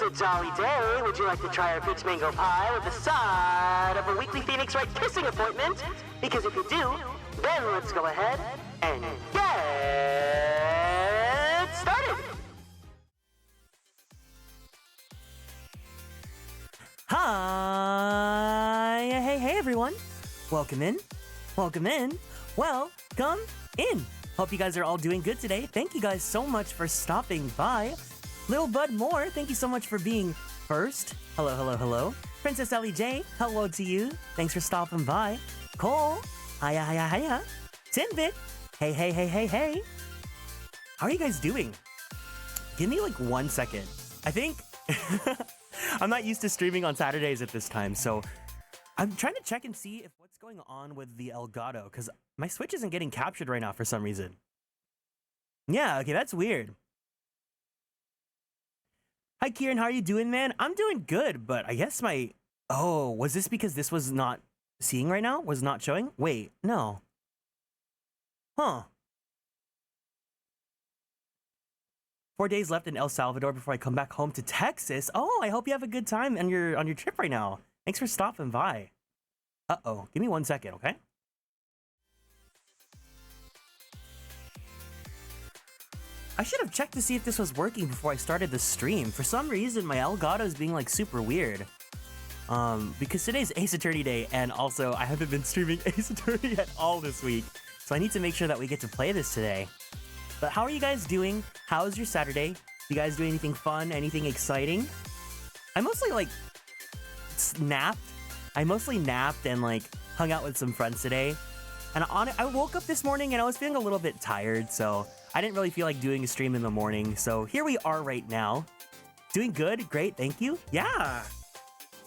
a jolly day. Would you like to try our peach mango pie with the side of a weekly Phoenix Wright kissing appointment? Because if you do, then let's go ahead and get started. Hi! Hey everyone! Welcome in. Welcome in. Welcome in. Hope you guys are all doing good today. Thank you guys so much for stopping by. Little Bud Moore, thank you so much for being first. Hello. Princess Ellie J, hello to you. Thanks for stopping by. Cole, hiya. Timbit, hey. How are you guys doing? Give me like 1 second. I think I'm not used to streaming on Saturdays at this time, so I'm trying to check and see if what's going on with the Elgato, because my Switch isn't getting captured right now for some reason. Yeah, okay, that's weird. Hi, Kieran, how are you doing, man? I'm doing good, but I guess Oh, was this because this was not seeing right now? Was not showing? Wait, no. Huh. 4 days left in El Salvador before I come back home to Texas. Oh, I hope you have a good time on your trip right now. Thanks for stopping by. Uh-oh, give me 1 second, okay? I should have checked to see if this was working before I started the stream. For some reason, my Elgato is being like super weird. Because today's Ace Attorney Day, and also I haven't been streaming Ace Attorney at all this week. So I need to make sure that we get to play this today. But how are you guys doing? How's your Saturday? You guys do anything fun? Anything exciting? I mostly like napped. I mostly napped and like hung out with some friends today. And I woke up this morning and I was feeling a little bit tired, so I didn't really feel like doing a stream in the morning. So here we are right now. Doing good, great, thank you. Yeah.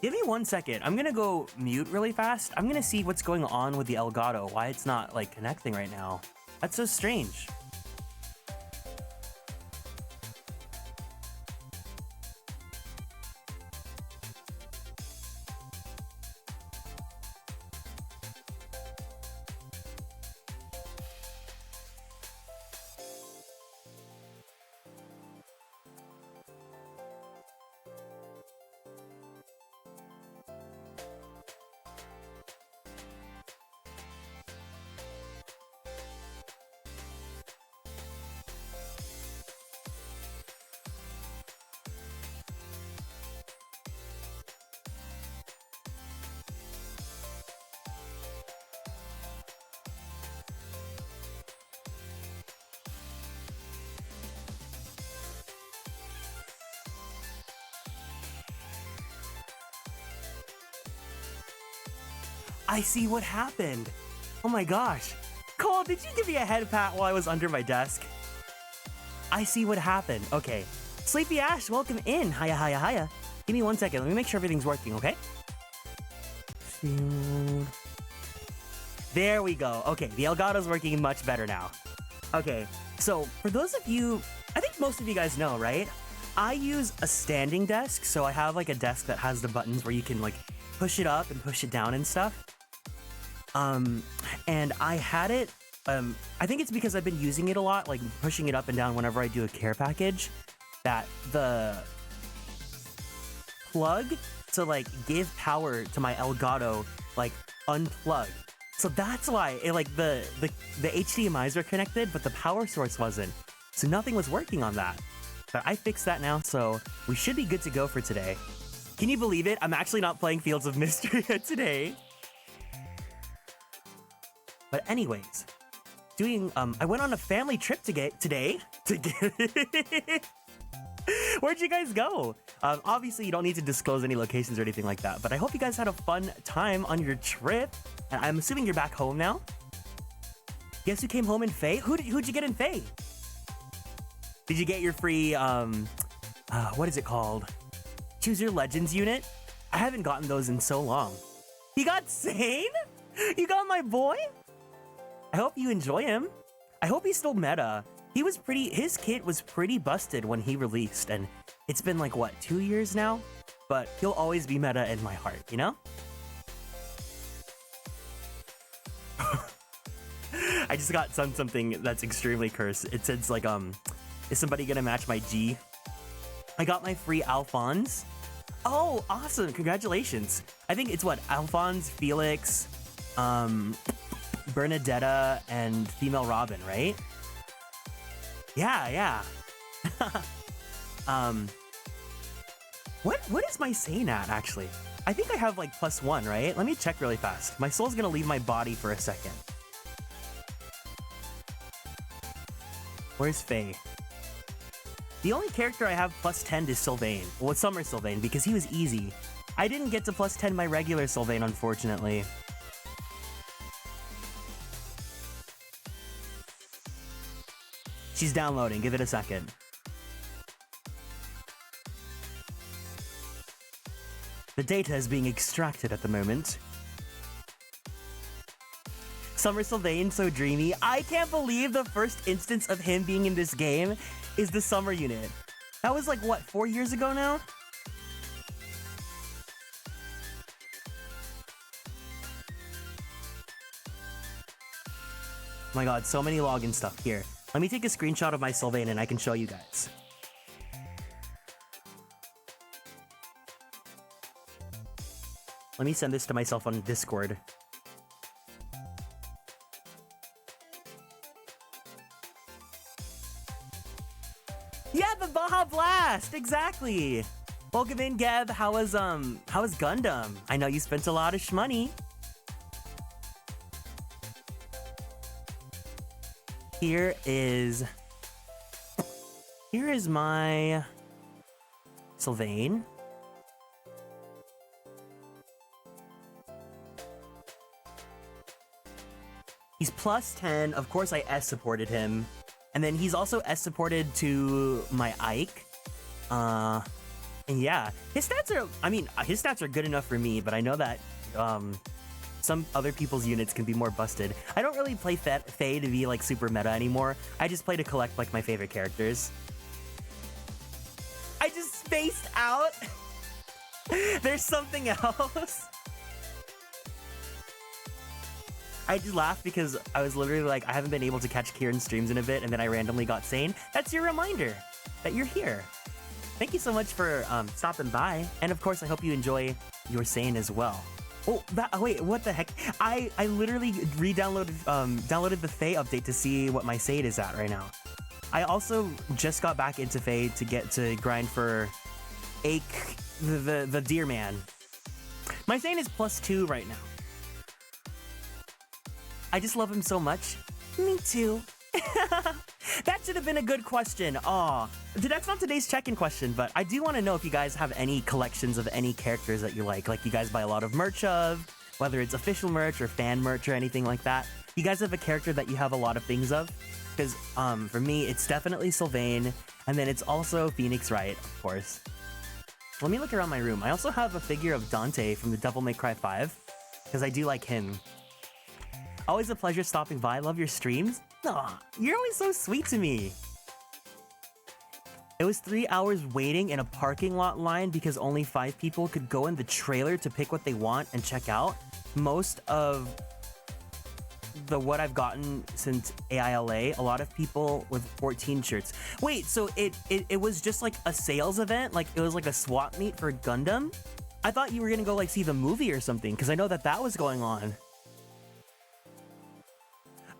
Give me 1 second. I'm gonna go mute really fast. I'm gonna see what's going on with the Elgato, why it's not like connecting right now. That's so strange. I see what happened. Oh my gosh. Cole, did you give me a head pat while I was under my desk? I see what happened. Okay. Sleepy Ash, welcome in. Hiya. Give me 1 second. Let me make sure everything's working, okay? There we go. Okay, the Elgato's working much better now. Okay, so for those of you, I think most of you guys know, right? I use a standing desk, so I have like a desk that has the buttons where you can like push it up and push it down and stuff. And I had it, I think it's because I've been using it a lot, like pushing it up and down whenever I do a care package, that the plug to like give power to my Elgato, like unplugged. So that's why it like the HDMIs were connected, but the power source wasn't. So nothing was working on that. But I fixed that now, so we should be good to go for today. Can you believe it? I'm actually not playing Fields of Mystery today. But anyways, I went on a family trip today. Where'd you guys go? Obviously, you don't need to disclose any locations or anything like that, but I hope you guys had a fun time on your trip. And I'm assuming you're back home now. Guess who came home in Faye? Who'd you get in Faye? Did you get your free, what is it called? Choose Your Legends unit? I haven't gotten those in so long. You got Sane? You got my boy? I hope you enjoy him. I hope he's still meta. His kit was pretty busted when he released, and it's been like, what, 2 years now? But he'll always be meta in my heart, you know? I just got something that's extremely cursed. It says like, is somebody gonna match my G? I got my free Alphonse. Oh, awesome. Congratulations. I think it's what? Alphonse, Felix, Bernadetta, and female Robin, right? Yeah. What is my Sane at, actually? I think I have, like, +1, right? Let me check really fast. My soul's gonna leave my body for a second. Where's Faye? The only character I have +10 is Sylvain. Well, it's Summer Sylvain, because he was easy. I didn't get to +10 my regular Sylvain, unfortunately. She's downloading. Give it a second. The data is being extracted at the moment. Summer Sylvain, so dreamy. I can't believe the first instance of him being in this game is the Summer unit. That was like, what, 4 years ago now? Oh my god, so many login stuff here. Let me take a screenshot of my Sylvain and I can show you guys. Let me send this to myself on Discord. Yeah, the Baja Blast! Exactly! Welcome in, Geb. How was Gundam? I know you spent a lot of shmoney. Here is my Sylvain. He's +10. Of course, I S supported him. And then he's also S supported to my Ike. And yeah, his stats are good enough for me, but I know that some other people's units can be more busted. I don't really play Faye to be like super meta anymore. I just play to collect like my favorite characters. I just spaced out. There's something else. I just laughed because I was literally like, I haven't been able to catch Kieran streams in a bit, and then I randomly got Sane. That's your reminder that you're here. Thank you so much for stopping by, and of course, I hope you enjoy your Sane as well. Oh, wait, what the heck? I literally re-downloaded downloaded the Faye update to see what my Sane is at right now. I also just got back into Faye to get to grind for Ake, the Deer Man. My Sane is +2 right now. I just love him so much. Me too. That should have been a good question. Aw. That's not today's check-in question, but I do want to know if you guys have any collections of any characters that you like you guys buy a lot of merch of, whether it's official merch or fan merch or anything like that. You guys have a character that you have a lot of things of? Because for me, it's definitely Sylvain, and then it's also Phoenix Wright, of course. Let me look around my room. I also have a figure of Dante from the Devil May Cry 5, because I do like him. Always a pleasure stopping by. Love your streams. Aw, you're always so sweet to me. It was 3 hours waiting in a parking lot line because only 5 people could go in the trailer to pick what they want and check out. Most of what I've gotten since AILA, a lot of people with 14 shirts. Wait, so it was just like a sales event? Like it was like a swap meet for Gundam? I thought you were gonna go like see the movie or something, because I know that was going on.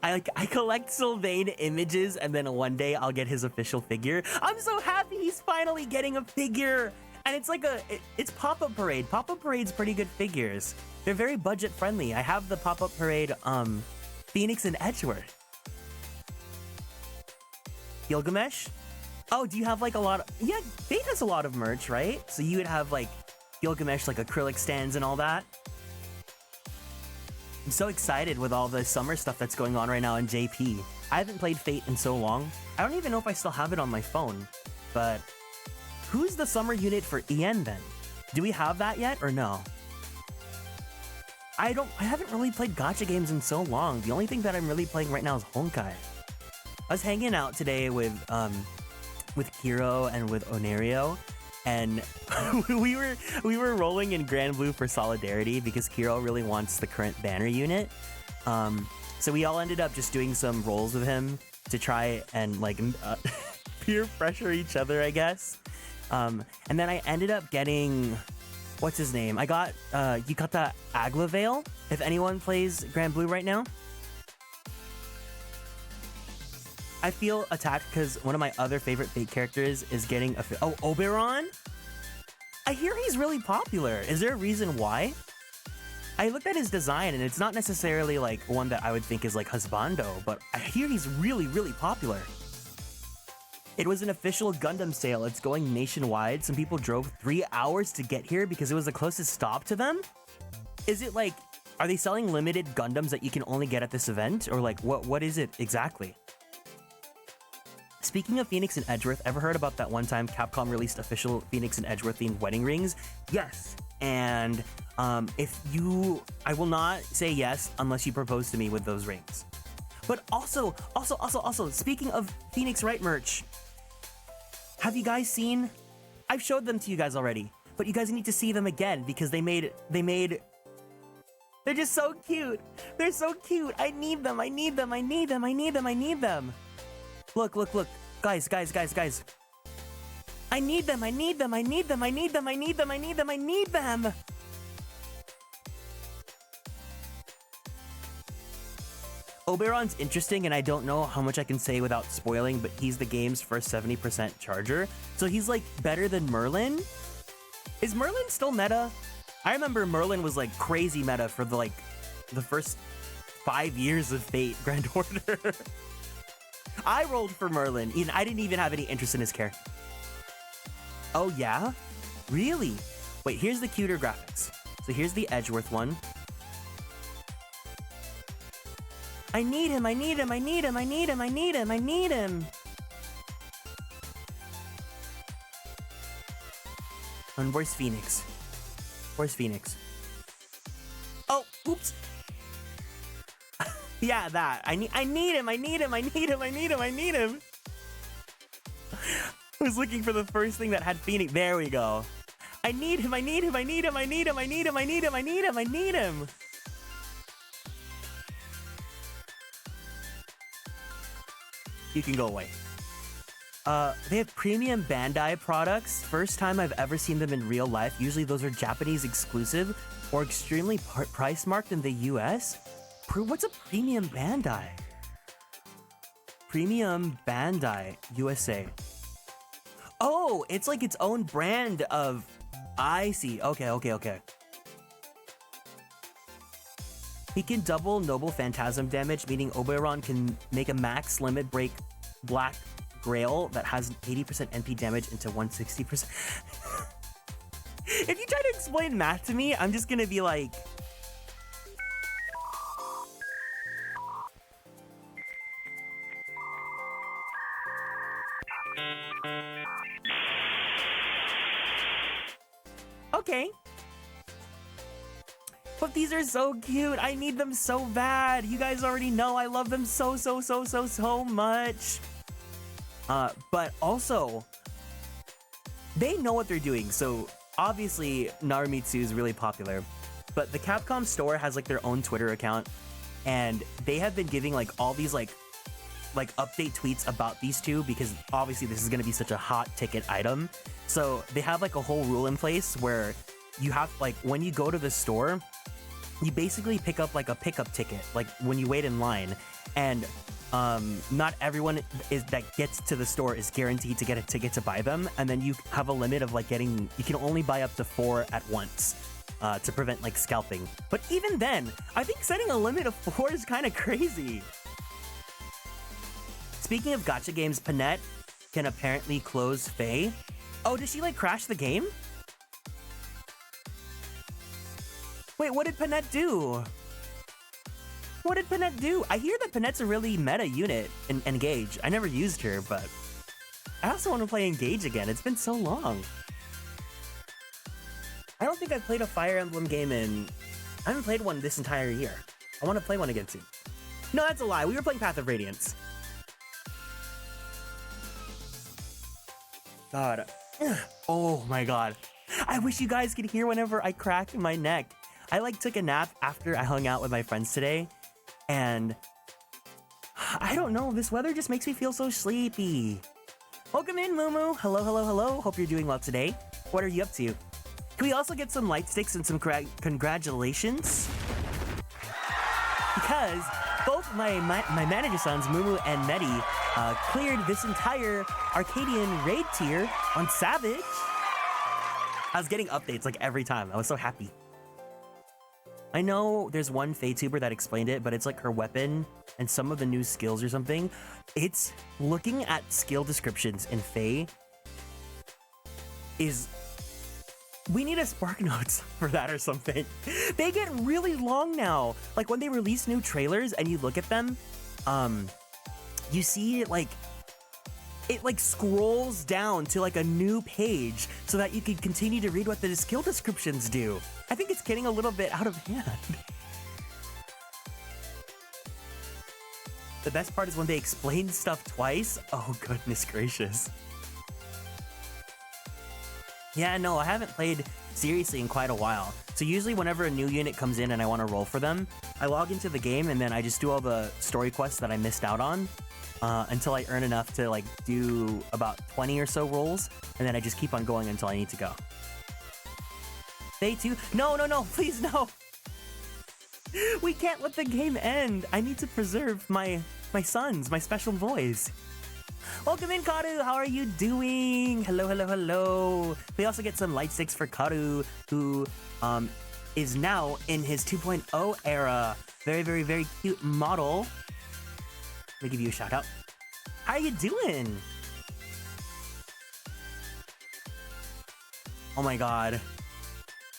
I collect Sylvain images, and then one day I'll get his official figure. I'm so happy he's finally getting a figure! And it's like it's Pop-Up Parade. Pop-Up Parade's pretty good figures. They're very budget friendly. I have the Pop-Up Parade, Phoenix and Edgeworth. Gilgamesh? Oh, do you have like a lot of... Yeah, Fate has a lot of merch, right? So you would have like Gilgamesh, like acrylic stands and all that. I'm so excited with all the summer stuff that's going on right now in JP. I haven't played Fate in so long. I don't even know if I still have it on my phone. But who's the summer unit for EN then? Do we have that yet or no? I haven't really played gacha games in so long. The only thing that I'm really playing right now is Honkai. I was hanging out today with Kiro and with Onerio, and we were rolling in Grand Blue for solidarity because Kiro really wants the current banner unit. So we all ended up just doing some rolls with him to try and like peer pressure each other, I guess. And then I ended up getting, what's his name? I got Yukata Aglavale, if anyone plays Grand Blue right now. I feel attacked because one of my other favorite fake characters is getting Oberon? I hear he's really popular. Is there a reason why? I looked at his design and it's not necessarily like one that I would think is like husbando, but I hear he's really, really popular. It was an official Gundam sale. It's going nationwide. Some people drove 3 hours to get here because it was the closest stop to them. Is it like, are they selling limited Gundams that you can only get at this event? Or like, what is it exactly? Speaking of Phoenix and Edgeworth, ever heard about that one time Capcom released official Phoenix and Edgeworth themed wedding rings? Yes. And I will not say yes unless you propose to me with those rings. But also, speaking of Phoenix Wright merch, have you guys seen? I've showed them to you guys already, but you guys need to see them again because they're just so cute. They're so cute. I need them. Look. Guys. I need them. Oberon's interesting, and I don't know how much I can say without spoiling, but he's the game's first 70% charger. So he's like better than Merlin. Is Merlin still meta? I remember Merlin was like crazy meta for the first 5 years of Fate Grand Order. I rolled for Merlin. I didn't even have any interest in his character. Oh yeah? Really? Wait, here's the cuter graphics. So here's the Edgeworth one. I need him. And where's Phoenix? Oh, oops. Yeah, that. I need him. I was looking for the first thing that had Phoenix. There we go. I need him. You can go away. They have premium Bandai products. First time I've ever seen them in real life. Usually those are Japanese exclusive or extremely price marked in the US. What's a premium Bandai? Premium Bandai USA. Oh, it's like its own brand of... I see. Okay. He can double Noble Phantasm damage, meaning Oberon can make a max limit break Black Grail that has 80% NP damage into 160%. If you try to explain math to me, I'm just gonna be like... Okay. But these are so cute. I need them so bad. You guys already know I love them so much. But also, they know what they're doing. So obviously Narumitsu is really popular, but the Capcom store has like their own Twitter account, and they have been giving like all these like update tweets about these two because obviously this is going to be such a hot ticket item. So they have like a whole rule in place where you have like when you go to the store, you basically pick up like a pickup ticket, like when you wait in line, and not everyone that gets to the store is guaranteed to get a ticket to buy them, and then you have a limit of like you can only buy up to 4 at once to prevent like scalping. But even then, I think setting a limit of 4 is kind of crazy. Speaking of gacha games, Panette can apparently close Faye. Oh, did she like crash the game? Wait, what did Panette do? I hear that Panette's a really meta unit in Engage. I never used her, but I also want to play Engage again. It's been so long. I don't think I've played a Fire Emblem game I haven't played one this entire year. I want to play one again soon. No, that's a lie. We were playing Path of Radiance. God. Oh my god. I wish you guys could hear whenever I cracked my neck. I like took a nap after I hung out with my friends today, and I don't know, this weather just makes me feel so sleepy. Welcome in, Mumu. Hello, hello, hello. Hope you're doing well today. What are you up to? Can we also get some light sticks and some congratulations? Because both my manager sons, Mumu and Medi, cleared this entire Arcadian raid tier on Savage. I was getting updates like every time. I was so happy. I know there's one Fae-tuber that explained it, but it's like her weapon and some of the new skills or something. It's looking at skill descriptions in Fae is... We need a Spark Notes for that or something. They get really long now. Like when they release new trailers and you look at them, you see it like scrolls down to like a new page so that you can continue to read what the skill descriptions do. I think it's getting a little bit out of hand. The best part is when they explain stuff twice. Oh, goodness gracious. Yeah, no, I haven't played seriously in quite a while. So usually whenever a new unit comes in and I want to roll for them, I log into the game and then I just do all the story quests that I missed out on until I earn enough to like do about 20 or so rolls, and then I just keep on going until I need to go. Day 2? No, no, no, please no. We can't let the game end. I need to preserve my sons, my special boys. Welcome in, Karu. How are you doing? Hello, hello, hello. We also get some light sticks for Karu, who is now in his 2.0 era. Very, very, very cute model. Let me give you a shout out. How are you doing? Oh my god.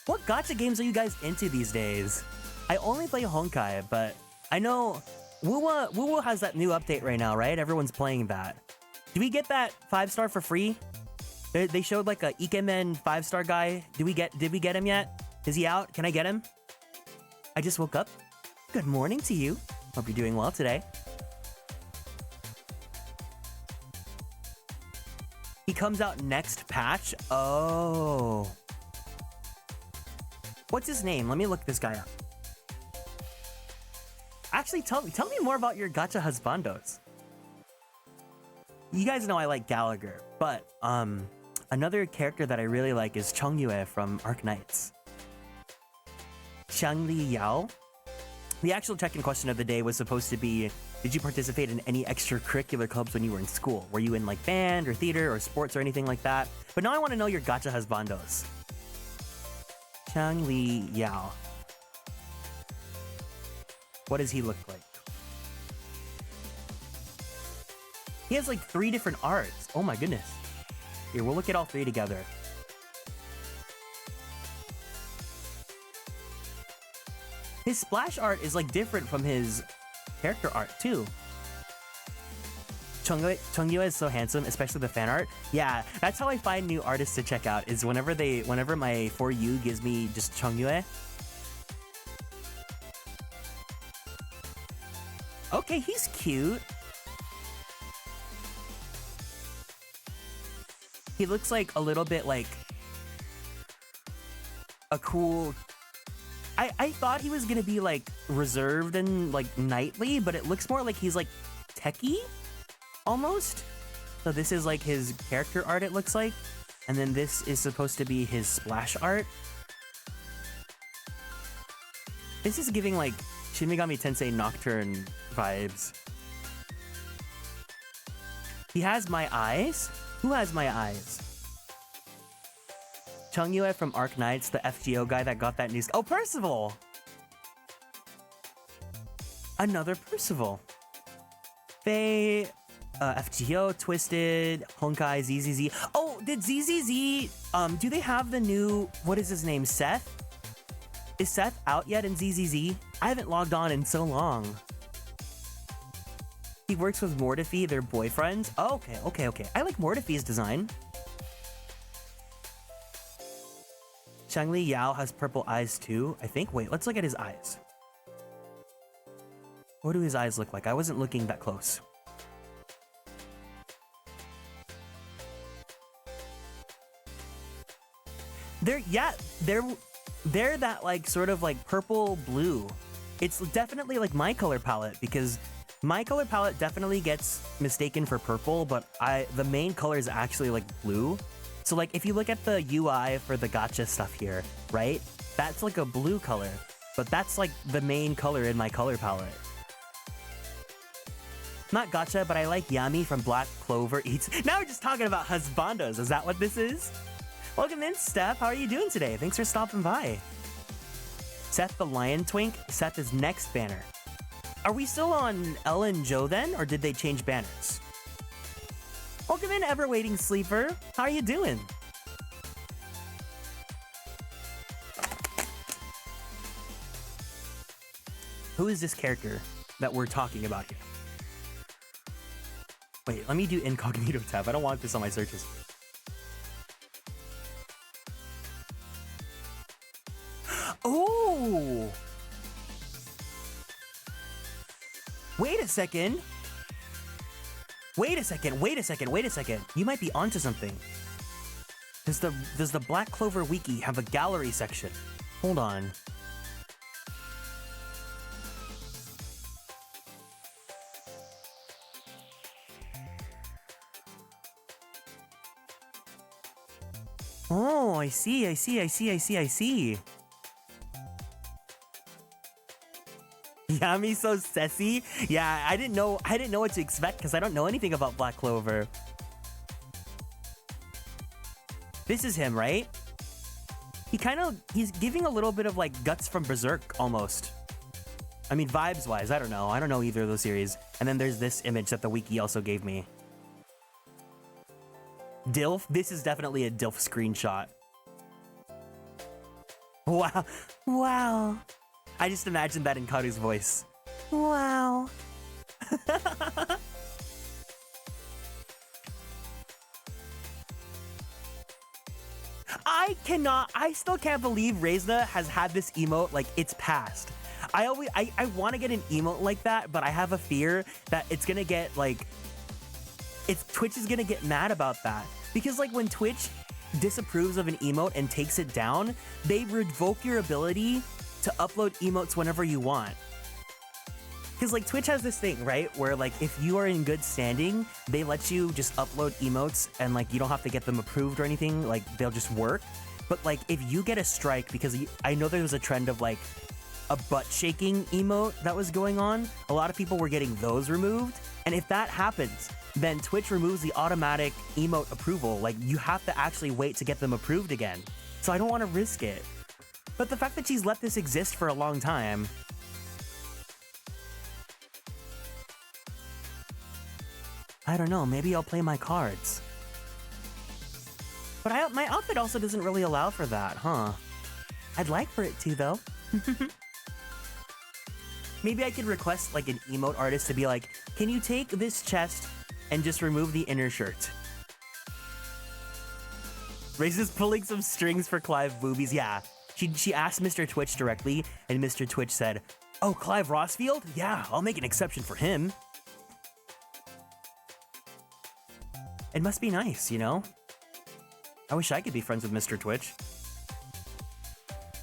What gacha games are you guys into these days? I only play Honkai, but I know Wuwa has that new update right now, right? Everyone's playing that. Do we get that 5-star for free? They showed like a Ikemen 5-star guy. Did we get him yet? Is he out? Can I get him? I just woke up. Good morning to you. Hope you're doing well today. He comes out next patch. Oh. What's his name? Let me look this guy up. Actually, tell me more about your gacha husbandos. You guys know I like Gallagher, but another character that I really like is Chongyue from Arc Knights. Xiangli Yao. The actual check-in question of the day was supposed to be, did you participate in any extracurricular clubs when you were in school? Were you in like band or theater or sports or anything like that? But now I want to know your gacha husbandos. Xiangli Yao. What does he look like? He has like 3 different arts. Oh my goodness. Here, we'll look at all 3 together. His splash art is like different from his character art too. Chongyue is so handsome, especially the fan art. Yeah, that's how I find new artists to check out, is whenever my For You gives me just Chongyue. Okay, he's cute. He looks like a little bit like a cool... I thought he was gonna be like reserved and like knightly, but it looks more like he's like techie almost. So this is like his character art, it looks like. And then this is supposed to be his splash art. This is giving like Shin Megami Tensei Nocturne vibes. He has my eyes? Who has my eyes? Chongyue from Arc Knights, the FGO guy that got that news. Oh, Percival! Another Percival. Faye, FGO, Twisted, Honkai, ZZZ. Oh, did ZZZ, do they have the new, what is his name, Seth? Is Seth out yet in ZZZ? I haven't logged on in so long. He works with Mortifi, their boyfriends. Oh, okay. I like Mortifi's design. Xiangli Yao has purple eyes too, I think. Wait, let's look at his eyes. What do his eyes look like? I wasn't looking that close. They're that like sort of like purple blue. It's definitely like my color palette because My color palette definitely gets mistaken for purple, but the main color is actually like blue. So like if you look at the UI for the gacha stuff here, right? That's like a blue color, but that's like the main color in my color palette. Not gacha, but I like Yami from Black Clover Eats. Now we're just talking about husbandos. Is that what this is? Welcome in, Steph. How are you doing today? Thanks for stopping by. Seth the Lion Twink. Seth is next banner. Are we still on Ella and Joe then, or did they change banners? Welcome in, ever-waiting sleeper. How are you doing? Who is this character that we're talking about here? Wait, let me do incognito tab. I don't want this on my search history. Oh! Wait a second. Wait a second. Wait a second. Wait a second. You might be onto something. Does the Black Clover Wiki have a gallery section? Hold on. Oh, I see. Yami so sassy. Yeah, I didn't know what to expect because I don't know anything about Black Clover. This is him, right? He's giving a little bit of like Guts from Berserk almost. I mean, vibes wise, I don't know. I don't know either of those series. And then there's this image that the wiki also gave me. DILF? This is definitely a DILF screenshot. Wow. Wow. I just imagined that in Karu's voice. Wow. I still can't believe Reizna has had this emote like it's past. I want to get an emote like that, but I have a fear that it's gonna get like, Twitch is gonna get mad about that. Because like when Twitch disapproves of an emote and takes it down, they revoke your ability to upload emotes whenever you want. Because like Twitch has this thing, right? Where like if you are in good standing, they let you just upload emotes and like you don't have to get them approved or anything, like they'll just work. But like if you get a strike, because I know there was a trend of like a butt shaking emote that was going on, a lot of people were getting those removed. And if that happens, then Twitch removes the automatic emote approval. Like you have to actually wait to get them approved again. So I don't want to risk it. But the fact that she's let this exist for a long time. I don't know, maybe I'll play my cards. But my outfit also doesn't really allow for that, huh? I'd like for it to, though. Maybe I could request like an emote artist to be like, can you take this chest and just remove the inner shirt? Raises pulling some strings for Clive boobies. Yeah, she asked Mr. Twitch directly, and Mr. Twitch said, oh, Clive Rossfield? Yeah, I'll make an exception for him. It must be nice, you know? I wish I could be friends with Mr. Twitch.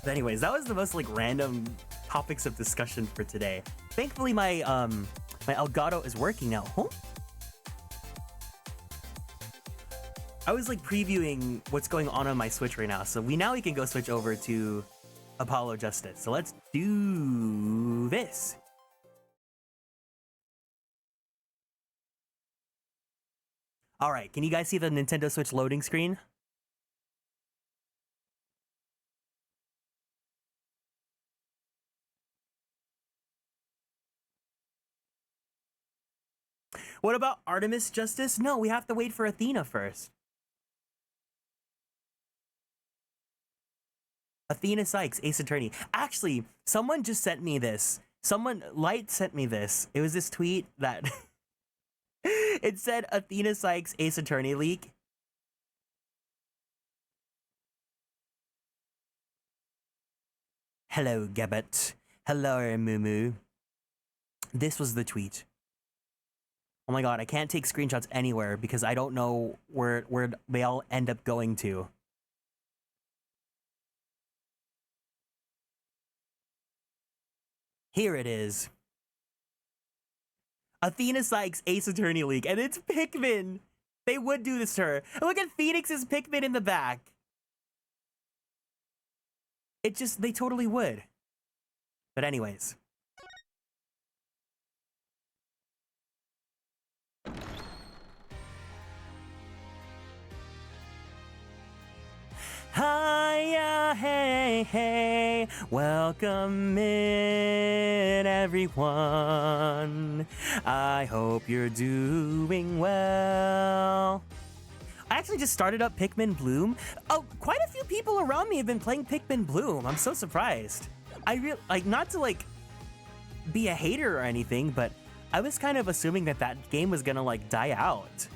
But anyways, that was the most like random topics of discussion for today. Thankfully, my Elgato is working now. Huh? I was like previewing what's going on my Switch right now, so we can go switch over to Apollo Justice. So let's do this. All right, can you guys see the Nintendo Switch loading screen? What about Artemis Justice? No, we have to wait for Athena first. Athena Sykes, Ace Attorney. Actually, someone just sent me this. Light sent me this. It was this tweet that it said Athena Sykes, Ace Attorney leak. Hello, Gabbett. Hello, Mumu. This was the tweet. Oh my god, I can't take screenshots anywhere because I don't know where they all end up going to. Here it is. Athena Sykes Ace Attorney League, and it's Pikmin. They would do this to her. Look at Phoenix's Pikmin in the back. They totally would. But anyways. Hiya, hey, hey, welcome in, everyone. I hope you're doing well. I actually just started up Pikmin Bloom. Oh, quite a few people around me have been playing Pikmin Bloom. I'm so surprised. Not to be a hater or anything, but I was kind of assuming that game was gonna die out.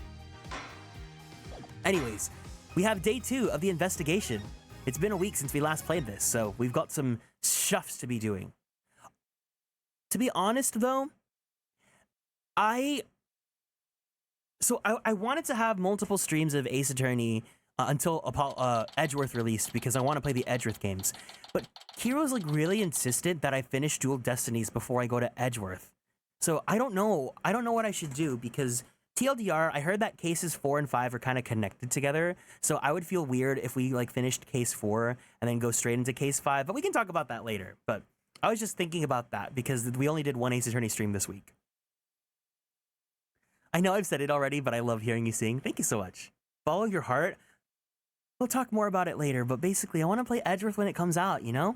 Anyways, we have day 2 of the investigation. It's been a week since we last played this, so we've got some stuffs to be doing. To be honest, though, I wanted to have multiple streams of Ace Attorney until Edgeworth released, because I want to play the Edgeworth games. But Kira's really insistent that I finish Dual Destinies before I go to Edgeworth. So I don't know what I should do, because TLDR, I heard that cases 4 and 5 are kind of connected together, so I would feel weird if we finished case 4 and then go straight into case 5, but we can talk about that later. But I was just thinking about that because we only did one Ace Attorney stream this week. I know I've said it already, but I love hearing you sing. Thank you so much. Follow your heart. We'll talk more about it later, but basically I want to play Edgeworth when it comes out, you know?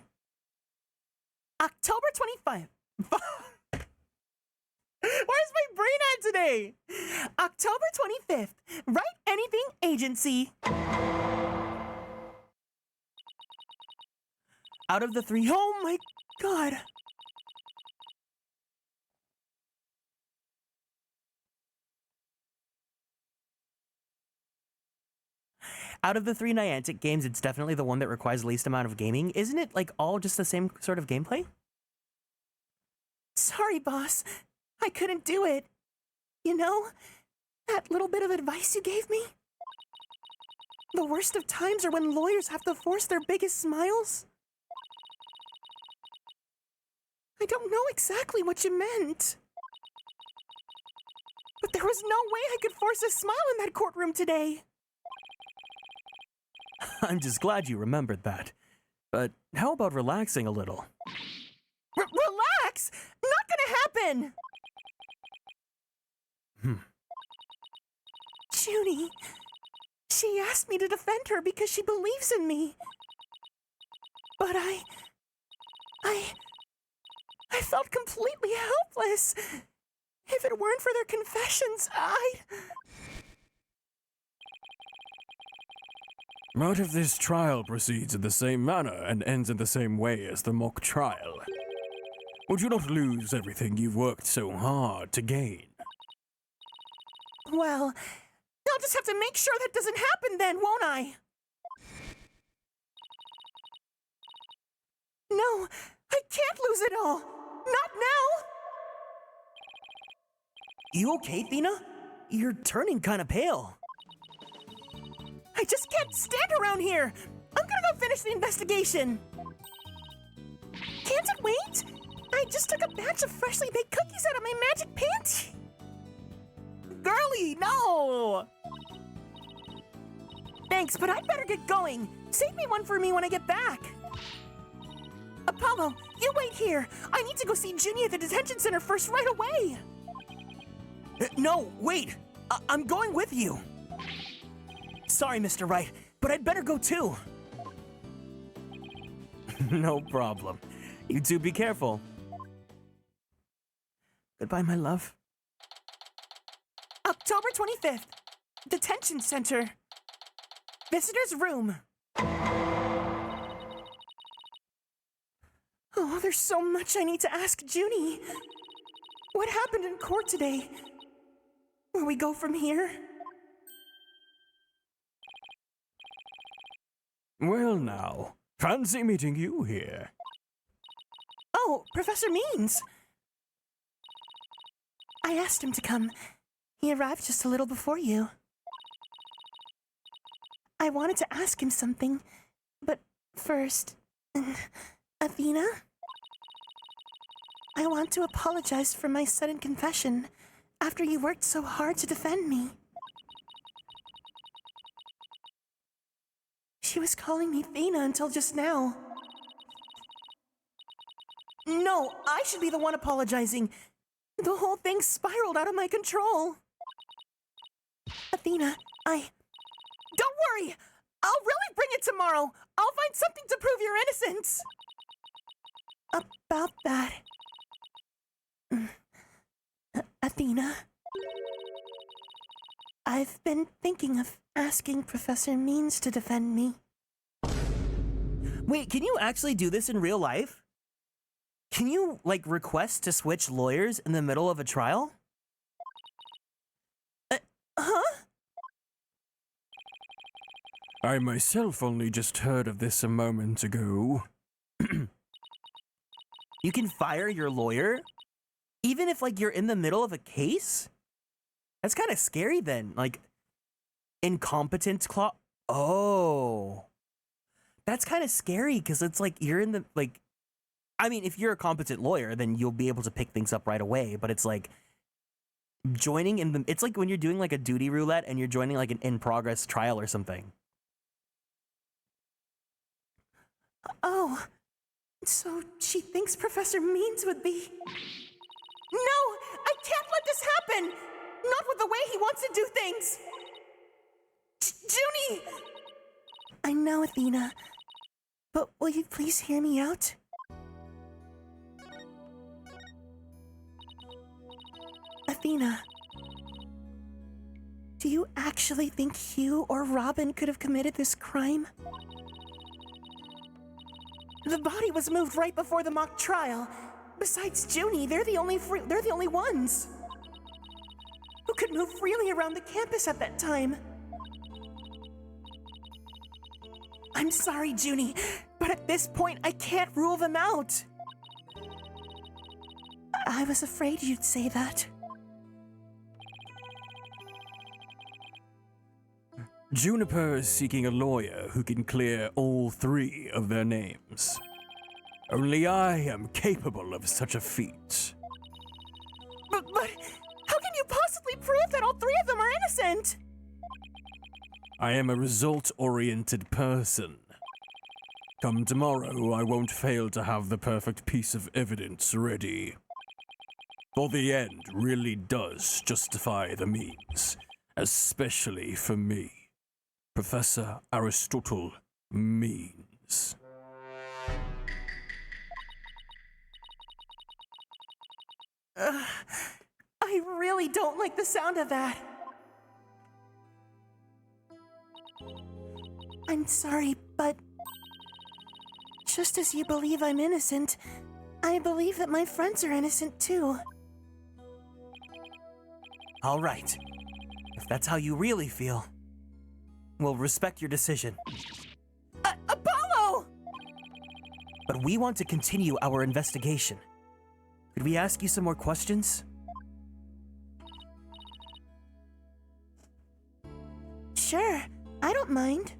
October 25th. Where's my brain at today? October 25th. Write Anything Agency. Out of the 3... Oh my god. Out of the 3 Niantic games, it's definitely the one that requires the least amount of gaming. Isn't it all just the same sort of gameplay? Sorry, boss. I couldn't do it. You know, that little bit of advice you gave me? The worst of times are when lawyers have to force their biggest smiles. I don't know exactly what you meant. But there was no way I could force a smile in that courtroom today. I'm just glad you remembered that. But how about relaxing a little? Relax? Not gonna happen! Junie, she asked me to defend her because she believes in me. But I felt completely helpless. If it weren't for their confessions, What if this trial proceeds in the same manner and ends in the same way as the mock trial? Would you not lose everything you've worked so hard to gain? Well, I'll just have to make sure that doesn't happen then, won't I? No, I can't lose it all. Not now. You okay, Thena? You're turning kind of pale. I just can't stand around here. I'm gonna go finish the investigation. Can't it wait? I just took a batch of freshly baked cookies out of my magic pantry. Girlie, no! Thanks, but I'd better get going. Save me one for me when I get back. Apollo, you wait here. I need to go see Junie at the detention center first right away. No, wait. I'm going with you. Sorry, Mr. Wright, but I'd better go too. No problem. You two be careful. Goodbye, my love. October 25th. Detention Center. Visitor's room. Oh, there's so much I need to ask Junie. What happened in court today? Where we go from here? Well now, fancy meeting you here. Oh, Professor Means. I asked him to come. He arrived just a little before you. I wanted to ask him something, but first, Athena? I want to apologize for my sudden confession. after you worked so hard to defend me. She was calling me Thena until just now. No, I should be the one apologizing. The whole thing spiraled out of my control. Athena, Don't worry! I'll really bring it tomorrow! I'll find something to prove your innocence! About that... Athena... I've been thinking of asking Professor Means to defend me. Wait, can you actually do this in real life? Can you, like, request to switch lawyers in the middle of a trial? Huh? I myself only just heard of this a moment ago. You can fire your lawyer? Even if, like, you're in the middle of a case? That's kind of scary then. Like, incompetent clause. Oh. That's kind of scary because it's like you're in the, like, I mean, if you're a competent lawyer, then you'll be able to pick things up right away. But it's like joining in the, it's like when you're doing like a duty roulette and you're joining like an in-progress trial or something. Oh, so she thinks Professor Means would be... No! I can't let this happen! Not with the way he wants to do things! Junie! I know, Athena, but will you please hear me out? Athena, do you actually think Hugh or Robin could have committed this crime? The body was moved right before the mock trial. Besides Junie, they're the only ones who could move freely around the campus at that time. I'm sorry, Junie, but at this point, I can't rule them out. I was afraid you'd say that. Juniper is seeking a lawyer who can clear all three of their names. Only I am capable of such a feat. But how can you possibly prove that all three of them are innocent? I am a result-oriented person. Come tomorrow, I won't fail to have the perfect piece of evidence ready. For the end really does justify the means, especially for me, Professor Aristotle Means. I really don't like the sound of that. I'm sorry, but just as you believe I'm innocent, I believe that my friends are innocent too. All right. If that's how you really feel, we'll respect your decision. Apollo! But we want to continue our investigation. Could we ask you some more questions? Sure, I don't mind.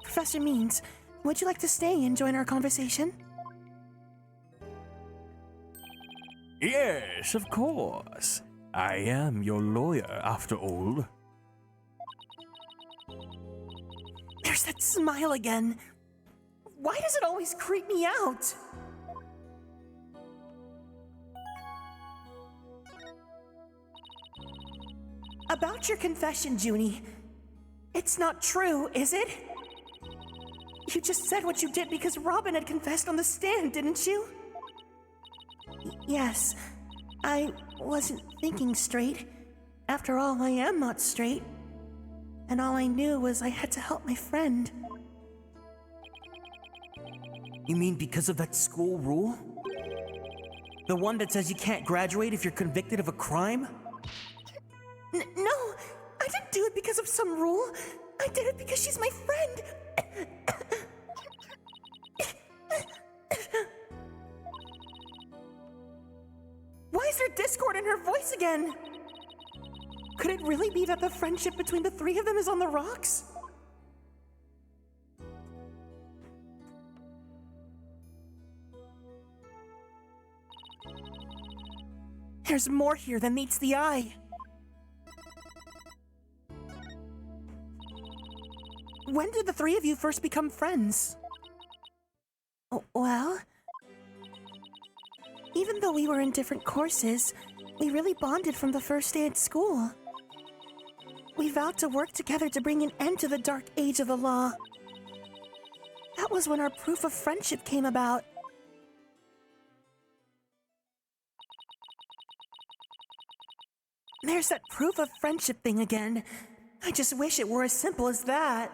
Professor Means, would you like to stay and join our conversation? Yes, of course. I am your lawyer, after all. There's that smile again. Why does it always creep me out? About your confession, Junie. It's not true, is it? You just said what you did because Robin had confessed on the stand, didn't you? Yes. I wasn't thinking straight. After all, I am not straight. And all I knew was I had to help my friend. You mean because of that school rule? The one that says you can't graduate if you're convicted of a crime? No, I didn't do it because of some rule. I did it because she's my friend. Why is there discord in her voice again? Could it really be that the friendship between the three of them is on the rocks? There's more here than meets the eye. When did the three of you first become friends? Well, even though we were in different courses, we really bonded from the first day at school. We vowed to work together to bring an end to the dark age of the law. That was when our proof of friendship came about. There's that proof of friendship thing again. I just wish it were as simple as that.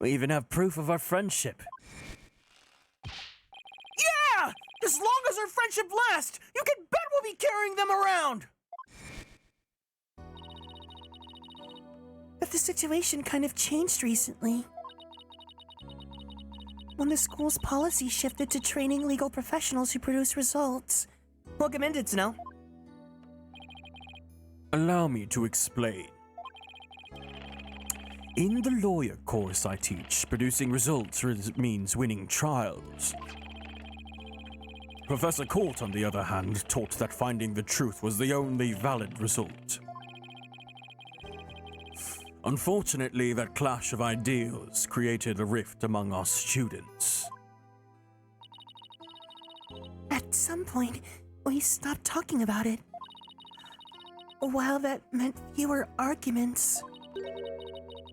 We even have proof of our friendship. Yeah! As long as our friendship lasts, you can bet we'll be carrying them around! But the situation kind of changed recently. When the school's policy shifted to training legal professionals who produce results. Welcome in, Destinies. Allow me to explain. In the lawyer course I teach, producing results means winning trials. Professor Court, on the other hand, taught that finding the truth was the only valid result. Unfortunately, that clash of ideals created a rift among us students. At some point, we stopped talking about it. While that meant fewer arguments,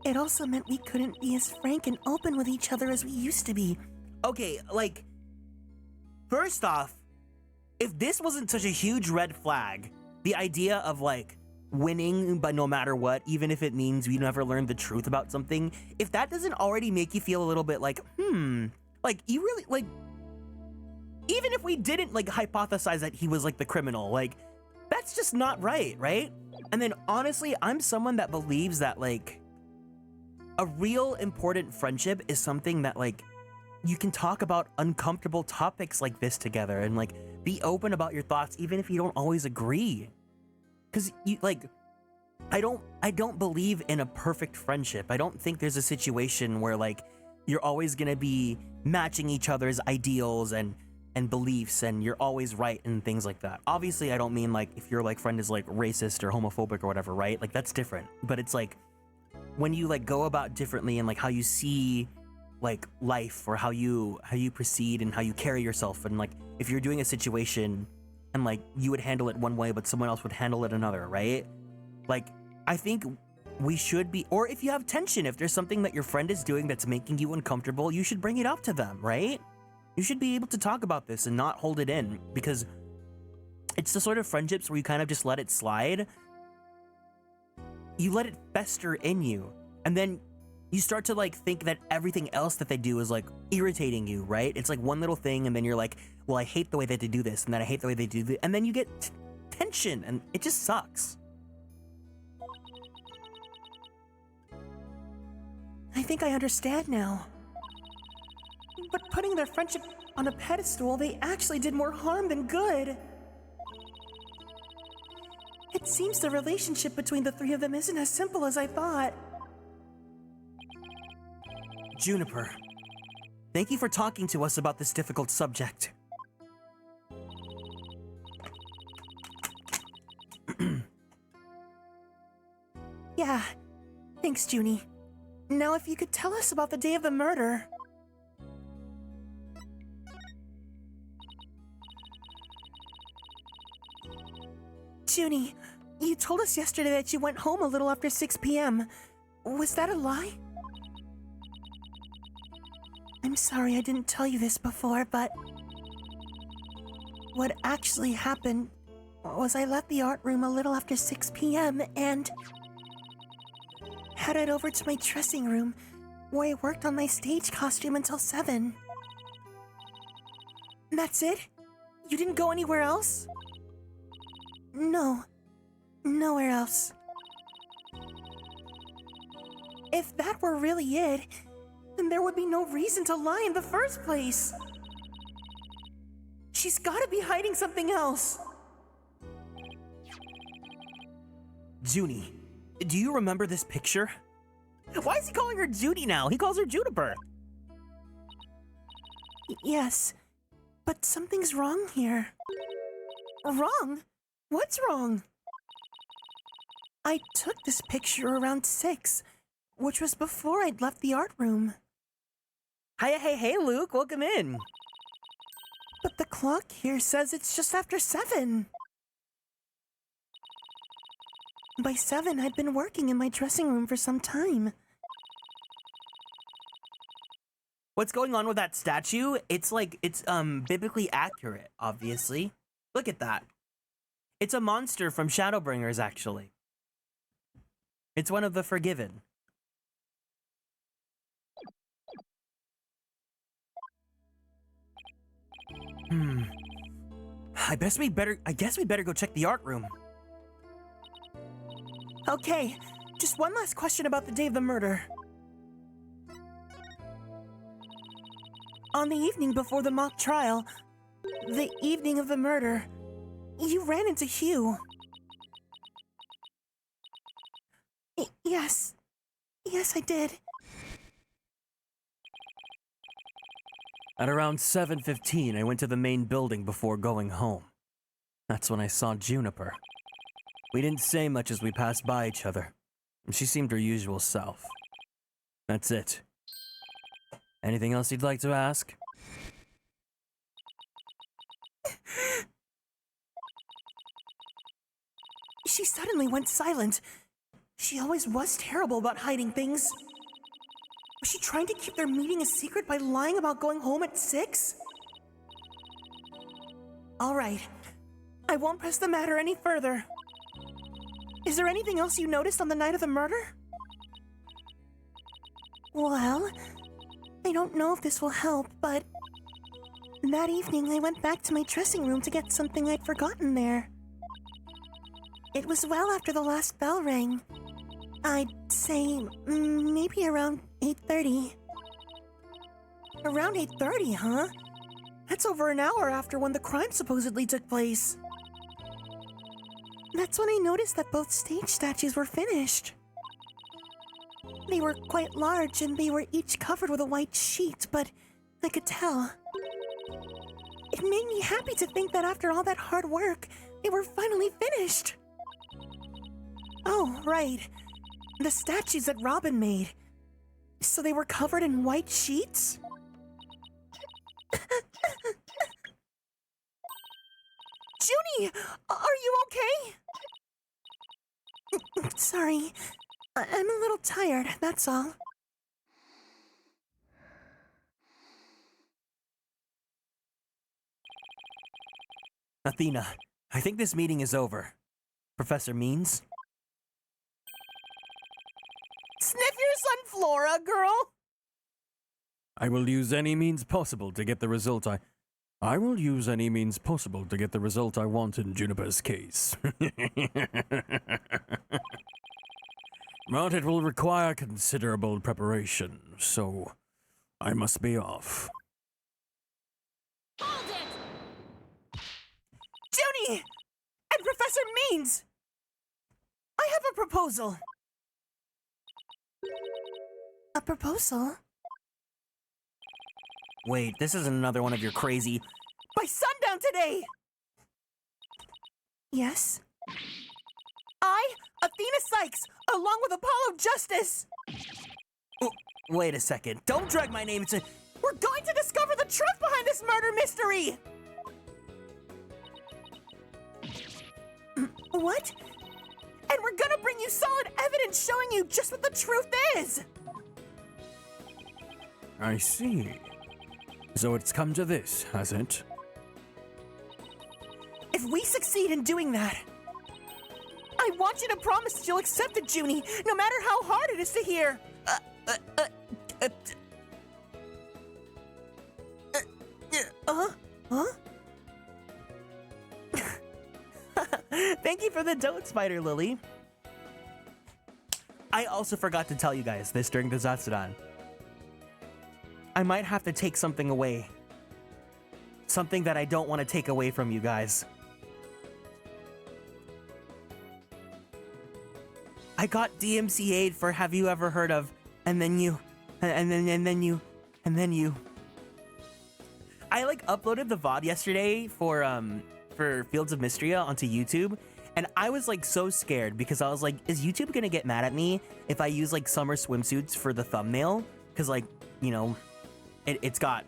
it also meant we couldn't be as frank and open with each other as we used to be. Okay, like, first off, if this wasn't such a huge red flag, the idea of, like, winning but no matter what, even if it means we never learned the truth about something, if that doesn't already make you feel a little bit like, like, you really, like, even if we didn't, like, hypothesize that he was, like, the criminal, like, that's just not right, right? And then, honestly, I'm someone that believes that, like, a real important friendship is something that, like, you can talk about uncomfortable topics like this together and, like, be open about your thoughts even if you don't always agree. Because, you, like, I don't believe in a perfect friendship. I don't think there's a situation where, like, you're always gonna be matching each other's ideals and beliefs and you're always right and things like that. Obviously, I don't mean, like, if your, like, friend is, like, racist or homophobic or whatever, right? Like, that's different. But it's, like, when you, like, go about differently and, like, how you see, like, life or how you proceed and how you carry yourself, and, like, if you're doing a situation and, like, you would handle it one way but someone else would handle it another, right? Like, I think we should be, or if you have tension, if there's something that your friend is doing that's making you uncomfortable, you should bring it up to them, right? You should be able to talk about this and not hold it in, because it's the sort of friendships where you kind of just let it slide. You let it fester in you, and then you start to, like, think that everything else that they do is, like, irritating you, right? It's like one little thing, and then you're like, well, I hate the way that they do this, and then I hate the way they do this, and then you get tension, and it just sucks. I think I understand now. But putting their friendship on a pedestal, they actually did more harm than good. It seems the relationship between the three of them isn't as simple as I thought. Juniper, thank you for talking to us about this difficult subject. Yeah, thanks, Junie. Now if you could tell us about the day of the murder. Junie, you told us yesterday that you went home a little after 6 p.m. Was that a lie? I'm sorry I didn't tell you this before, but what actually happened was I left the art room a little after 6 p.m. and headed over to my dressing room where I worked on my stage costume until 7. That's it? You didn't go anywhere else? No, nowhere else. If that were really it, then there would be no reason to lie in the first place. She's gotta be hiding something else. Junie, do you remember this picture? Why is he calling her Judy now? He calls her Juniper. Yes, but something's wrong here. Wrong? What's wrong? I took this picture around 6, which was before I'd left the art room. Hey, Luke, welcome in. But the clock here says it's just after 7. By 7, I'd been working in my dressing room for some time. What's going on with that statue? It's biblically accurate, obviously. Look at that. It's a monster from Shadowbringers, actually. It's one of the Forgiven. I guess we better go check the art room. Okay, just one last question about the day of the murder. On the evening before the mock trial, the evening of the murder, you ran into Hugh. Yes, I did. At around 7:15, I went to the main building before going home. That's when I saw Juniper. We didn't say much as we passed by each other. She seemed her usual self. That's it. Anything else you'd like to ask? She suddenly went silent. She always was terrible about hiding things. Was she trying to keep their meeting a secret by lying about going home at 6? All right. I won't press the matter any further. Is there anything else you noticed on the night of the murder? Well, I don't know if this will help, but that evening I went back to my dressing room to get something I'd forgotten there. It was well after the last bell rang. I'd say maybe around 8:30. Around 8:30, huh? That's over an hour after when the crime supposedly took place. That's when I noticed that both stage statues were finished. They were quite large and they were each covered with a white sheet, but I could tell. It made me happy to think that after all that hard work, they were finally finished. Oh, right. The statues that Robin made. So they were covered in white sheets? Junie! Are you okay? Sorry. I'm a little tired, that's all. Athena, I think this meeting is over. Professor Means? Sniff your sunflora, girl! I will use any means possible to get the result I will use any means possible to get the result I want in Juniper's case. But it will require considerable preparation, so I must be off. Hold it! Junie! And Professor Means! I have a proposal. A proposal? Wait, this isn't another one of your crazy... By sundown today! Yes? I, Athena Sykes, along with Apollo Justice! Oh, wait a second. Don't drag my name into... We're going to discover the truth behind this murder mystery! What? And we're gonna bring you solid evidence showing you just what the truth is! I see. So it's come to this, has it? If we succeed in doing that, I want you to promise that you'll accept it, Junie, no matter how hard it is to hear. Huh? Thank you for the dote, Spider Lily. I also forgot to tell you guys this during the Zatsudan. I might have to take something away. Something that I don't want to take away from you guys. I got DMCA'd for Have You Ever Heard of, and then you. I like uploaded the VOD yesterday for Fields of Mystria onto YouTube, and I was like so scared because I was like, is YouTube gonna get mad at me if I use like summer swimsuits for the thumbnail? Because like, you know, it's got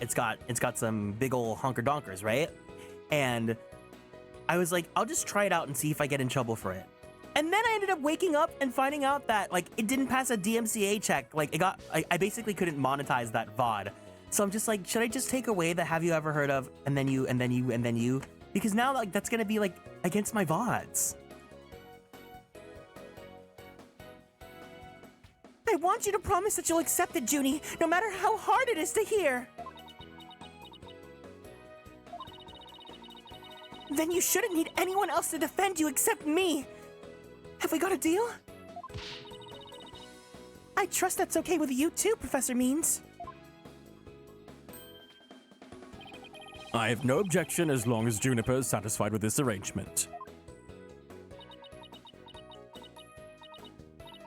some big ol' honker donkers, right? And I was like, I'll just try it out and see if I get in trouble for it. And then I ended up waking up and finding out that like it didn't pass a DMCA check. Like I basically couldn't monetize that VOD. So I'm just like, should I just take away the have you ever heard of and then you and then you and then you? Because now like that's gonna be like against my VODs. I want you to promise that you'll accept it, Junie, no matter how hard it is to hear. Then you shouldn't need anyone else to defend you except me. Have we got a deal? I trust that's okay with you too, Professor Means. I have no objection as long as Juniper is satisfied with this arrangement.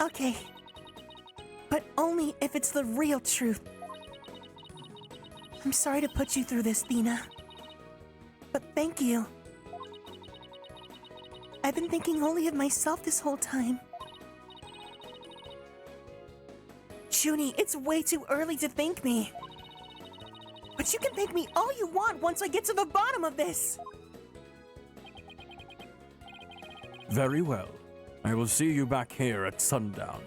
Okay. But only if it's the real truth. I'm sorry to put you through this, Thena. But thank you. I've been thinking only of myself this whole time. Junie, it's way too early to thank me. But you can thank me all you want once I get to the bottom of this. Very well. I will see you back here at sundown.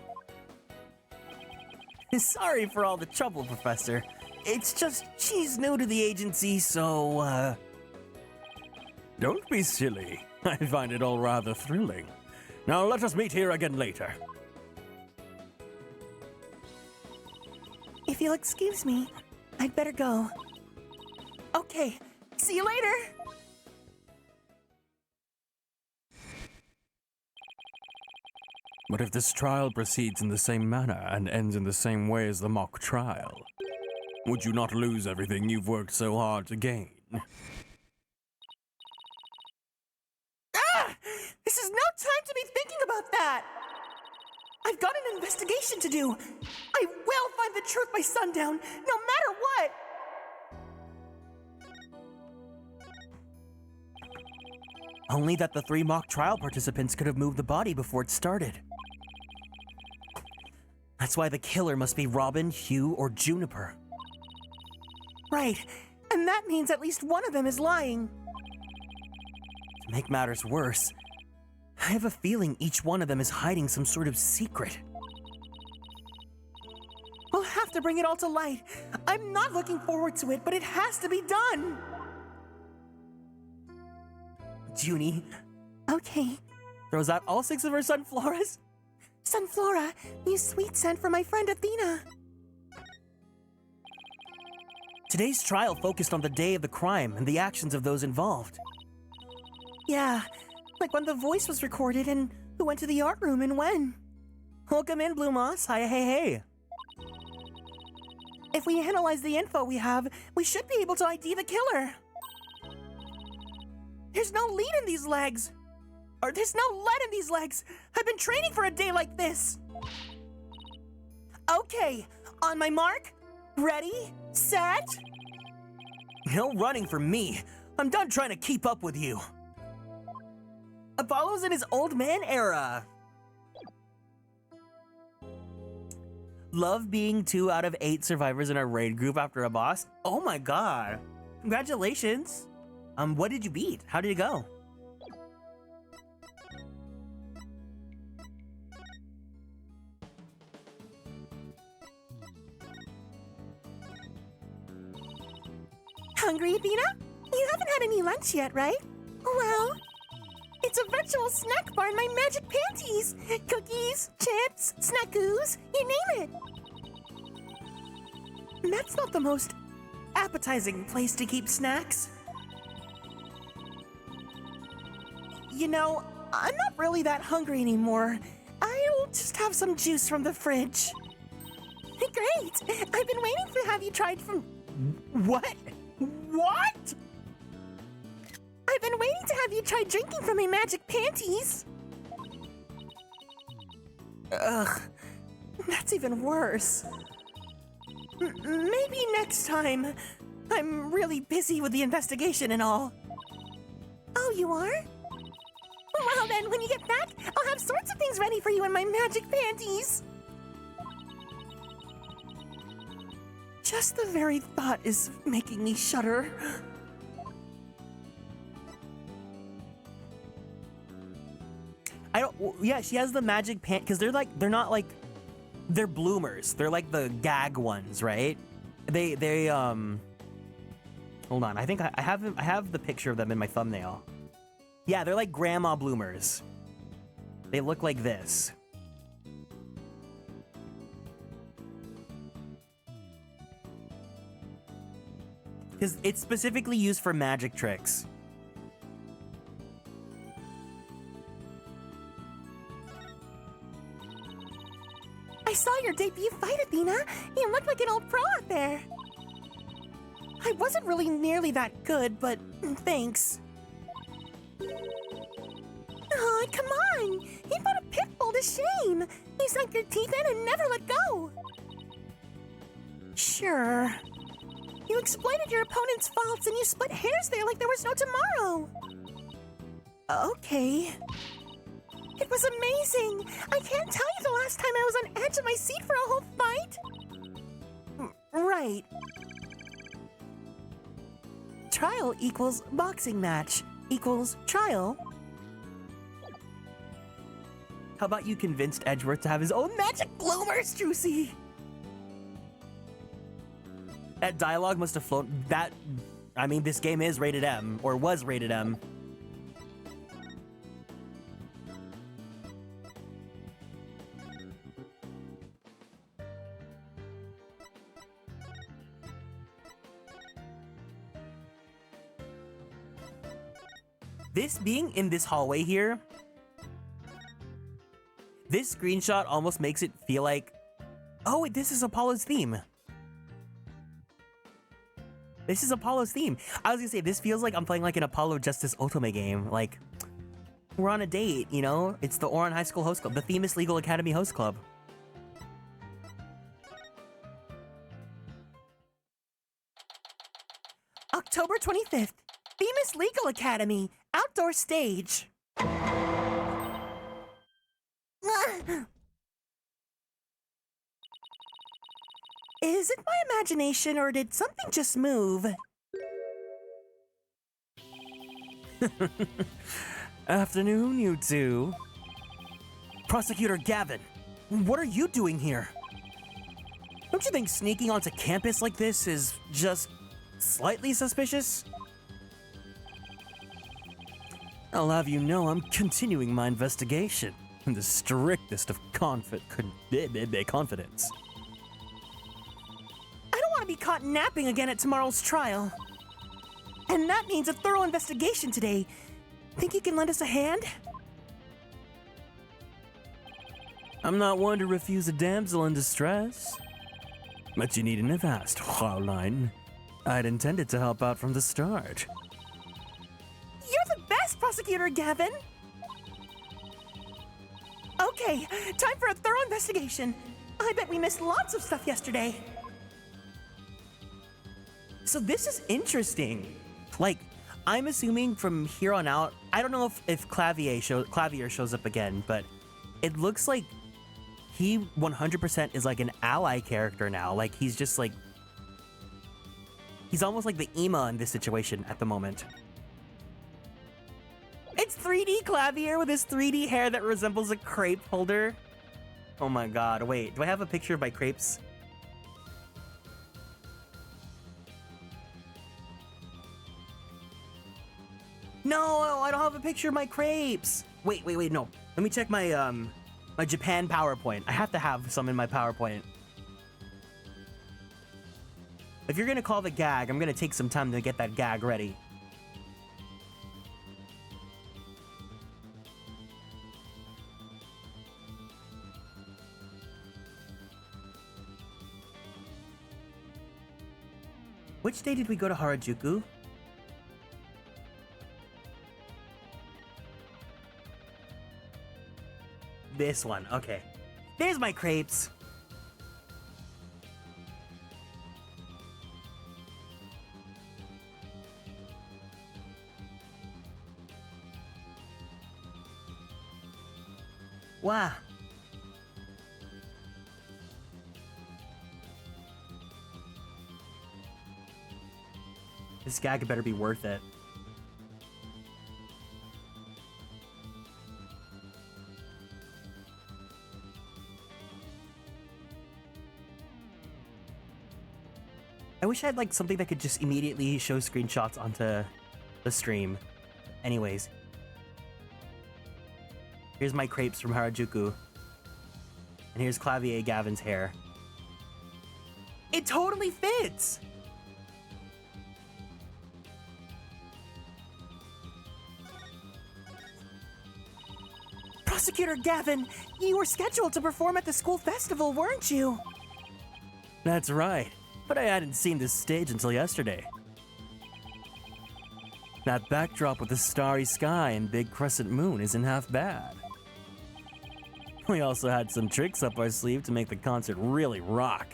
Sorry for all the trouble, Professor. It's just she's new to the agency, so Don't be silly. I find it all rather thrilling. Now let us meet here again later. If you'll excuse me, I'd better go. Okay, see you later! But if this trial proceeds in the same manner and ends in the same way as the mock trial, would you not lose everything you've worked so hard to gain? This is no time to be thinking about that! I've got an investigation to do! I will find the truth by sundown, no matter what! only that the 3 mock trial participants could have moved the body before it started. That's why the killer must be Robin, Hugh, or Juniper. Right, and that means at least one of them is lying. To make matters worse, I have a feeling each one of them is hiding some sort of secret. We'll have to bring it all to light. I'm not looking forward to it, but it has to be done. Junie Okay. throws out all 6 of her sunfloras. Sunflora, you sweet scent for my friend Athena. Today's trial focused on the day of the crime and the actions of those involved. Yeah, like when the voice was recorded and who went to the art room and when. Welcome in, Blue Moss. Hi, hey. If we analyze the info we have, we should be able to ID the killer. There's no lead in these legs. Or there's no lead in these legs. I've been training for a day like this. Okay, on my mark, ready, set. No running from me. I'm done trying to keep up with you. Apollo's in his old man era. Love being 2 out of 8 survivors in our raid group after a boss. Oh my god. Congratulations. What did you beat? How did it go? Hungry, Athena? You haven't had any lunch yet, right? Well, it's a virtual snack bar in my magic panties. Cookies, chips, snackoos, you name it. That's not the most appetizing place to keep snacks. You know, I'm not really that hungry anymore. I'll just have some juice from the fridge. Great! I've been waiting to have you tried from... What? What? I've been waiting to have you try drinking from my magic panties. Ugh, that's even worse. Maybe next time. I'm really busy with the investigation and all. Oh, you are? Well then, when you get back, I'll have sorts of things ready for you in my magic panties. Just the very thought is making me shudder. Yeah, she has the magic pant, because they're not like, they're bloomers. They're like the gag ones, right? They hold on, I think I have the picture of them in my thumbnail. Yeah, they're like grandma bloomers. They look like this. Because it's specifically used for magic tricks. I saw your debut fight, Athena. You looked like an old pro out there. I wasn't really nearly that good, but thanks. Oh, come on! You put a pit bull to shame! You sunk your teeth in and never let go! Sure. You exploited your opponent's faults and you split hairs there like there was no tomorrow! Okay. It was amazing! I can't tell you the last time I was on edge of my seat for a whole fight! Right. Trial equals boxing match equals trial. How about you convinced Edgeworth to have his own magic bloomers, Juicy? That dialogue must have flown. I mean, this game is rated M, or was rated M. This being in this hallway here, this screenshot almost makes it feel like, oh, wait, this is Apollo's theme. This is Apollo's theme. I was gonna say, this feels like I'm playing like an Apollo Justice Otome game. Like, we're on a date, you know? It's the Oran High School Host Club, the Themis Legal Academy Host Club. October 25th, Themis Legal Academy, outdoor stage. Is it my imagination or did something just move? Afternoon, you two. Prosecutor Gavin, what are you doing here? Don't you think sneaking onto campus like this is just slightly suspicious? I'll have you know I'm continuing my investigation in the strictest of confidence. I don't want to be caught napping again at tomorrow's trial. And that means a thorough investigation today. Think you can lend us a hand? I'm not one to refuse a damsel in distress. But you needn't have asked, Fraulein. I'd intended to help out from the start. You're the best, Prosecutor Gavin! Okay, time for a thorough investigation. I bet we missed lots of stuff yesterday. So this is interesting. Like, I'm assuming from here on out, I don't know if Clavier shows up again, but it looks like he 100% is like an ally character now. Like, he's just like, he's almost like the Ema in this situation at the moment. It's 3D Clavier with his 3D hair that resembles a crepe holder. Oh my god, wait, do I have a picture of my crepes? No, I don't have a picture of my crepes. Wait, no. Let me check my, my Japan PowerPoint. I have to have some in my PowerPoint. If you're gonna call the gag, I'm gonna take some time to get that gag ready. Which day did we go to Harajuku? This one, okay. There's my crepes. Wow. This gag better be worth it. I wish I had like something that could just immediately show screenshots onto the stream. Anyways. Here's my crepes from Harajuku. And here's Clavier Gavin's hair. It totally fits! Prosecutor Gavin, you were scheduled to perform at the school festival, weren't you? That's right, but I hadn't seen this stage until yesterday. That backdrop with the starry sky and big crescent moon isn't half bad. We also had some tricks up our sleeve to make the concert really rock.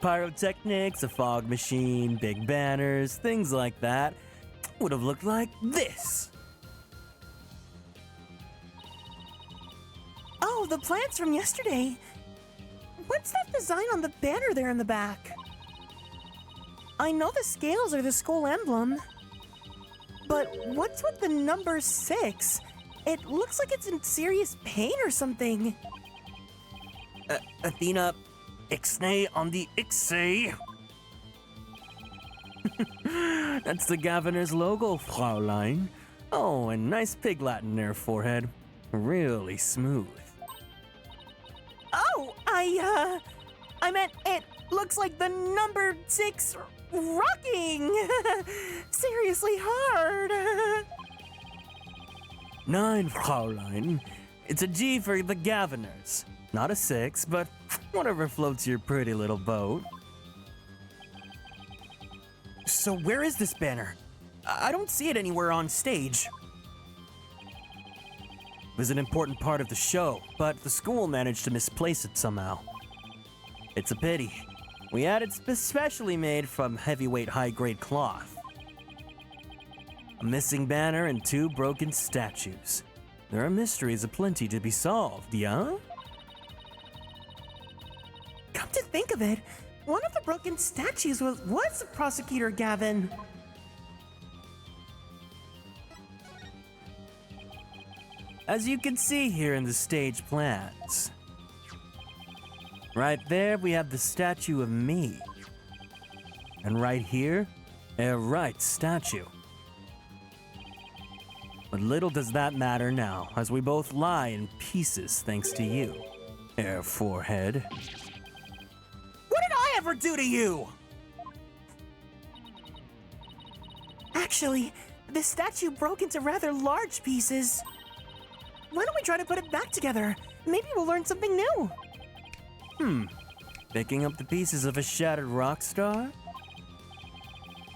Pyrotechnics, a fog machine, big banners, things like that would have looked like this. Oh, the plans from yesterday. What's that design on the banner there in the back? I know the scales are the school emblem. But what's with the number 6? It looks like it's in serious pain or something. Athena, ixnay on the ixay. That's the Governor's logo, Fraulein. Oh, and nice pig Latin there, forehead. Really smooth. Oh, I meant it looks like the number 6 rocking. Seriously hard. 9, Fraulein. It's a G for the Governors. Not a 6, but whatever floats your pretty little boat. So where is this banner? I don't see it anywhere on stage. It was an important part of the show, but the school managed to misplace it somehow. It's a pity. We had it specially made from heavyweight high-grade cloth. A missing banner and 2 broken statues. There are mysteries aplenty to be solved, yeah? Come to think of it, one of the broken statues was Prosecutor Gavin. As you can see here in the stage plans. Right there, we have the statue of me. And right here, a right statue. But little does that matter now, as we both lie in pieces thanks to you, Air Forehead. What did I ever do to you? Actually, the statue broke into rather large pieces. Why don't we try to put it back together? Maybe we'll learn something new. Picking up the pieces of a shattered rock star?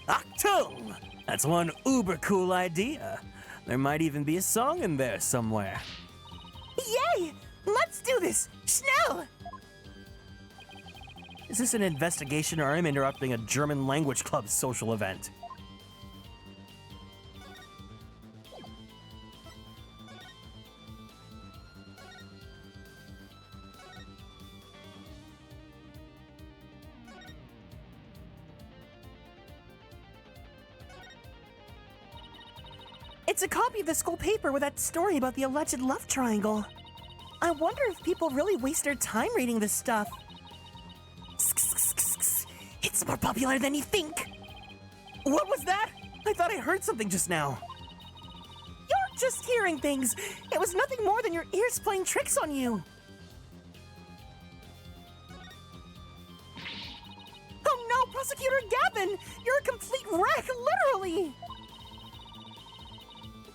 Achtung! That's one uber cool idea. There might even be a song in there somewhere. Yay! Let's do this! Schnell! Is this an investigation or I'm interrupting a German language club social event? It's a copy of the school paper with that story about the alleged love triangle. I wonder if people really waste their time reading this stuff. It's more popular than you think. What was that? I thought I heard something just now. You're just hearing things. It was nothing more than your ears playing tricks on you. Oh no, Prosecutor Gavin! You're a complete wreck, literally!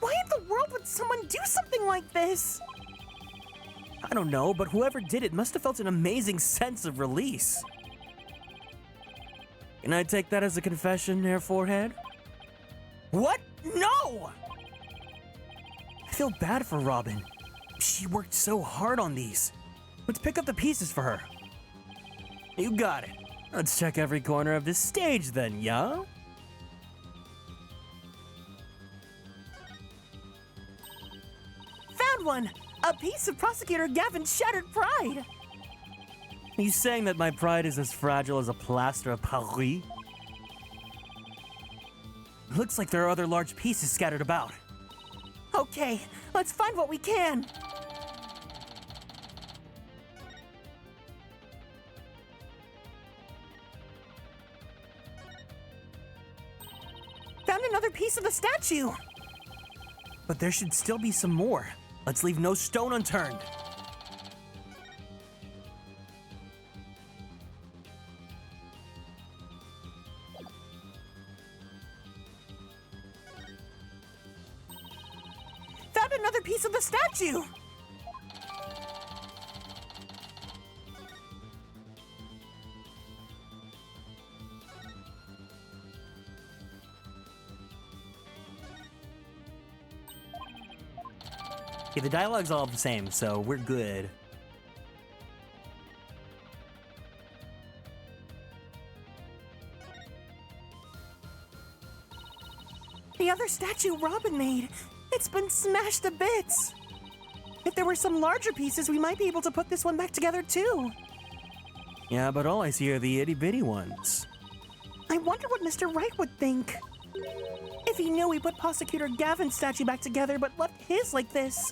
Why in the world would someone do something like this? I don't know, but whoever did it must have felt an amazing sense of release. Can I take that as a confession, Air Forehead? What? No! I feel bad for Robin. She worked so hard on these. Let's pick up the pieces for her. You got it. Let's check every corner of this stage then, yeah? Found one! A piece of Prosecutor Gavin's shattered pride! Are you saying that my pride is as fragile as a plaster of Paris? Looks like there are other large pieces scattered about. Okay, let's find what we can! Found another piece of the statue! But there should still be some more. Let's leave no stone unturned. Found another piece of the statue! Okay, the dialogue's all the same, so we're good. The other statue Robin made, it's been smashed to bits! If there were some larger pieces, we might be able to put this one back together too. Yeah, but all I see are the itty-bitty ones. I wonder what Mr. Wright would think. If he knew we put Prosecutor Gavin's statue back together but left his like this.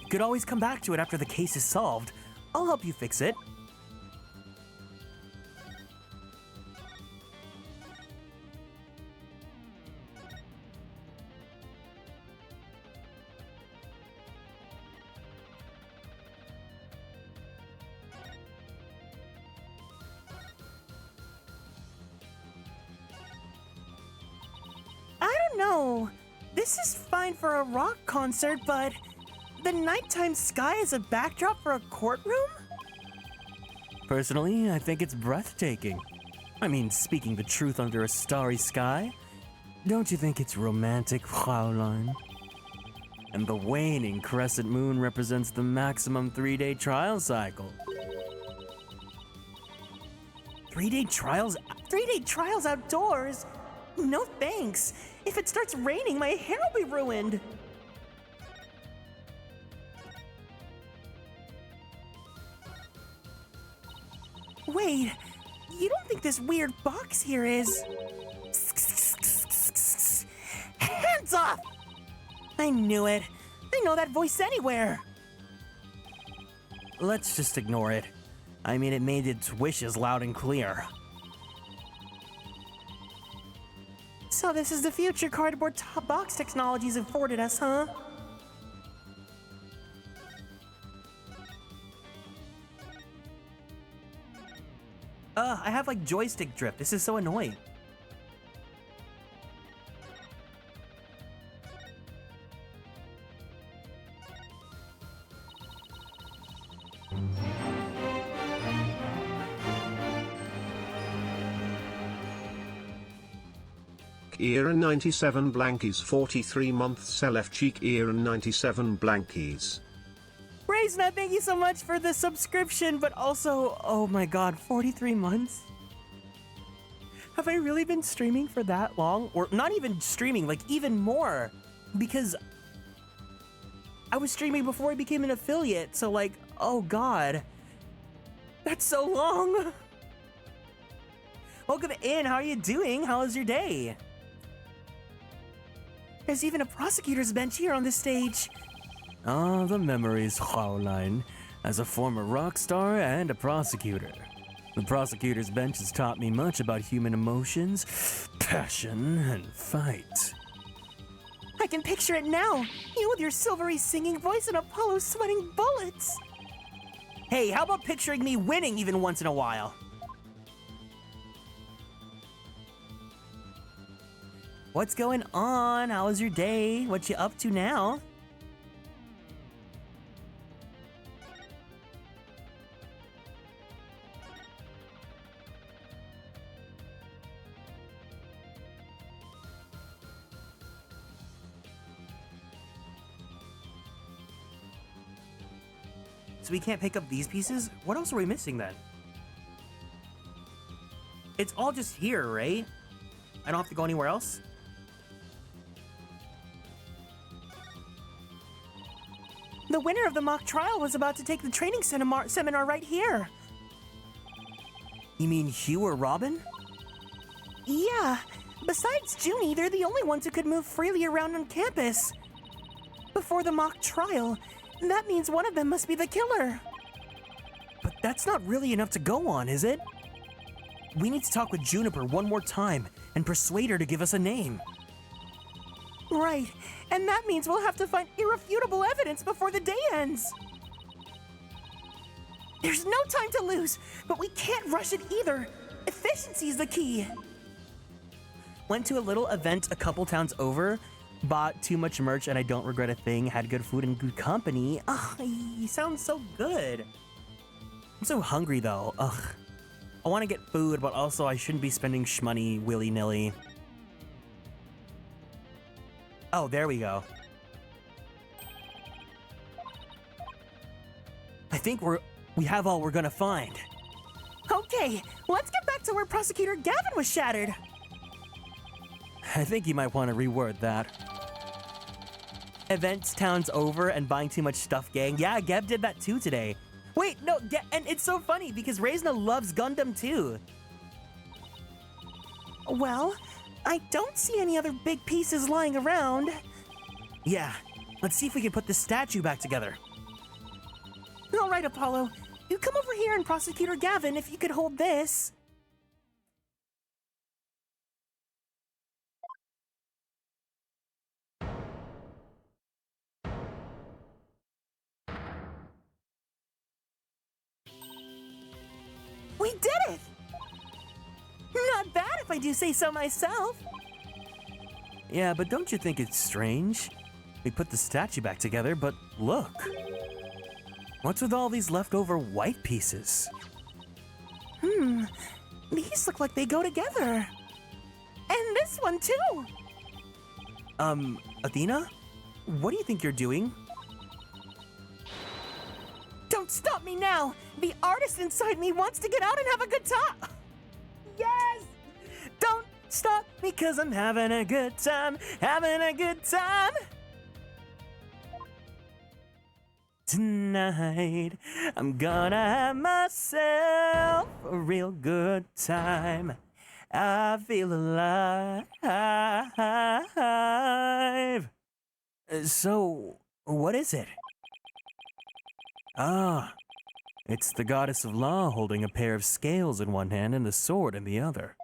You could always come back to it after the case is solved. I'll help you fix it. I don't know. This is fine for a rock concert, but the nighttime sky is a backdrop for a courtroom? Personally, I think it's breathtaking. I mean, speaking the truth under a starry sky. Don't you think it's romantic, Fraulein? And the waning crescent moon represents the maximum 3-day trial cycle. 3-day trials? 3-day trials outdoors? No thanks. If it starts raining, my hair will be ruined. Wait, you don't think this weird box here is... Hands off! I knew it. I know that voice anywhere. Let's just ignore it. I mean, it made its wishes loud and clear. So this is the future cardboard top box technologies afforded us, huh? I have like joystick drift. This is so annoying. Kieran 97 blankies 43 months Selef Cheek Kieran 97 blankies. Braisna, thank you so much for the subscription, but also, oh my god, 43 months? Have I really been streaming for that long? Or not even streaming, like even more. Because I was streaming before I became an affiliate, so like, oh god. That's so long. Welcome in, how are you doing? How was your day? There's even a prosecutor's bench here on this stage. Ah, the memories, Fraulein. As a former rock star and a prosecutor. The prosecutor's bench has taught me much about human emotions, passion, and fight. I can picture it now. You with your silvery singing voice and Apollo sweating bullets. Hey, how about picturing me winning even once in a while? What's going on? How was your day? What you up to now? So we can't pick up these pieces? What else are we missing then? It's all just here, right? I don't have to go anywhere else? The winner of the mock trial was about to take the training seminar right here. You mean Hugh or Robin? Yeah. Besides Junie, they're the only ones who could move freely around on campus. Before the mock trial, that means one of them must be the killer. But that's not really enough to go on, is it? We need to talk with Juniper one more time and persuade her to give us a name. Right, and that means we'll have to find irrefutable evidence before the day ends. There's no time to lose, but we can't rush it either. Efficiency is the key. Went to a little event a couple towns over, bought too much merch and I don't regret a thing, had good food and good company. Ugh, he sounds so good. I'm so hungry though, ugh. I want to get food, but also I shouldn't be spending shmoney willy-nilly. Oh, there we go. I think we have all we're gonna find. Okay, let's get back to where Prosecutor Gavin was shattered. I think you might want to reword that. Events towns over and buying too much stuff, gang. Yeah, Gav did that too today. Wait, no, and it's so funny because Reisna loves Gundam too. Well, I don't see any other big pieces lying around. Yeah, let's see if we can put the statue back together. All right, Apollo. You come over here and Prosecutor Gavin if you could hold this. We did it! Not bad if I do say so myself. Yeah, but don't you think it's strange? We put the statue back together, but look. What's with all these leftover white pieces? These look like they go together. And this one too. Athena? What do you think you're doing? Don't stop me now! The artist inside me wants to get out and have a good time! Yes! Don't stop me 'cause I'm having a good time, having a good time. Tonight, I'm gonna have myself a real good time. I feel alive. So, what is it? Ah, it's the goddess of law holding a pair of scales in one hand and a sword in the other.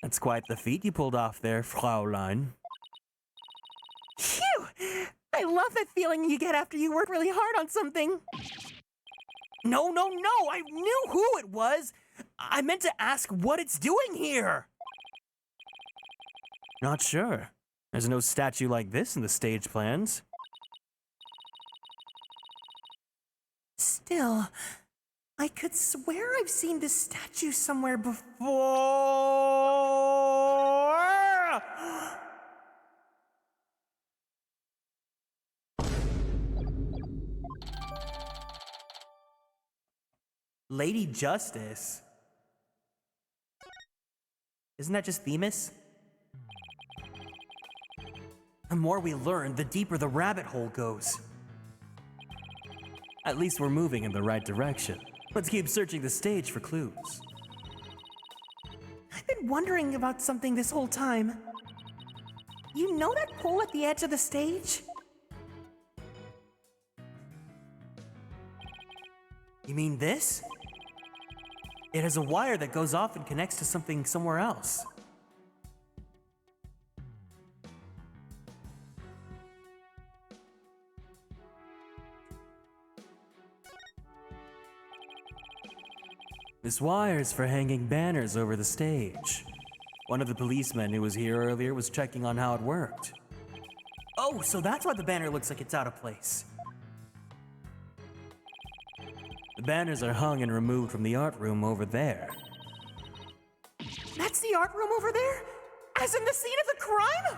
That's quite the feat you pulled off there, Fraulein. Phew! I love that feeling you get after you work really hard on something. No, I knew who it was. I meant to ask what it's doing here. Not sure. There's no statue like this in the stage plans. Still, I could swear I've seen this statue somewhere before. Lady Justice? Isn't that just Themis? The more we learn, the deeper the rabbit hole goes. At least we're moving in the right direction. Let's keep searching the stage for clues. I've been wondering about something this whole time. You know that pole at the edge of the stage? You mean this? It has a wire that goes off and connects to something somewhere else. This wire is for hanging banners over the stage. One of the policemen who was here earlier was checking on how it worked. Oh, so that's why the banner looks like it's out of place. The banners are hung and removed from the art room over there. That's the art room over there? As in the scene of the crime?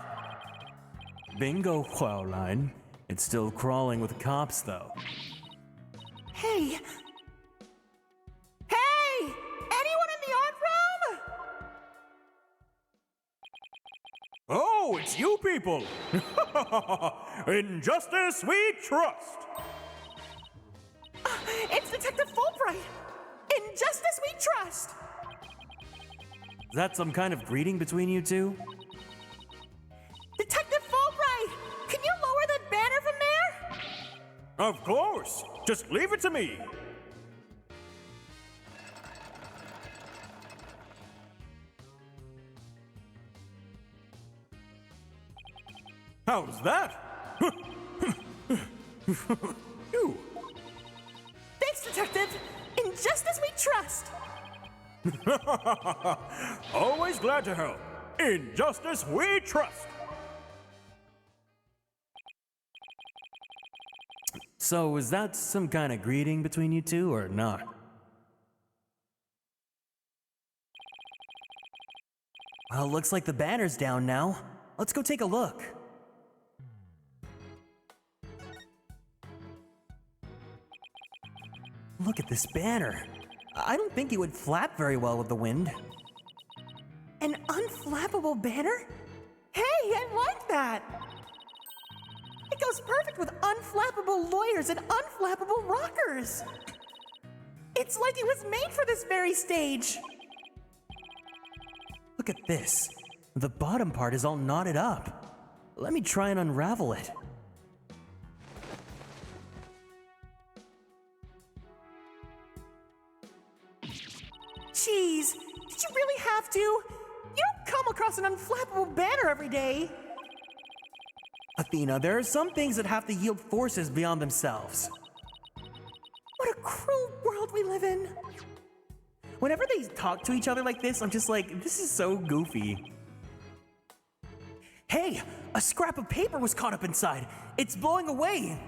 Bingo, Fraulein. It's still crawling with cops, though. Hey! Hey! Anyone in the art room? Oh, Oh, it's you people! In justice we trust! It's Detective Fulbright! In justice we trust! Is that some kind of greeting between you two? Detective Fulbright! Can you lower that banner from there? Of course! Just leave it to me! How's that? You! Thanks, Detective! In justice we trust! Always glad to help. In justice we trust. So, is that some kind of greeting between you two or not? Well, looks like the banner's down now. Let's go take a look. Look at this banner. I don't think it would flap very well with the wind. An unflappable banner? Hey, I like that! It goes perfect with unflappable lawyers and unflappable rockers! It's like it was made for this very stage! Look at this. The bottom part is all knotted up. Let me try and unravel it. Jeez, did you really have to? You don't come across an unflappable banner every day. Athena, there are some things that have to yield forces beyond themselves. What a cruel world we live in. Whenever they talk to each other like this, I'm just like, this is so goofy. Hey, a scrap of paper was caught up inside. It's blowing away.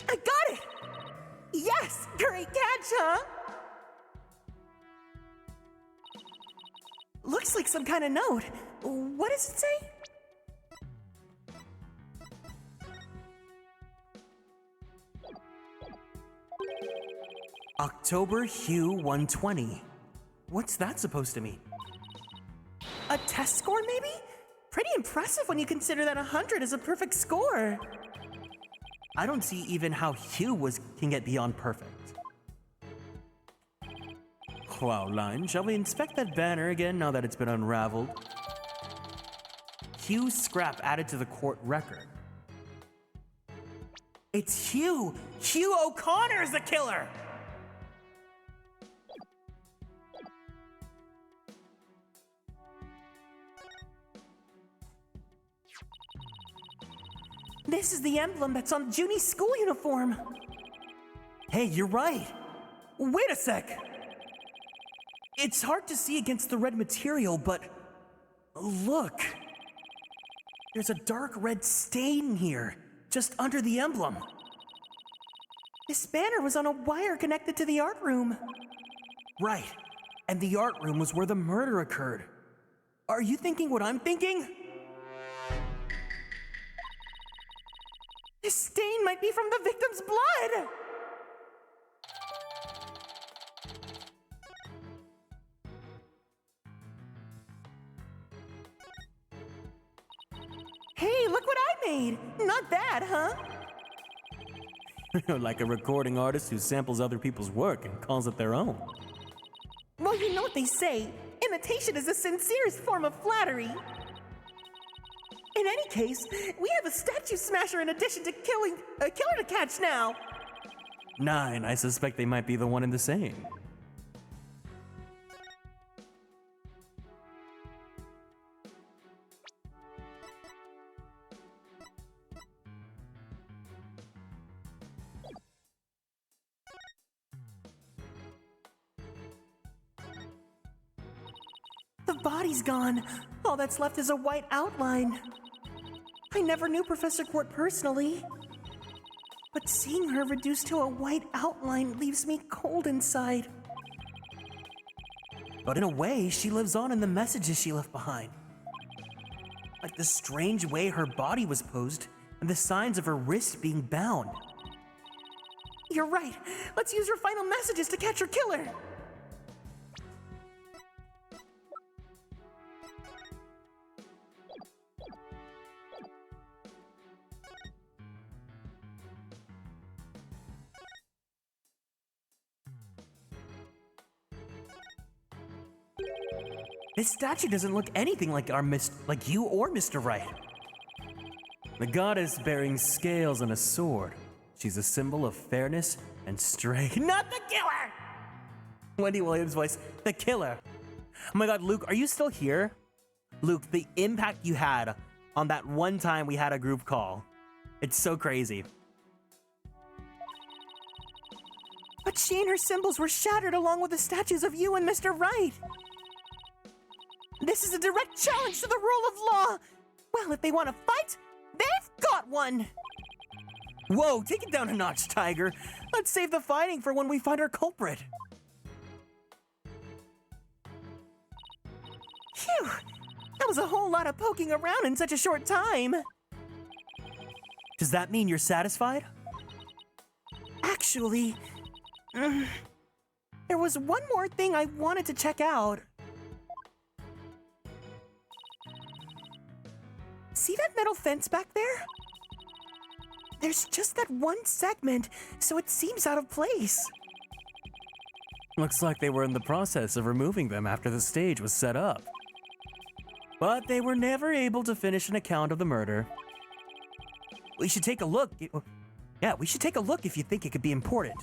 I got it! Yes! Great catch, huh? Looks like some kind of note. What does it say? October Hue 120. What's that supposed to mean? A test score, maybe? Pretty impressive when you consider that 100 is a perfect score. I don't see even how Hue can get beyond perfect. Wow, line. Shall we inspect that banner again now that it's been unraveled? Hue's scrap added to the court record. It's Hue! Hue O'Connor is the killer! This is the emblem that's on Junie's school uniform. Hey, you're right. Wait a sec. It's hard to see against the red material, but look. There's a dark red stain here, just under the emblem. This banner was on a wire connected to the art room. Right, and the art room was where the murder occurred. Are you thinking what I'm thinking? This stain might be from the victim's blood! Hey, look what I made! Not bad, huh? Like a recording artist who samples other people's work and calls it their own. Well, you know what they say. Imitation is the sincerest form of flattery. In any case, we have a statue smasher in addition to killing a killer to catch now. 9, I suspect they might be the one and the same. The body's gone. All that's left is a white outline. I never knew Professor Quart personally, but seeing her reduced to a white outline leaves me cold inside. But in a way, she lives on in the messages she left behind. Like the strange way her body was posed and the signs of her wrist being bound. You're right. Let's use her final messages to catch her killer. This statue doesn't look anything like like you or Mr. Right. The goddess bearing scales and a sword. She's a symbol of fairness and strength. Not the killer! Wendy Williams' voice, the killer. Oh my god, Luke, are you still here? Luke, the impact you had on that one time we had a group call. It's so crazy. But she and her symbols were shattered along with the statues of you and Mr. Right. This is a direct challenge to the rule of law. Well, if they want to fight, they've got one. Whoa, take it down a notch, Tiger. Let's save the fighting for when we find our culprit. Phew, that was a whole lot of poking around in such a short time. Does that mean you're satisfied? Actually, there was one more thing I wanted to check out. See that metal fence back there? There's just that one segment, so it seems out of place. Looks like they were in the process of removing them after the stage was set up. But they were never able to finish an account of the murder. We should take a look. Yeah, we should take a look if you think it could be important.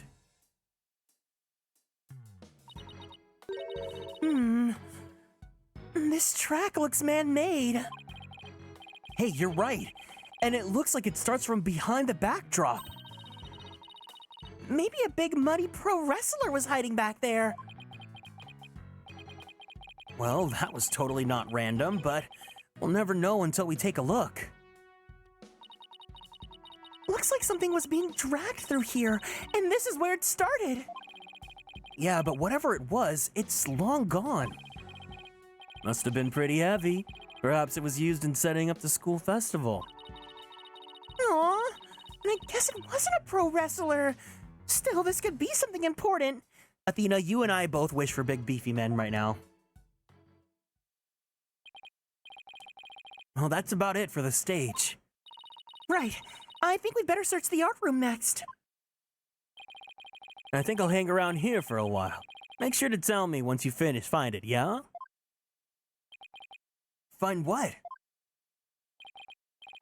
This track looks man-made. Hey, you're right. And it looks like it starts from behind the backdrop. Maybe a big muddy pro wrestler was hiding back there. Well, that was totally not random, but we'll never know until we take a look. Looks like something was being dragged through here, and this is where it started. Yeah, but whatever it was, it's long gone. Must have been pretty heavy. Perhaps it was used in setting up the school festival. Aw, and I guess it wasn't a pro wrestler. Still, this could be something important. Athena, you and I both wish for big beefy men right now. Well, that's about it for the stage. Right. I think we'd better search the art room next. I think I'll hang around here for a while. Make sure to tell me once you find it, yeah? Find what?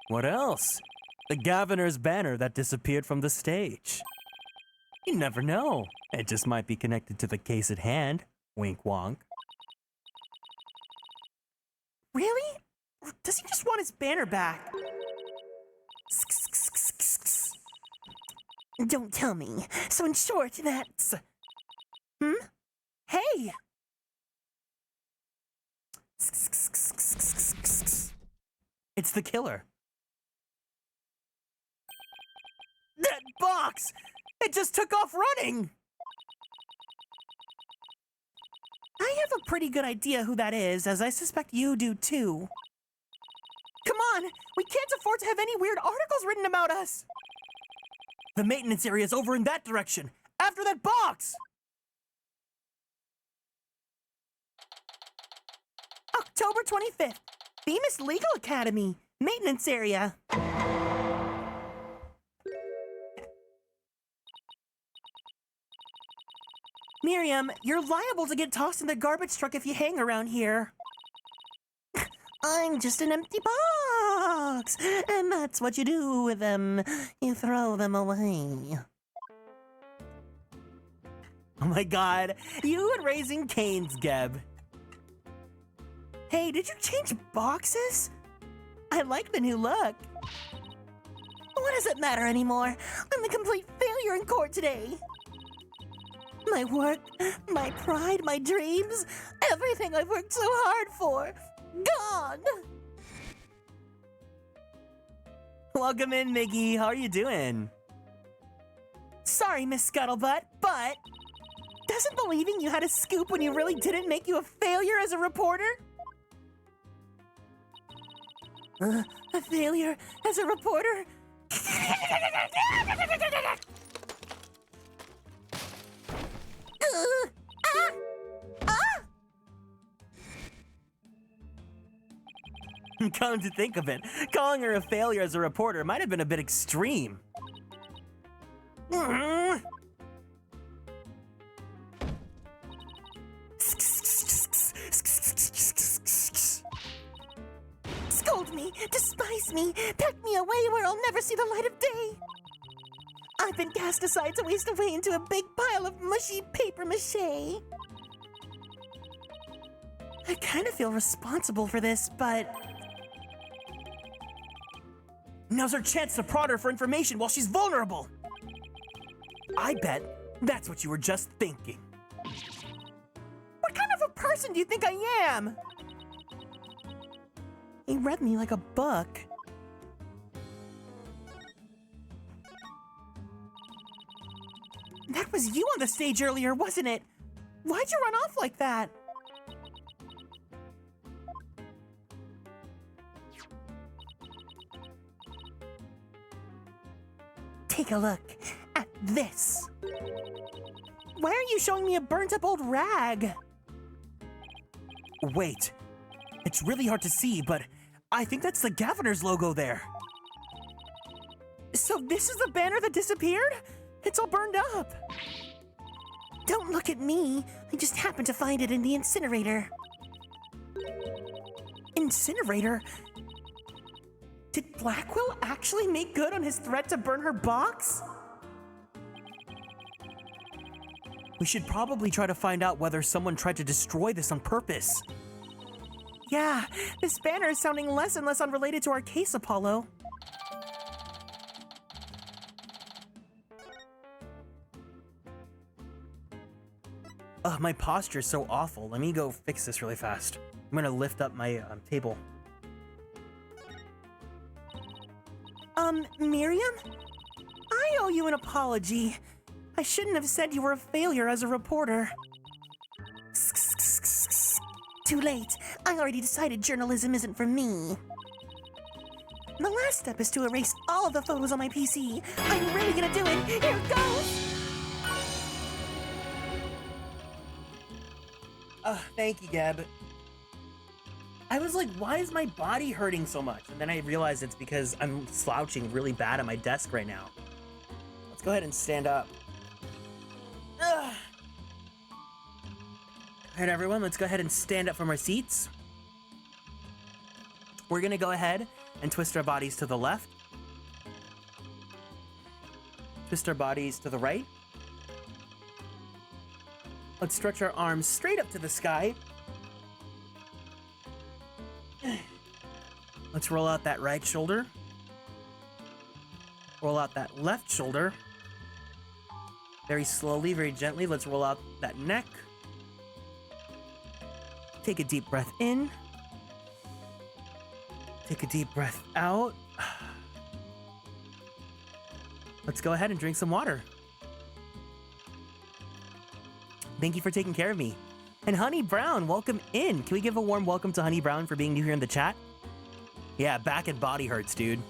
What else? The governor's banner that disappeared from the stage. You never know. It just might be connected to the case at hand. Wink wonk. Really? Or does he just want his banner back? Don't tell me. So in short, that's... Hey! It's the killer. That box! It just took off running! I have a pretty good idea who that is, as I suspect you do too. Come on! We can't afford to have any weird articles written about us! The maintenance area is over in that direction, after that box! October 25th, Themis Legal Academy, maintenance area. Miriam, you're liable to get tossed in the garbage truck if you hang around here. I'm just an empty box, and that's what you do with them. You throw them away. Oh my god, you and Raising Cane's, Geb. Hey, did you change boxes? I like the new look. What does it matter anymore? I'm a complete failure in court today. My work, my pride, my dreams, everything I've worked so hard for, gone! Welcome in, Miggy. How are you doing? Sorry, Miss Scuttlebutt, but doesn't believing you had a scoop when you really didn't make you a failure as a reporter? A failure as a reporter? Come to think of it, calling her a failure as a reporter might have been a bit extreme. Avoid me, despise me, pack me away where I'll never see the light of day. I've been cast aside to waste away into a big pile of mushy paper mache. I kind of feel responsible for this, but... Now's our chance to prod her for information while she's vulnerable. I bet that's what you were just thinking. What kind of a person do you think I am? He read me like a book. That was you on the stage earlier, wasn't it? Why'd you run off like that? Take a look at this. Why are you showing me a burnt-up old rag? Wait, it's really hard to see, but I think that's the Governor's logo there. So this is the banner that disappeared? It's all burned up. Don't look at me. I just happened to find it in the incinerator. Incinerator? Did Blackwell actually make good on his threat to burn her box? We should probably try to find out whether someone tried to destroy this on purpose. Yeah, this banner is sounding less and less unrelated to our case, Apollo. Ugh, my posture's so awful. Let me go fix this really fast. I'm gonna lift up my table. Miriam? I owe you an apology. I shouldn't have said you were a failure as a reporter. Too late. I already decided journalism isn't for me. The last step is to erase all of the photos on my PC. I'm really gonna do it. Here goes! Thank you, Gab. I was like, why is my body hurting so much? And then I realized it's because I'm slouching really bad at my desk right now. Let's go ahead and stand up. Ugh. All right, everyone, let's go ahead and stand up from our seats. We're gonna go ahead and twist our bodies to the left. Twist our bodies to the right. Let's stretch our arms straight up to the sky. Let's roll out that right shoulder. Roll out that left shoulder. Very slowly, very gently, let's roll out that neck. Take a deep breath in. Take a deep breath out. Let's go ahead and drink some water. Thank you for taking care of me. And Honey Brown, welcome in. Can we give a warm welcome to Honey Brown for being new here in the chat? Yeah, back and body hurts, dude.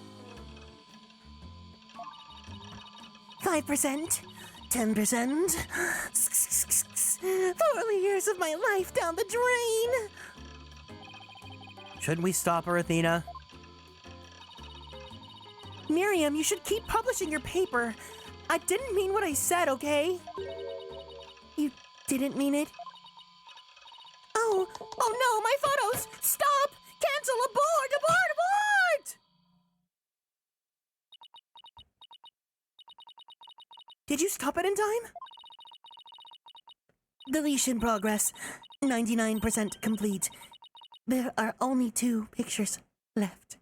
5%, 10%. 4 years of my life down the drain. Shouldn't we stop her, Athena? Miriam, you should keep publishing your paper. I didn't mean what I said, okay? You didn't mean it? Oh no, my photos! Stop! Cancel! Abort! Abort! Abort! Did you stop it in time? Deletion progress. 99% complete. There are only 2 pictures left.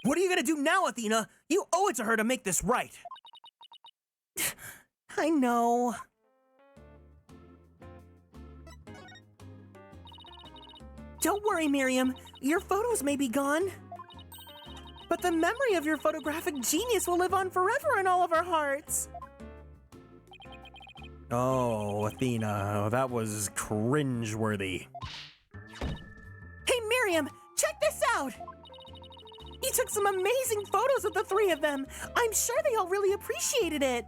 What are you gonna do now, Athena? You owe it to her to make this right. I know. Don't worry, Miriam. Your photos may be gone, but the memory of your photographic genius will live on forever in all of our hearts. Oh, Athena, that was cringe-worthy. Hey, Miriam, check this out! You took some amazing photos of the 3 of them. I'm sure they all really appreciated it.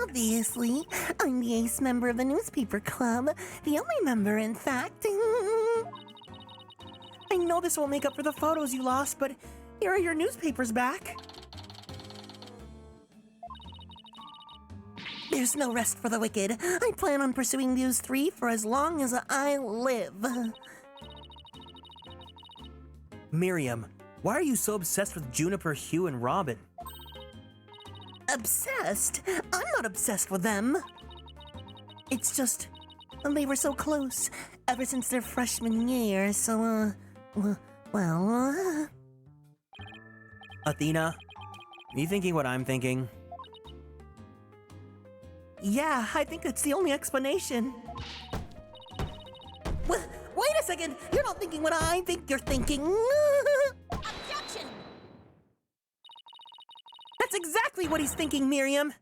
Obviously, I'm the ace member of the newspaper club. The only member, in fact. I know this won't make up for the photos you lost, but here are your newspapers back. There's no rest for the wicked. I plan on pursuing these three for as long as I live. Miriam, why are you so obsessed with Juniper, Hugh, and Robin? Obsessed? I'm not obsessed with them. It's just, they were so close ever since their freshman year, so, well... Athena, are you thinking what I'm thinking? Yeah, I think that's the only explanation. Wait a second! You're not thinking what I think you're thinking! Objection! That's exactly what he's thinking, Miriam!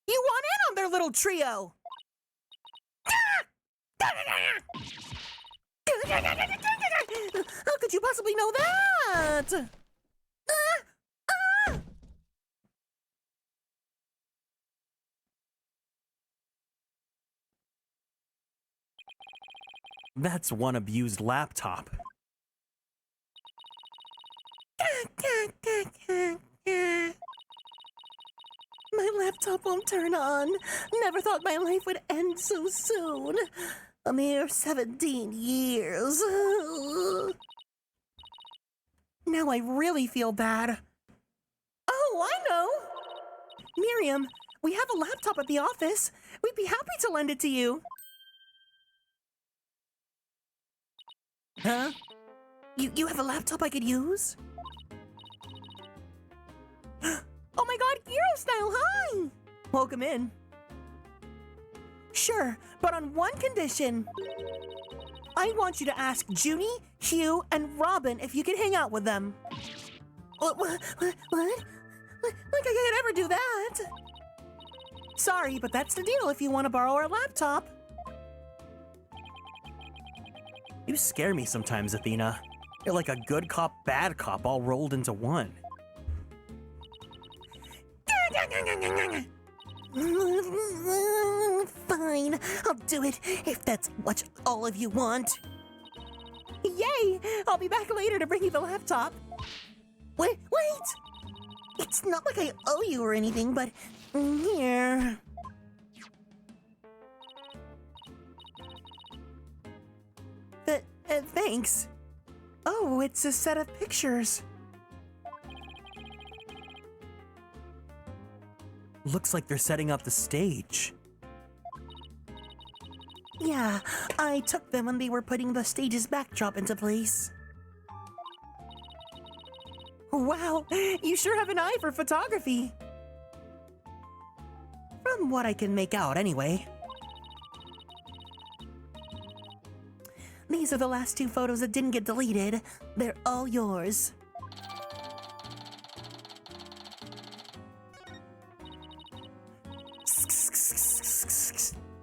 You want in on their little trio! How could you possibly know that? That's one abused laptop. My laptop won't turn on. Never thought my life would end so soon. A mere 17 years. Now I really feel bad. Oh, I know! Miriam, we have a laptop at the office. We'd be happy to lend it to you. Huh? You have a laptop I could use? Oh my god, Hero Style, hi! Welcome in. Sure, but on one condition. I want you to ask Junie, Hugh, and Robin if you can hang out with them. What? Like I could ever do that. Sorry, but that's the deal if you want to borrow our laptop. You scare me sometimes, Athena. You're like a good cop, bad cop all rolled into one. Fine, I'll do it if that's what all of you want. Yay! I'll be back later to bring you the laptop. Wait! It's not like I owe you or anything, but here. Thanks. Oh, it's a set of pictures. Looks like they're setting up the stage. Yeah, I took them when they were putting the stage's backdrop into place. Wow, you sure have an eye for photography. From what I can make out, anyway. These are the last two photos that didn't get deleted. They're all yours.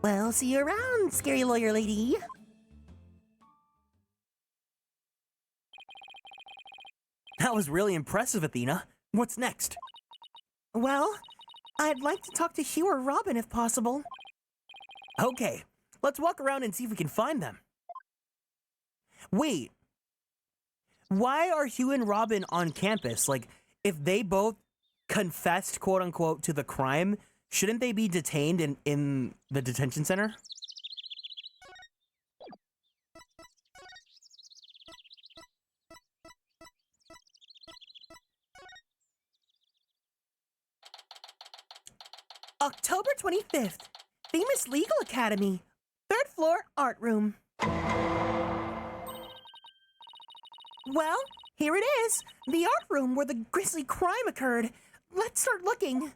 Well, see you around, scary lawyer lady. That was really impressive, Athena. What's next? Well, I'd like to talk to Hugh or Robin if possible. Okay, let's walk around and see if we can find them. Wait. Why are Hugh and Robin on campus? Like, if they both confessed, quote unquote, to the crime, shouldn't they be detained in the detention center? October 25th, Themis Legal Academy, 3rd floor art room. Well, here it is, the art room where the grisly crime occurred. Let's start looking.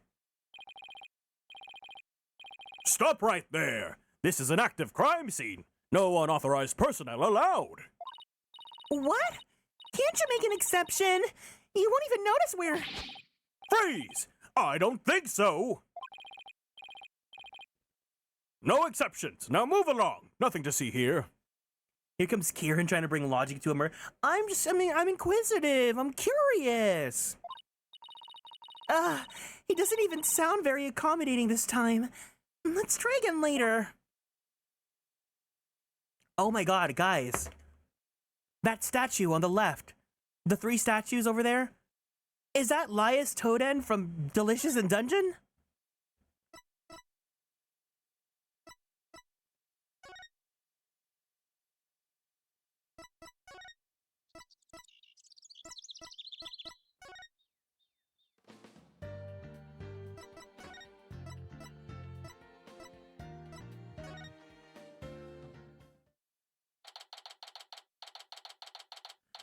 Stop right there! This is an active crime scene. No unauthorized personnel allowed. What? Can't you make an exception? You won't even notice we're... Freeze! I don't think so! No exceptions. Now move along. Nothing to see here. Here comes Kieran trying to bring logic to a murder. I'm inquisitive. I'm curious. He doesn't even sound very accommodating this time. Let's try again later. Oh my god, guys. That statue on the left. The 3 statues over there. Is that Lias Toden from Delicious in Dungeon?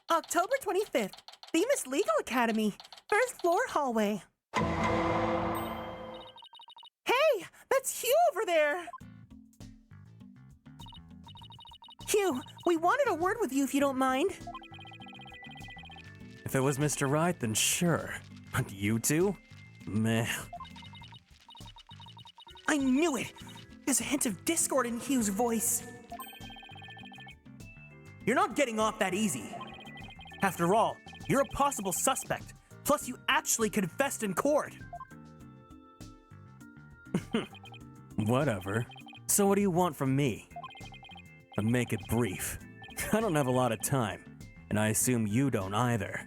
October 25th, Themis Legal Academy, first floor hallway. Hey, that's Hugh over there. Hugh, we wanted a word with you if you don't mind. If it was Mr. Right, then sure. But you two? Meh. I knew it. There's a hint of discord in Hugh's voice. You're not getting off that easy. After all, you're a possible suspect. Plus, you actually confessed in court. Whatever. So what do you want from me? But make it brief. I don't have a lot of time, and I assume you don't either.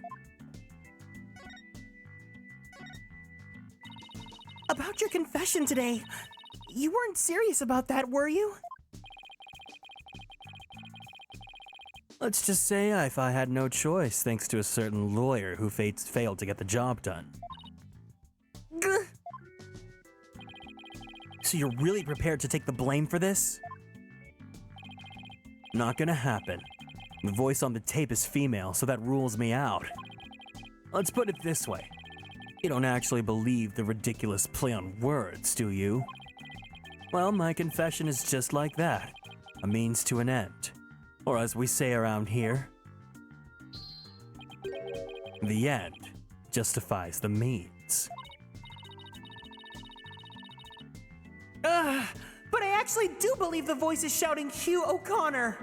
About your confession today, you weren't serious about that, were you? Let's just say if I had no choice thanks to a certain lawyer who failed to get the job done. Gah. So you're really prepared to take the blame for this? Not gonna happen. The voice on the tape is female, so that rules me out. Let's put it this way. You don't actually believe the ridiculous play on words, do you? Well, my confession is just like that. A means to an end. Or as we say around here, the end justifies the means. But I actually do believe the voice is shouting Hugh O'Connor.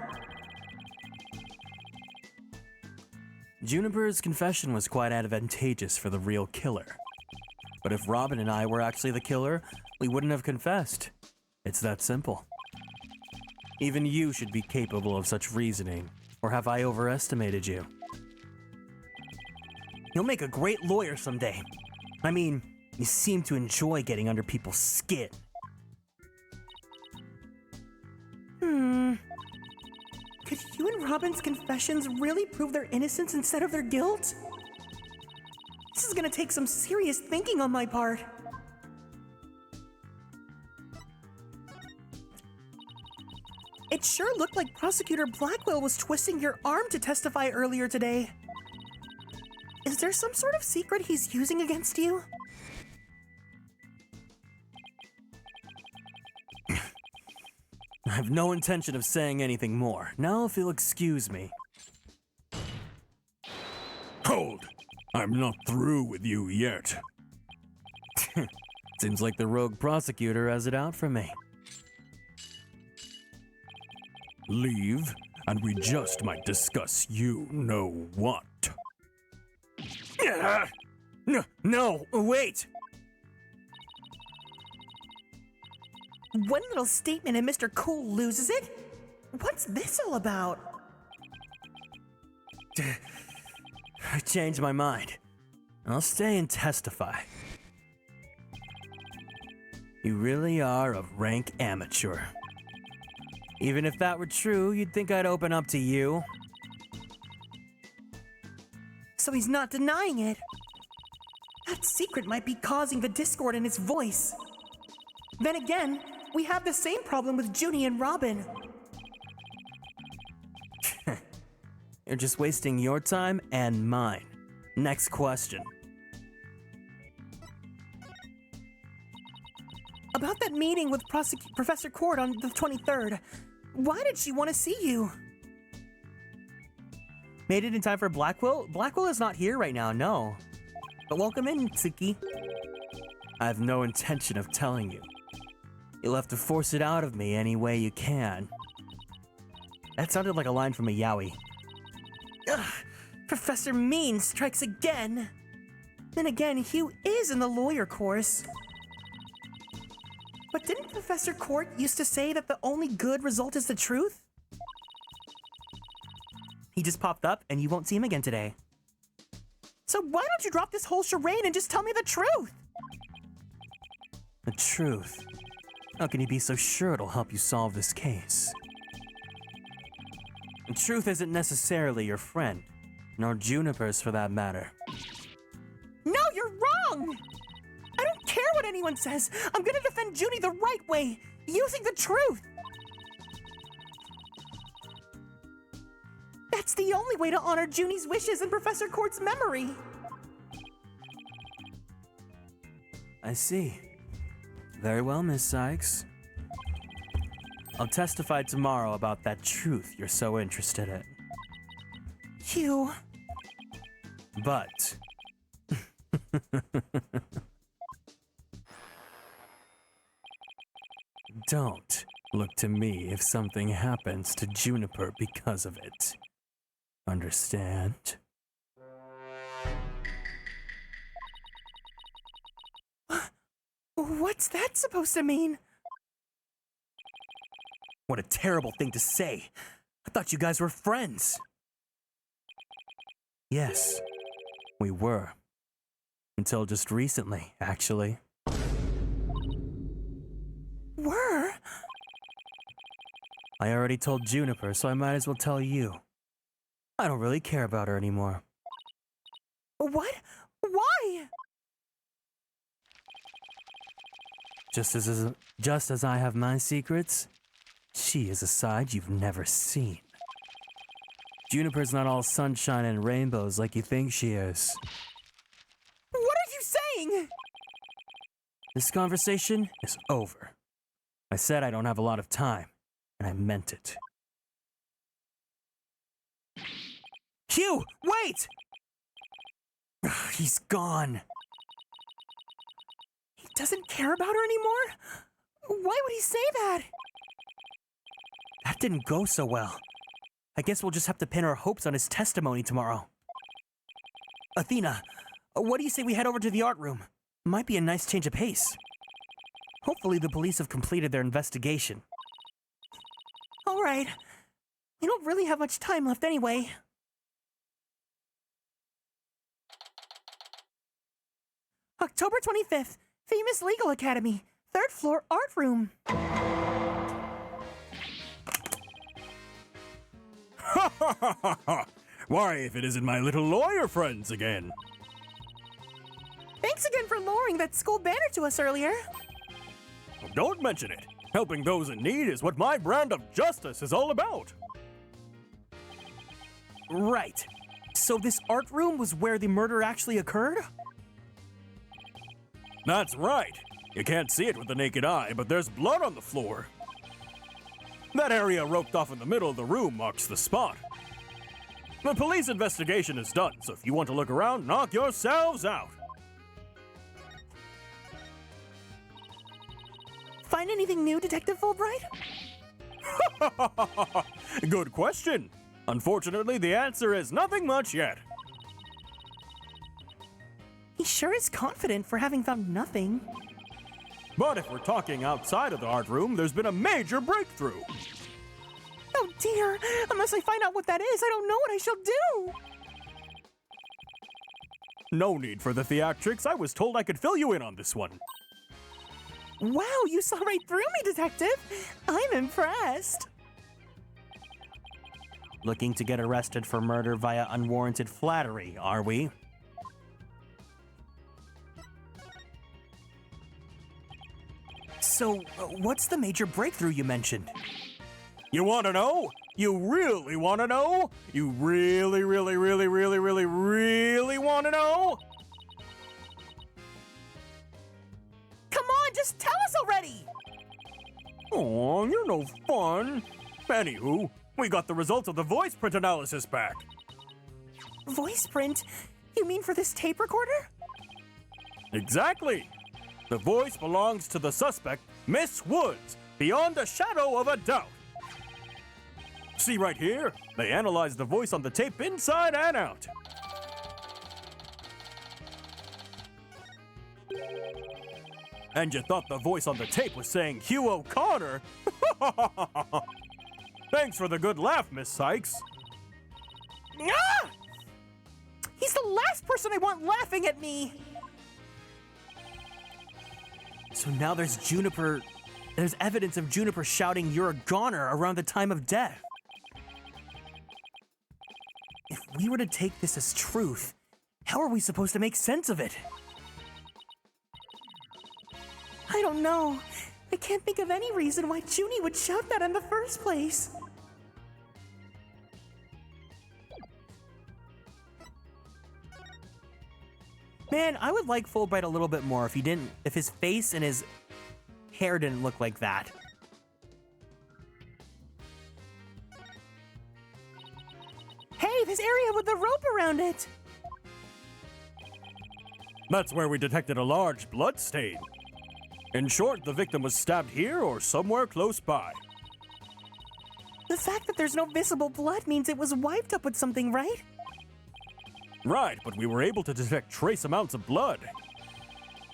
Juniper's confession was quite advantageous for the real killer. But if Robin and I were actually the killer, we wouldn't have confessed. It's that simple. Even you should be capable of such reasoning, or have I overestimated you? You'll make a great lawyer someday. I mean, you seem to enjoy getting under people's skin. Could you and Robin's confessions really prove their innocence instead of their guilt? This is gonna take some serious thinking on my part. It sure looked like Prosecutor Blackwell was twisting your arm to testify earlier today. Is there some sort of secret he's using against you? I have no intention of saying anything more. Now if you'll excuse me. Hold! I'm not through with you yet. Seems like the rogue prosecutor has it out for me. Leave, and we just might discuss you know what. No, wait! One little statement and Mr. Cool loses it? What's this all about? I changed my mind. I'll stay and testify. You really are a rank amateur. Even if that were true, you'd think I'd open up to you. So he's not denying it. That secret might be causing the discord in his voice. Then again, we have the same problem with Junie and Robin. You're just wasting your time and mine. Next question. About that meeting with Professor Cord on the 23rd, why did she want to see you? Made it in time for Blackwell? Blackwell is not here right now, no. But welcome in, Tsuki. I have no intention of telling you. You'll have to force it out of me any way you can. That sounded like a line from a yaoi. Ugh, Professor Mean strikes again. Then again, Hugh is in the lawyer course. But didn't Professor Court used to say that the only good result is the truth? He just popped up and you won't see him again today. So why don't you drop this whole charade and just tell me the truth? The truth? How can you be so sure it'll help you solve this case? Truth isn't necessarily your friend, nor Juniper's for that matter. No, you're wrong! I don't care what anyone says. I'm gonna defend Junie the right way, using the truth. That's the only way to honor Junie's wishes and Professor Court's memory. I see. Very well, Miss Sykes. I'll testify tomorrow about that truth you're so interested in. You... But... don't look to me if something happens to Juniper because of it. Understand? What's that supposed to mean? What a terrible thing to say. I thought you guys were friends. Yes, we were. Until just recently, actually. Were? I already told Juniper, so I might as well tell you. I don't really care about her anymore. What? Why? Just as I have my secrets, she is a side you've never seen. Juniper's not all sunshine and rainbows like you think she is. What are you saying? This conversation is over. I said I don't have a lot of time, and I meant it. Hugh, wait! He's gone. He doesn't care about her anymore? Why would he say that? That didn't go so well. I guess we'll just have to pin our hopes on his testimony tomorrow. Athena, what do you say we head over to the art room? Might be a nice change of pace. Hopefully the police have completed their investigation. All right. We don't really have much time left anyway. October 25th, Themis Legal Academy, 3rd floor art room. Ha ha ha ha ha! Why, if it isn't my little lawyer friends again? Thanks again for lowering that school banner to us earlier. Don't mention it. Helping those in need is what my brand of justice is all about. Right. So this art room was where the murder actually occurred? That's right. You can't see it with the naked eye, but there's blood on the floor. That area roped off in the middle of the room marks the spot. The police investigation is done, so if you want to look around, knock yourselves out. Find anything new, Detective Fulbright? Good question. Unfortunately, the answer is nothing much yet. He sure is confident for having found nothing. But if we're talking outside of the art room, there's been a major breakthrough. Oh dear, unless I find out what that is, I don't know what I shall do. No need for the theatrics. I was told I could fill you in on this one. Wow, you saw right through me, Detective. I'm impressed. Looking to get arrested for murder via unwarranted flattery, are we? So, what's the major breakthrough you mentioned? You want to know? You really want to know? You really want to know? Come on, just tell us already. Aw, you're no fun. Anywho, we got the results of the voice print analysis back. Voice print? You mean for this tape recorder? Exactly. The voice belongs to the suspect, Miss Woods, beyond a shadow of a doubt. See right here? They analyzed the voice on the tape inside and out. And you thought the voice on the tape was saying Hugh O'Connor? Thanks for the good laugh, Miss Sykes. Ah! He's the last person I want laughing at me. So now there's evidence of Juniper shouting "You're a goner" around the time of death. If we were to take this as truth, how are we supposed to make sense of it? I don't know. I can't think of any reason why Junie would shout that in the first place. Man, I would like Fulbright a little bit more if his face and his hair didn't look like that. Hey, this area with the rope around it! That's where we detected a large blood stain. In short, the victim was stabbed here or somewhere close by. The fact that there's no visible blood means it was wiped up with something, right? Right, but we were able to detect trace amounts of blood.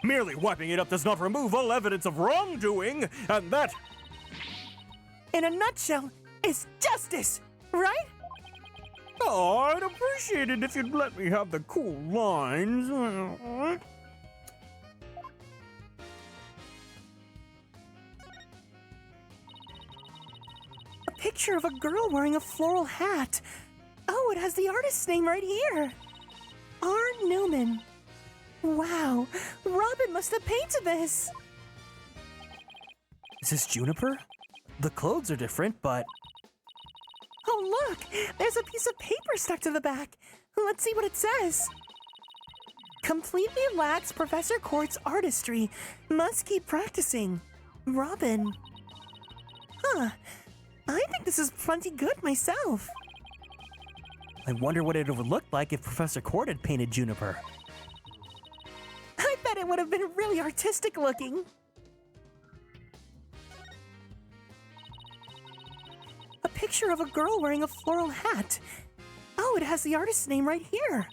Merely wiping it up does not remove all evidence of wrongdoing, and that... In a nutshell, is justice, right? Oh, I'd appreciate it if you'd let me have the cool lines. A picture of a girl wearing a floral hat. Oh, it has the artist's name right here. R. Newman. Wow, Robin must have painted this. Is this Juniper? The clothes are different, but... Oh, look, there's a piece of paper stuck to the back. Let's see what it says. Completely lacks Professor Court's artistry. Must keep practicing. Robin. Huh. I think this is plenty good myself. I wonder what it would look like if Professor Court had painted Juniper. I bet it would have been really artistic looking. A picture of a girl wearing a floral hat. Oh, it has the artist's name right here.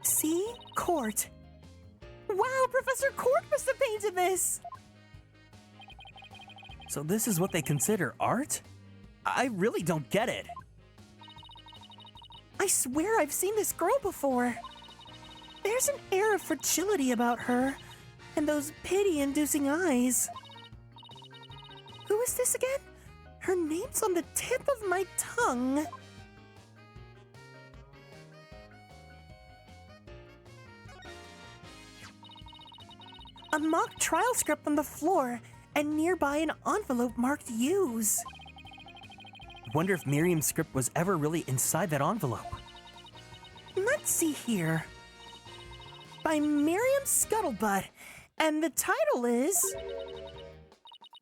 C. Court. Wow, Professor Court must have painted this. So this is what they consider art? I really don't get it. I swear I've seen this girl before. There's an air of fragility about her, and those pity-inducing eyes. Who is this again? Her name's on the tip of my tongue. A mock trial script on the floor, and nearby an envelope marked Use. Wonder if Miriam's script was ever really inside that envelope. Let's see here. By Miriam Scuttlebutt, and the title is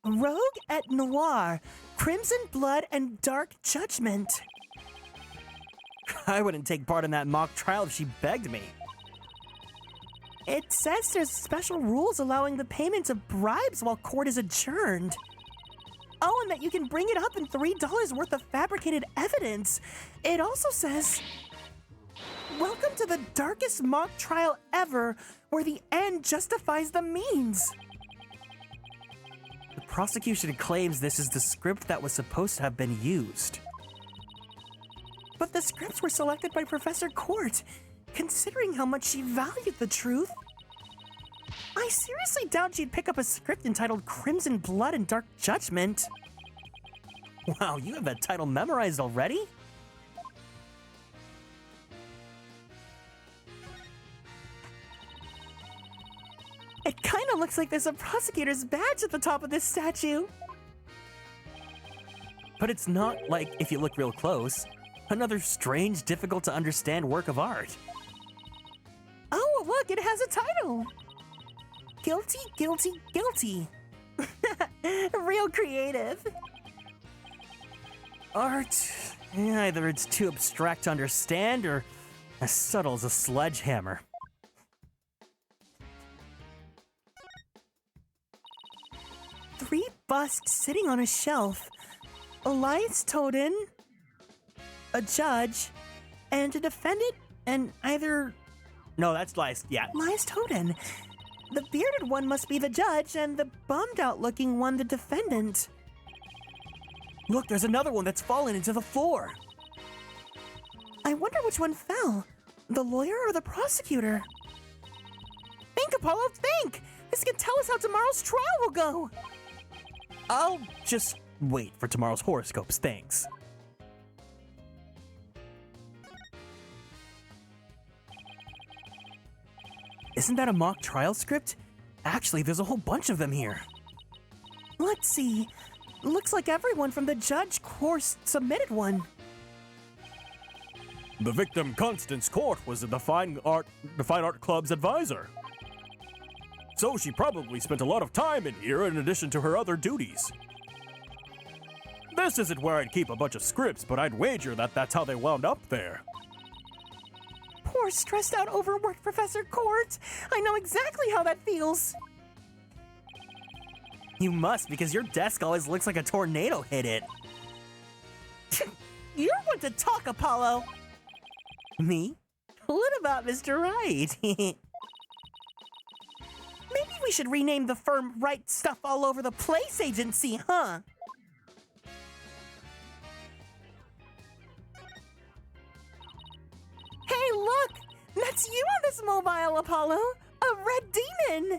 Rogue et Noir, Crimson Blood and Dark Judgment. I wouldn't take part in that mock trial if she begged me. It says there's special rules allowing the payment of bribes while court is adjourned. Oh, and that you can bring it up in $3 worth of fabricated evidence. It also says, welcome to the darkest mock trial ever, where the end justifies the means. The prosecution claims this is the script that was supposed to have been used. But the scripts were selected by Professor Court, considering how much she valued the truth. I seriously doubt she'd pick up a script entitled Crimson Blood and Dark Judgment. Wow, you have that title memorized already? It kinda looks like there's a prosecutor's badge at the top of this statue. But it's not like, if you look real close, another strange, difficult to understand work of art. Oh, look, it has a title. Guilty, guilty, guilty. Real creative. Art, either it's too abstract to understand or as subtle as a sledgehammer. Three busts sitting on a shelf. Elias Toden, a judge, and a defendant, and either... No, that's Lies. Yeah. Elias Toden. The bearded one must be the judge, and the bummed-out looking one the defendant. Look, there's another one that's fallen into the floor. I wonder which one fell. The lawyer or the prosecutor? Think, Apollo, think! This can tell us how tomorrow's trial will go! I'll just wait for tomorrow's horoscopes, thanks. Isn't that a mock trial script? Actually, there's a whole bunch of them here. Let's see. Looks like everyone from the judge course submitted one. The victim Constance Court was the Fine Art Club's advisor. So she probably spent a lot of time in here in addition to her other duties. This isn't where I'd keep a bunch of scripts, but I'd wager that that's how they wound up there. Poor stressed out overworked Professor Court. I know exactly how that feels. You must, because your desk always looks like a tornado hit it. You're one to talk, Apollo. Me? What about Mr. Right? Maybe we should rename the firm Right Stuff All Over the Place Agency, huh? Hey, look! That's you on this mobile, Apollo! A red demon!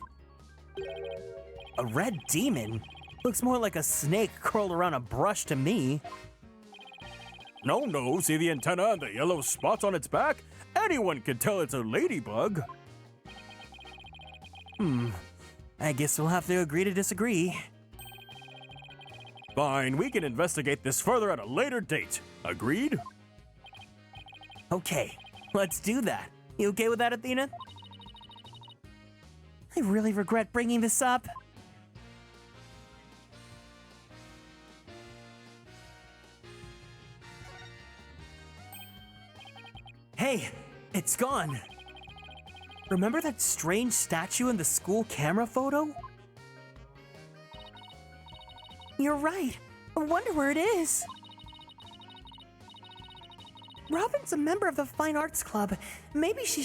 A red demon? Looks more like a snake curled around a brush to me. No, see the antenna and the yellow spots on its back? Anyone can tell it's a ladybug. I guess we'll have to agree to disagree. Fine, we can investigate this further at a later date. Agreed? Okay, let's do that. You okay with that, Athena? I really regret bringing this up. Hey, it's gone. Remember that strange statue in the school camera photo? You're right. I wonder where it is. Robin's a member of the Fine Arts Club. Maybe she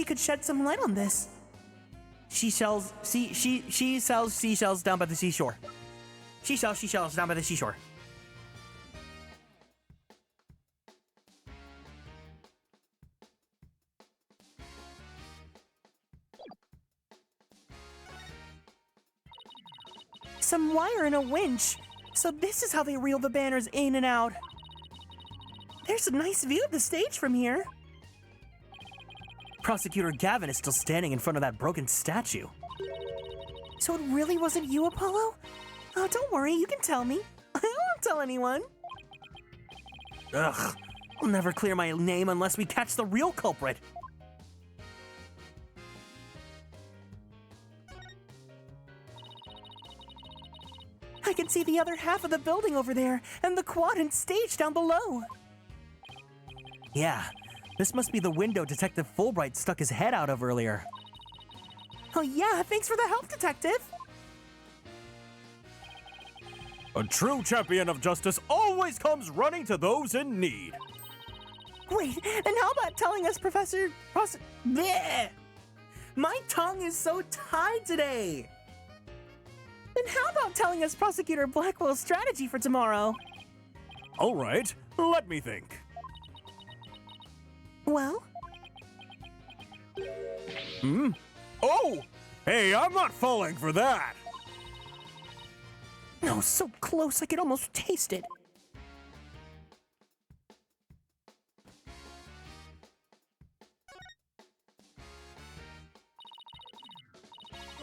could shed some light on this. She sells seashells down by the seashore. She sells seashells down by the seashore. Some wire and a winch. So this is how they reel the banners in and out. There's a nice view of the stage from here. Prosecutor Gavin is still standing in front of that broken statue. So it really wasn't you, Apollo? Oh, don't worry, you can tell me. I won't tell anyone. Ugh, I'll never clear my name unless we catch the real culprit. I can see the other half of the building over there, and the quad and stage down below. Yeah, this must be the window Detective Fulbright stuck his head out of earlier. Oh yeah, thanks for the help, Detective. A true champion of justice always comes running to those in need. Wait, and how about telling us, Bleh! My tongue is so tied today. And how about telling us Prosecutor Blackwell's strategy for tomorrow? All right, let me think. Well? Oh! Hey, I'm not falling for that! No, so close I could almost taste it.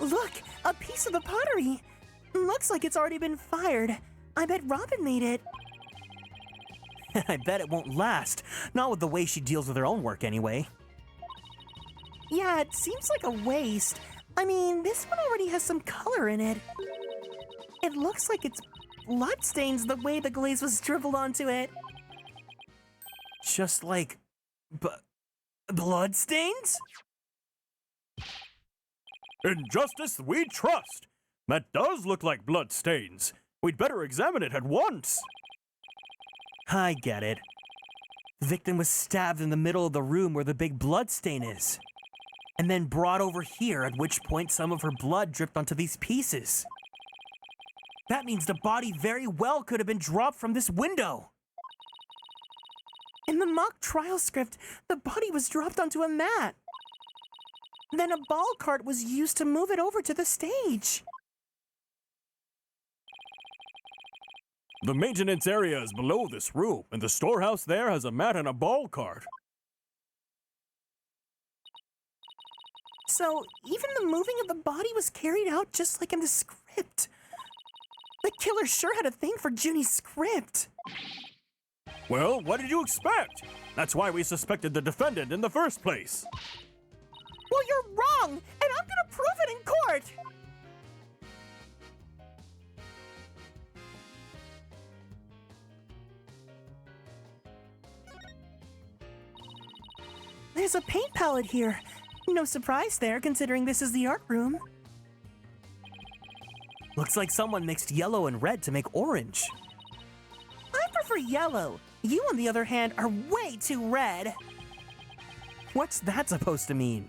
Look, a piece of the pottery. Looks like it's already been fired. I bet Robin made it. I bet it won't last. Not with the way she deals with her own work anyway. Yeah, it seems like a waste. I mean, this one already has some color in it. It looks like it's bloodstains the way the glaze was dribbled onto it. Just like... bloodstains? In justice we trust! That does look like blood stains. We'd better examine it at once. I get it. The victim was stabbed in the middle of the room where the big blood stain is. And then brought over here, at which point some of her blood dripped onto these pieces. That means the body very well could have been dropped from this window. In the mock trial script, the body was dropped onto a mat. Then a ball cart was used to move it over to the stage. The maintenance area is below this room, and the storehouse there has a mat and a ball cart. So, even the moving of the body was carried out just like in the script. The killer sure had a thing for Junie's script. Well, what did you expect? That's why we suspected the defendant in the first place. Well, you're wrong, and I'm gonna prove it in court! There's a paint palette here. No surprise there, considering this is the art room. Looks like someone mixed yellow and red to make orange. I prefer yellow. You, on the other hand, are way too red. What's that supposed to mean?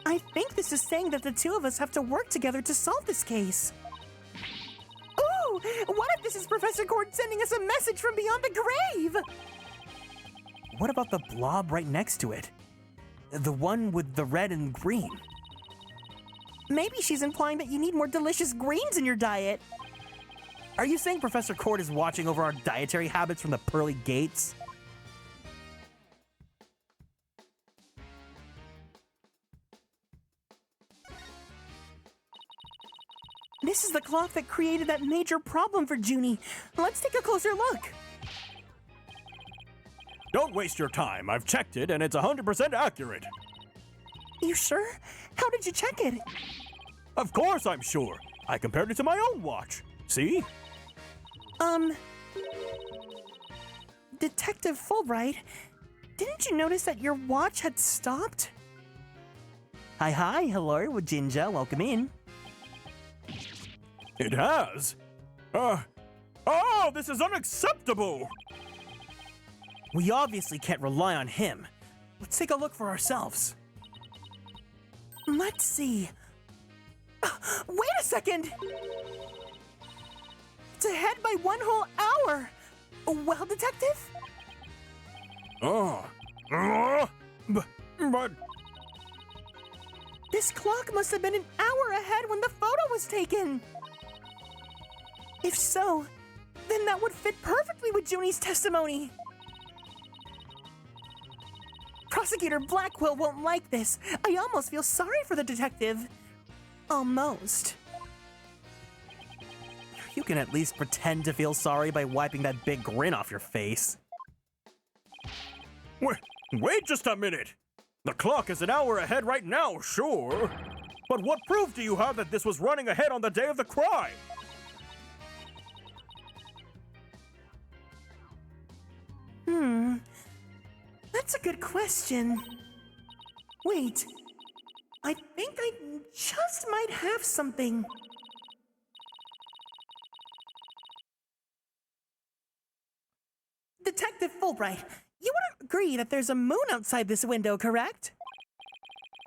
I think this is saying that the two of us have to work together to solve this case. Ooh, what if this is Professor Cord sending us a message from beyond the grave? What about the blob right next to it? The one with the red and green. Maybe she's implying that you need more delicious greens in your diet. Are you saying Professor Cord is watching over our dietary habits from the pearly gates? This is the clock that created that major problem for Junie. Let's take a closer look. Don't waste your time. I've checked it and it's 100% accurate. You sure? How did you check it? Of course I'm sure. I compared it to my own watch. See? Detective Fulbright, didn't you notice that your watch had stopped? Hi, hello, Jinja, welcome in. It has? Oh, this is unacceptable! We obviously can't rely on him. Let's take a look for ourselves. Let's see. Wait a second! It's ahead by 1 whole hour! Well, Detective? But This clock must have been an hour ahead when the photo was taken! If so, then that would fit perfectly with Junie's testimony! Prosecutor Blackwell won't like this. I almost feel sorry for the detective. Almost. You can at least pretend to feel sorry by wiping that big grin off your face. wait just a minute! The clock is an hour ahead right now, sure. But what proof do you have that this was running ahead on the day of the crime? That's a good question. Wait, I think I just might have something. Detective Fulbright, you wouldn't agree that there's a moon outside this window, correct?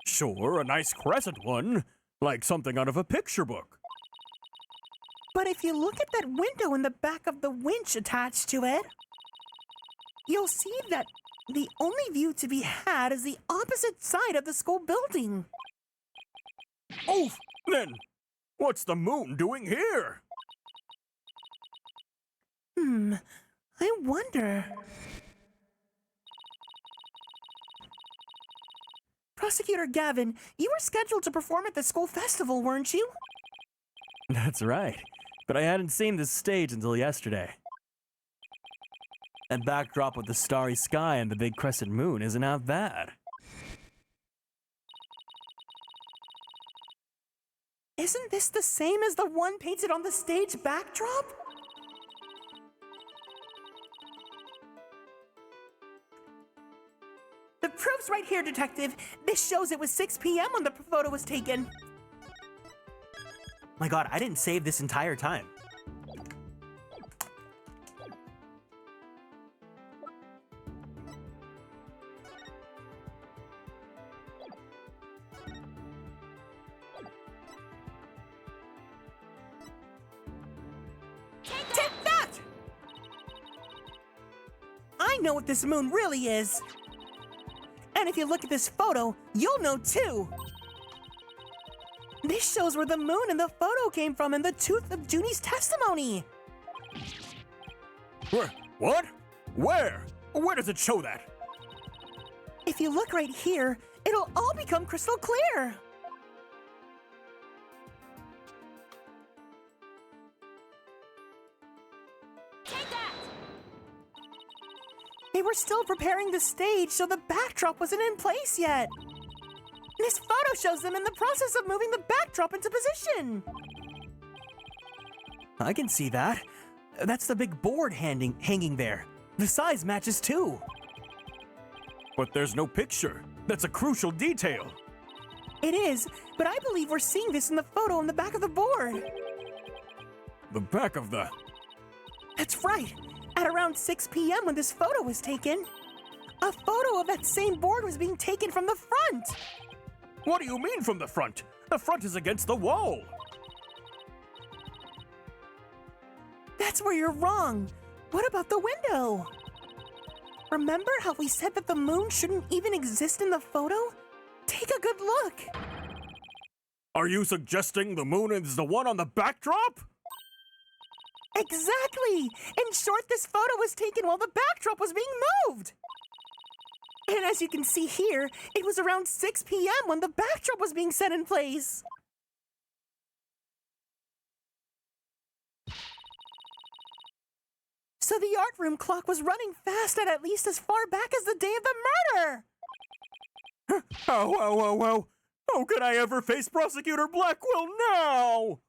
Sure, a nice crescent one, like something out of a picture book. But if you look at that window in the back of the winch attached to it, you'll see that the only view to be had is the opposite side of the school building. Oof! Then, what's the moon doing here? I wonder. Prosecutor Gavin, you were scheduled to perform at the school festival, weren't you? That's right, but I hadn't seen this stage until yesterday. That backdrop with the starry sky and the big crescent moon isn't half bad. Isn't this the same as the one painted on the stage backdrop? The proof's right here, Detective. This shows it was 6 p.m. when the photo was taken. My god, I didn't save this entire time. Take that! I know what this moon really is. And if you look at this photo, you'll know too. This shows where the moon in the photo came from and the truth of Junie's testimony. What? Where? Where does it show that? If you look right here, it'll all become crystal clear. Take that! They were still preparing the stage, so the backdrop wasn't in place yet. This photo shows them in the process of moving the backdrop into position. I can see that. That's the big board hanging there. The size matches too. But there's no picture. That's a crucial detail. It is, but I believe we're seeing this in the photo on the back of the board. The back of the... That's right. At around 6 p.m. when this photo was taken, a photo of that same board was being taken from the front. What do you mean from the front? The front is against the wall. That's where you're wrong. What about the window? Remember how we said that the moon shouldn't even exist in the photo? Take a good look. Are you suggesting the moon is the one on the backdrop? Exactly! In short, this photo was taken while the backdrop was being moved. And as you can see here, it was around 6 p.m. when the backdrop was being set in place. So the art room clock was running fast at least as far back as the day of the murder! How could I ever face Prosecutor Blackwell now?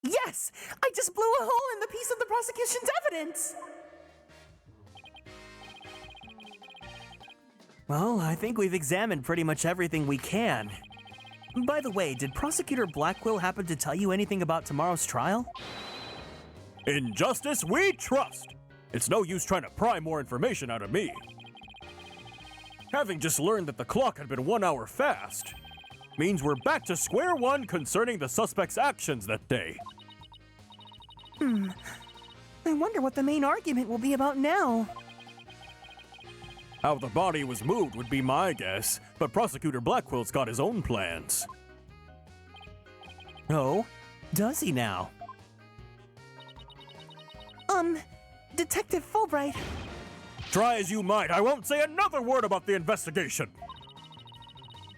Yes! I just blew a hole in the piece of the prosecution's evidence! Well, I think we've examined pretty much everything we can. By the way, did Prosecutor Blackwell happen to tell you anything about tomorrow's trial? In justice, we trust. It's no use trying to pry more information out of me. Having just learned that the clock had been 1 hour fast means we're back to square one concerning the suspect's actions that day. I wonder what the main argument will be about now. How the body was moved would be my guess, but Prosecutor Blackwell's got his own plans. Oh, does he now? Detective Fulbright. Try as you might, I won't say another word about the investigation.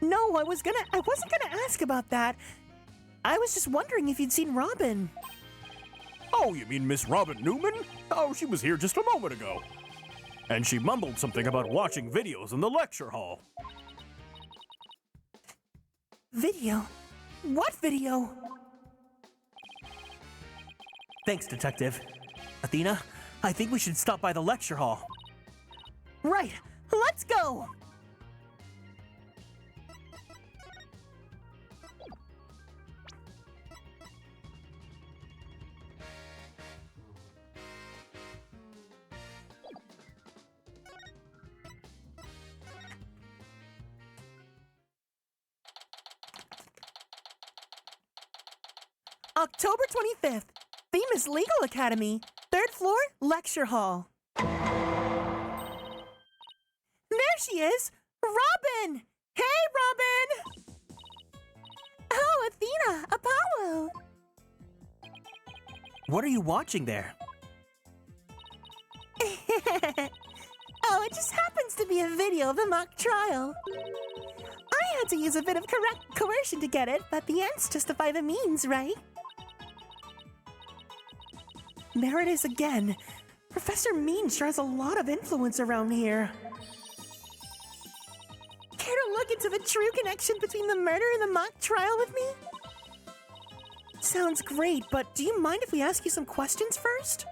No, I wasn't gonna ask about that. I was just wondering if you'd seen Robin. Oh, you mean Miss Robin Newman? Oh, she was here just a moment ago. And she mumbled something about watching videos in the lecture hall. Video? What video? Thanks, Detective. Athena, I think we should stop by the lecture hall. Right, let's go! October 25th, Themis Legal Academy, 3rd floor, lecture hall. There she is! Robin! Hey, Robin! Oh, Athena, Apollo! What are you watching there? Oh, it just happens to be a video of the mock trial. I had to use a bit of coercion to get it, but the ends justify the means, right? There it is again. Professor Mean sure has a lot of influence around here. Care to look into the true connection between the murder and the mock trial with me? Sounds great, but do you mind if we ask you some questions first?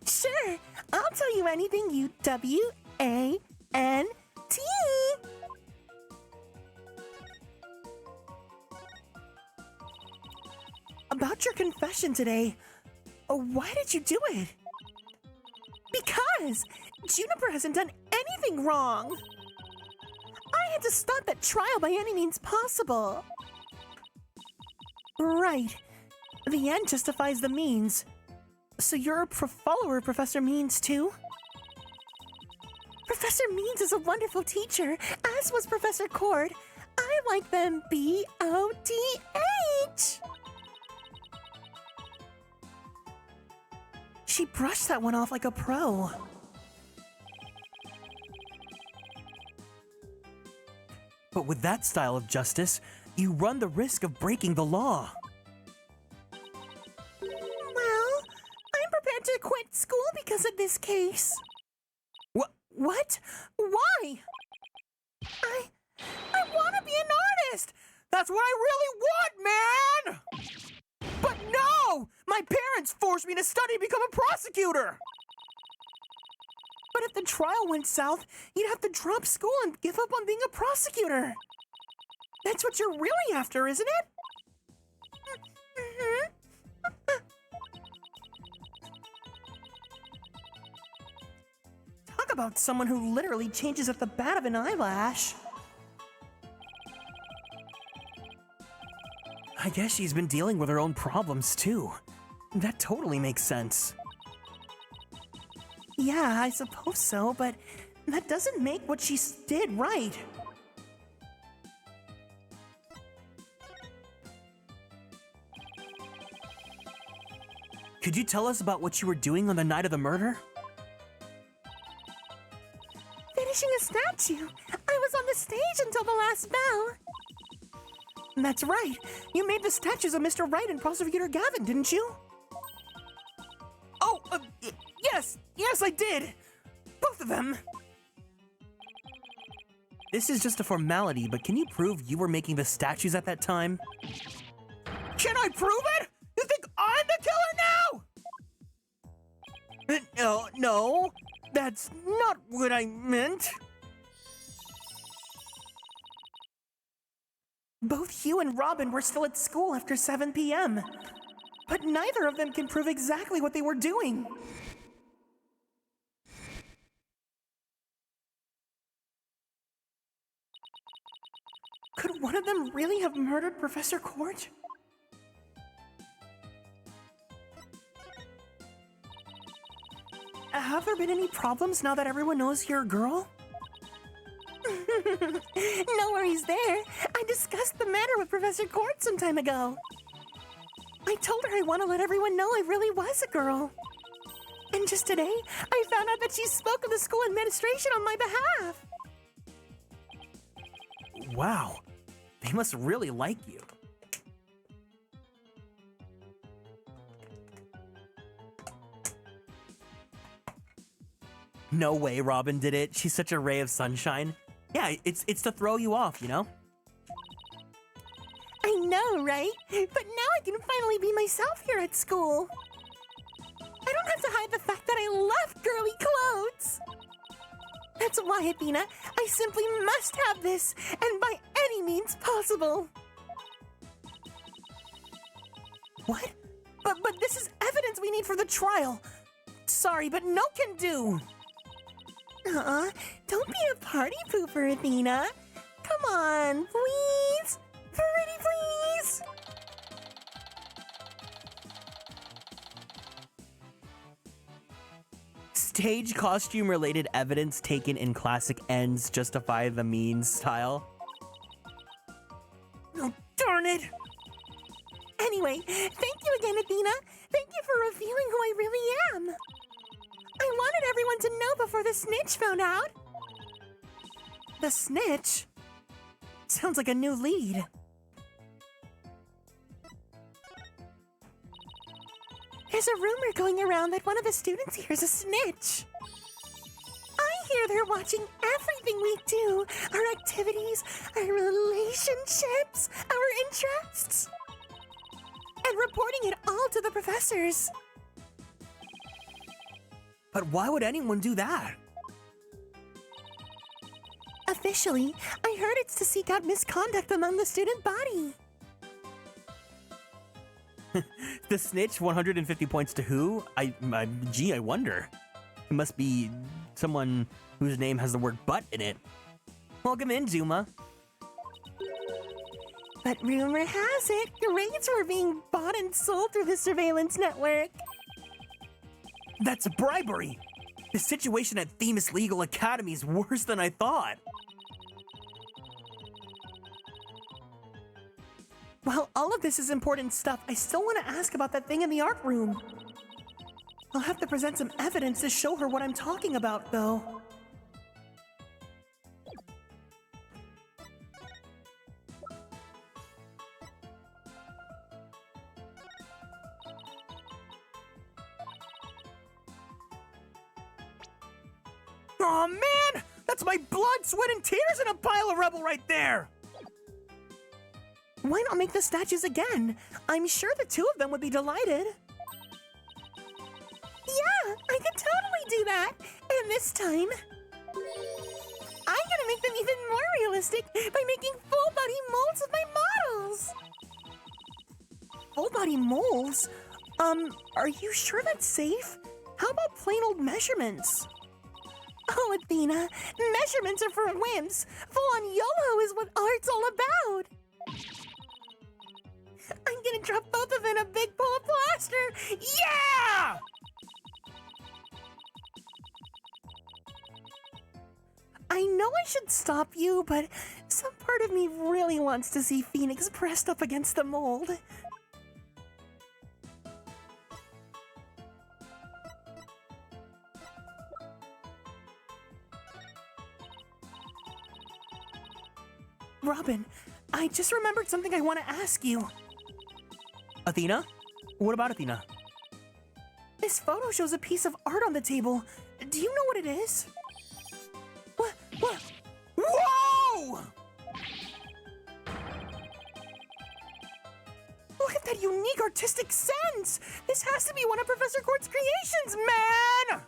Sure, I'll tell you anything you W-A-N-T. About your confession today, why did you do it? Because Juniper hasn't done anything wrong. I had to stop that trial by any means possible. Right. The end justifies the means. So you're a follower, Professor Means, too? Professor Means is a wonderful teacher, as was Professor Cord. I like them B-O-T-H. She brushed that one off like a pro. But with that style of justice, you run the risk of breaking the law. Well, I'm prepared to quit school because of this case. What? Why? I want to be an artist! That's what I really want, man! But no! My parents forced me to study and become a prosecutor! But if the trial went south, you'd have to drop school and give up on being a prosecutor. That's what you're really after, isn't it? Talk about someone who literally changes at the bat of an eyelash. I guess she's been dealing with her own problems too. That totally makes sense. Yeah, I suppose so, but that doesn't make what she did right. Could you tell us about what you were doing on the night of the murder? Finishing a statue. I was on the stage until the last bell. That's right. You made the statues of Mr. Wright and Prosecutor Gavin, didn't you? Oh, yes, I did. Both of them. This is just a formality, but can you prove you were making the statues at that time? Can I prove it? You think I'm the killer now? No, that's not what I meant. Both Hugh and Robin were still at school after 7 p.m., but neither of them can prove exactly what they were doing. Could one of them really have murdered Professor Court? Have there been any problems now that everyone knows you're a girl? No worries there. I discussed the matter with Professor Court some time ago. I told her I want to let everyone know I really was a girl. And just today, I found out that she spoke of the school administration on my behalf. Wow, they must really like you. No way Robin did it. She's such a ray of sunshine. Yeah, it's to throw you off, you know? I know, right? But now I can finally be myself here at school. I don't have to hide the fact that I love girly clothes. That's why, Athena, I simply must have this, and by any means possible. What? But this is evidence we need for the trial. Sorry, but no can do. Don't be a party pooper, Athena. Come on, please. Pretty please. Stage costume related evidence taken in classic ends justify the means style. Oh, darn it. Anyway, thank you again, Athena. Thank you for revealing who I really am. I wanted everyone to know before the snitch found out. The snitch? Sounds like a new lead. There's a rumor going around that one of the students here is a snitch. I hear they're watching everything we do, our activities, our relationships, our interests, and reporting it all to the professors. But why would anyone do that? Officially, I heard it's to seek out misconduct among the student body. The snitch, 150 points to who? I wonder. It must be someone whose name has the word butt in it. Welcome in, Zuma. But rumor has it, grades were being bought and sold through the surveillance network. That's bribery! The situation at Themis Legal Academy is worse than I thought. While all of this is important stuff, I still want to ask about that thing in the art room. I'll have to present some evidence to show her what I'm talking about, though. Aw, man! That's my blood, sweat, and tears in a pile of rubble right there! Why not make the statues again? I'm sure the two of them would be delighted. Yeah, I can totally do that. And this time, I'm gonna make them even more realistic by making full-body molds of my models. Full-body molds? Are you sure that's safe? How about plain old measurements? Oh, Athena, measurements are for wimps. Full-on YOLO is what art's all about. I'm gonna drop both of them in a big bowl of plaster. Yeah! I know I should stop you, but some part of me really wants to see Phoenix pressed up against the mold. Robin, I just remembered something I want to ask you. Athena? What about Athena? This photo shows a piece of art on the table. Do you know what it is? What? Whoa! Look at that unique artistic sense! This has to be one of Professor Court's creations, man!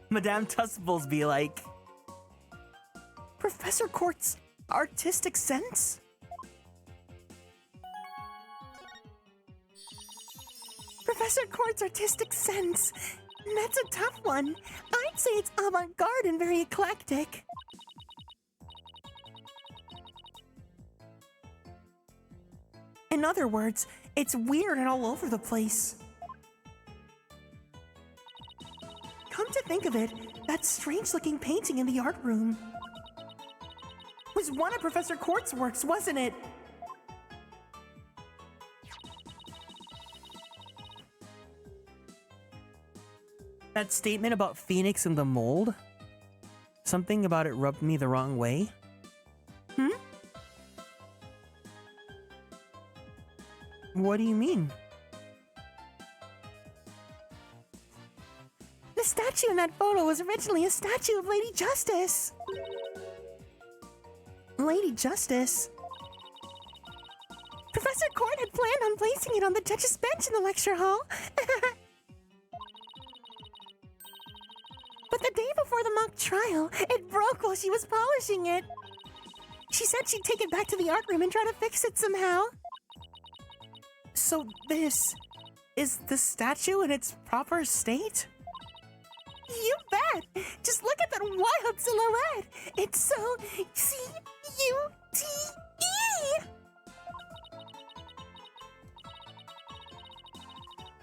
Madame Tussbles be like... Professor Court's artistic sense? Professor Court's artistic sense. That's a tough one. I'd say it's avant-garde and very eclectic. In other words, it's weird and all over the place. Come to think of it, that strange-looking painting in the art room was one of Professor Court's works, wasn't it? That statement about Phoenix and the mold? Something about it rubbed me the wrong way? What do you mean? The statue in that photo was originally a statue of Lady Justice. Lady Justice? Professor Court had planned on placing it on the judge's bench in the lecture hall. But the day before the mock trial, it broke while she was polishing it. She said she'd take it back to the art room and try to fix it somehow. So this is the statue in its proper state? You bet! Just look at that wild silhouette! It's so C-U-T-E!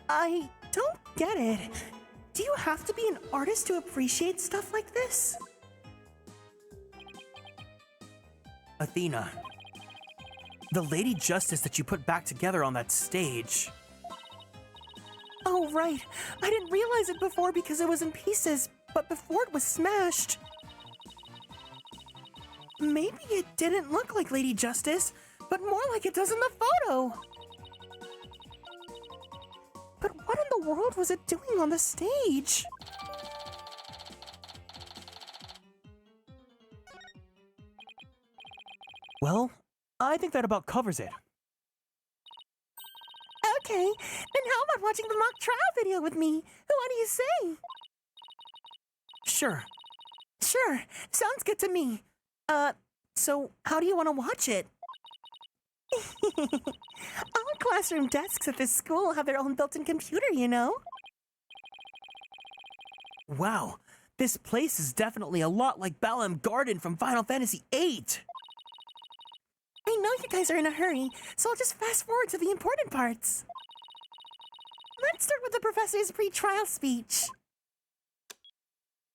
I don't get it. Do you have to be an artist to appreciate stuff like this? Athena, the Lady Justice that you put back together on that stage. Oh, right. I didn't realize it before because it was in pieces, but before it was smashed. Maybe it didn't look like Lady Justice, but more like it does in the photo. But what in the world was it doing on the stage? Well, I think that about covers it. Okay, then how about watching the mock trial video with me? What do you say? Sure. Sure, sounds good to me. So how do you want to watch it? All classroom desks at this school have their own built-in computer, you know? Wow, this place is definitely a lot like Balam Garden from Final Fantasy VIII. I know you guys are in a hurry, so I'll just fast forward to the important parts. Let's start with the professor's pre-trial speech.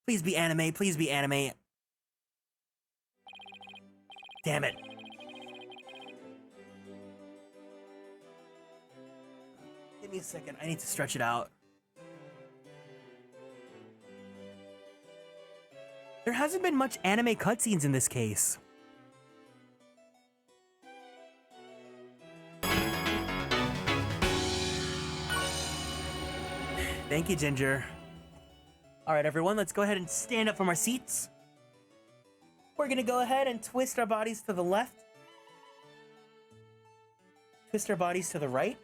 Please be anime, please be anime. Damn it. Give me a second, I need to stretch it out. There hasn't been much anime cutscenes in this case. Thank you, Ginger. All right, everyone, let's go ahead and stand up from our seats. We're gonna go ahead and twist our bodies to the left. Twist our bodies to the right.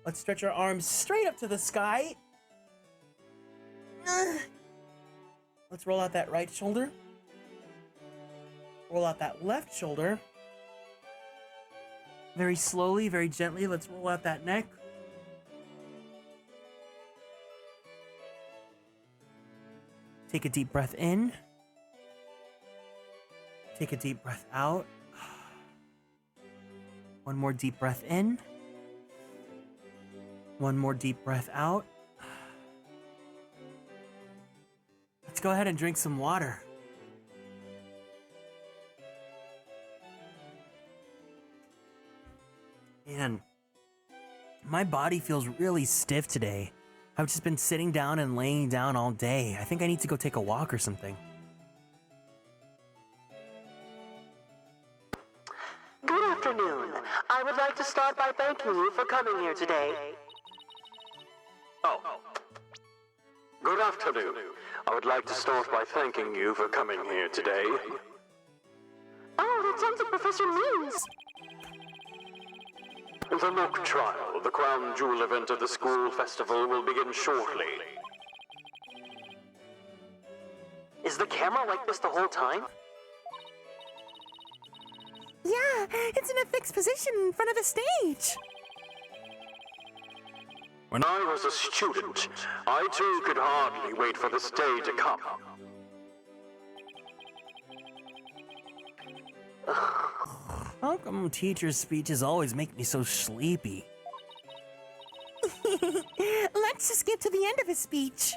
Let's stretch our arms straight up to the sky. Let's roll out that right shoulder. Roll out that left shoulder. Very slowly, very gently, let's roll out that neck. Take a deep breath in. Take a deep breath out. One more deep breath in. One more deep breath out. Let's go ahead and drink some water. Man, my body feels really stiff today. I've just been sitting down and laying down all day. I think I need to go take a walk or something. Good afternoon. I would like to start by thanking you for coming here today. Oh. Good afternoon. I would like to start by thanking you for coming here today. Oh, that sounds like Professor Means. The mock trial, the crown jewel event of the school festival, will begin shortly. Is the camera like this the whole time? Yeah, it's in a fixed position in front of the stage. When I was a student, I too could hardly wait for this day to come. How come teachers' speeches always make me so sleepy? Let's just get to the end of his speech.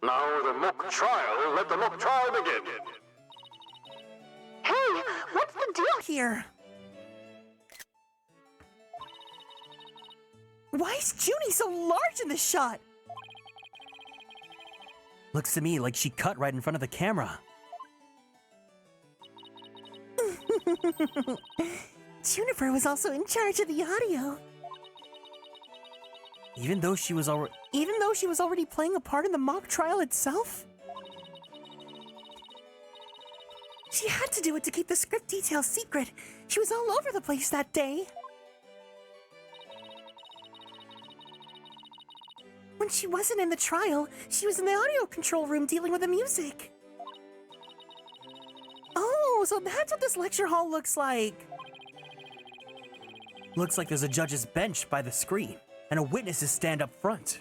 Now the mock trial, let the mock trial begin. Hey, what's the deal here? Why is Junie so large in this shot? Looks to me like she cut right in front of the camera. Juniper was also in charge of the audio. Even though she was already playing a part in the mock trial itself? She had to do it to keep the script details secret. She was all over the place that day. When she wasn't in the trial, she was in the audio control room dealing with the music. Oh, so that's what this lecture hall looks like. Looks like there's a judge's bench by the screen, and a witness's stand up front.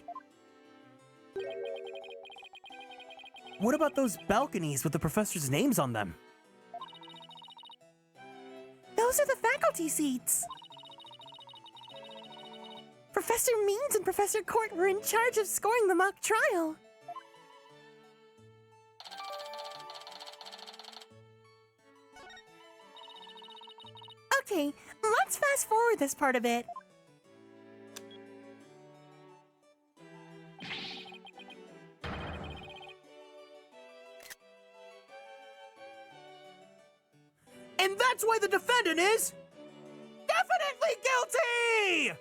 What about those balconies with the professors' names on them? Those are the faculty seats. Professor Means and Professor Court were in charge of scoring the mock trial. Okay, let's fast forward this part a bit. And that's why the defendant is definitely guilty!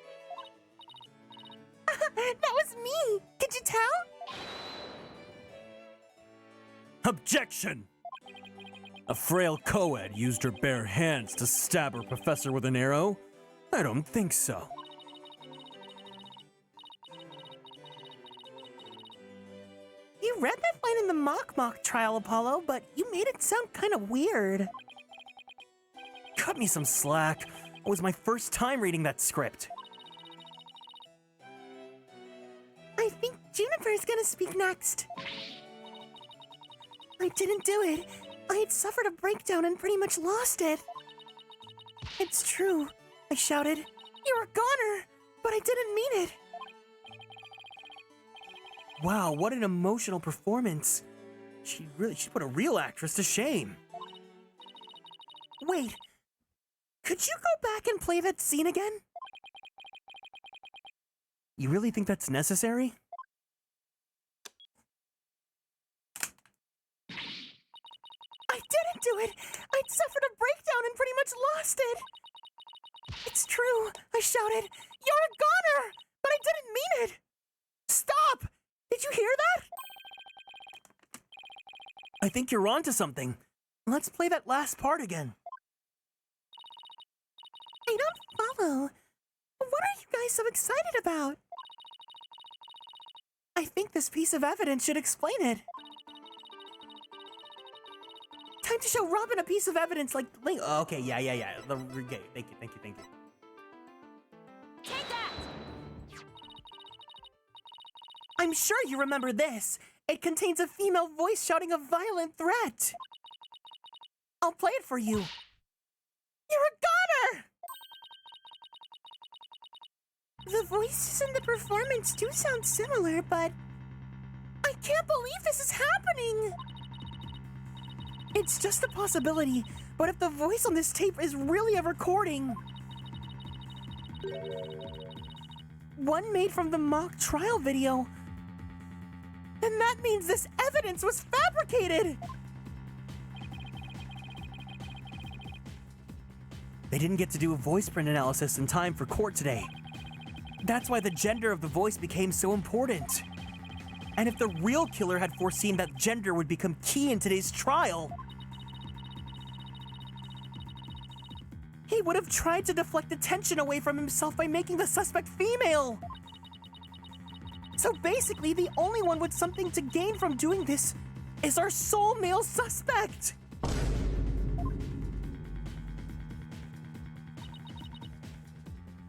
That was me! Could you tell? Objection! A frail co-ed used her bare hands to stab her professor with an arrow? I don't think so. You read that line in the mock trial, Apollo, but you made it sound kind of weird. Cut me some slack. It was my first time reading that script. I think Juniper's gonna speak next. I didn't do it. I had suffered a breakdown and pretty much lost it. It's true, I shouted. You're a goner, but I didn't mean it. Wow, what an emotional performance. She put a real actress to shame. Wait, could you go back and play that scene again? You really think that's necessary? I didn't do it! I I'd suffered a breakdown and pretty much lost it. It's true, I shouted. You're a goner! But I didn't mean it! Stop! Did you hear that? I think you're onto something. Let's play that last part again. I don't follow. What are you guys so excited about? I think this piece of evidence should explain it. Time to show Robin a piece of evidence like... Okay, yeah. Okay, thank you. Take that! I'm sure you remember this. It contains a female voice shouting a violent threat. I'll play it for you. You're a goner! The voices in the performance do sound similar, but I can't believe this is happening! It's just a possibility, but if the voice on this tape is really a recording... one made from the mock trial video, then that means this evidence was fabricated! They didn't get to do a voice print analysis in time for court today. That's why the gender of the voice became so important. And if the real killer had foreseen that gender would become key in today's trial, he would have tried to deflect attention away from himself by making the suspect female. So basically, the only one with something to gain from doing this is our sole male suspect.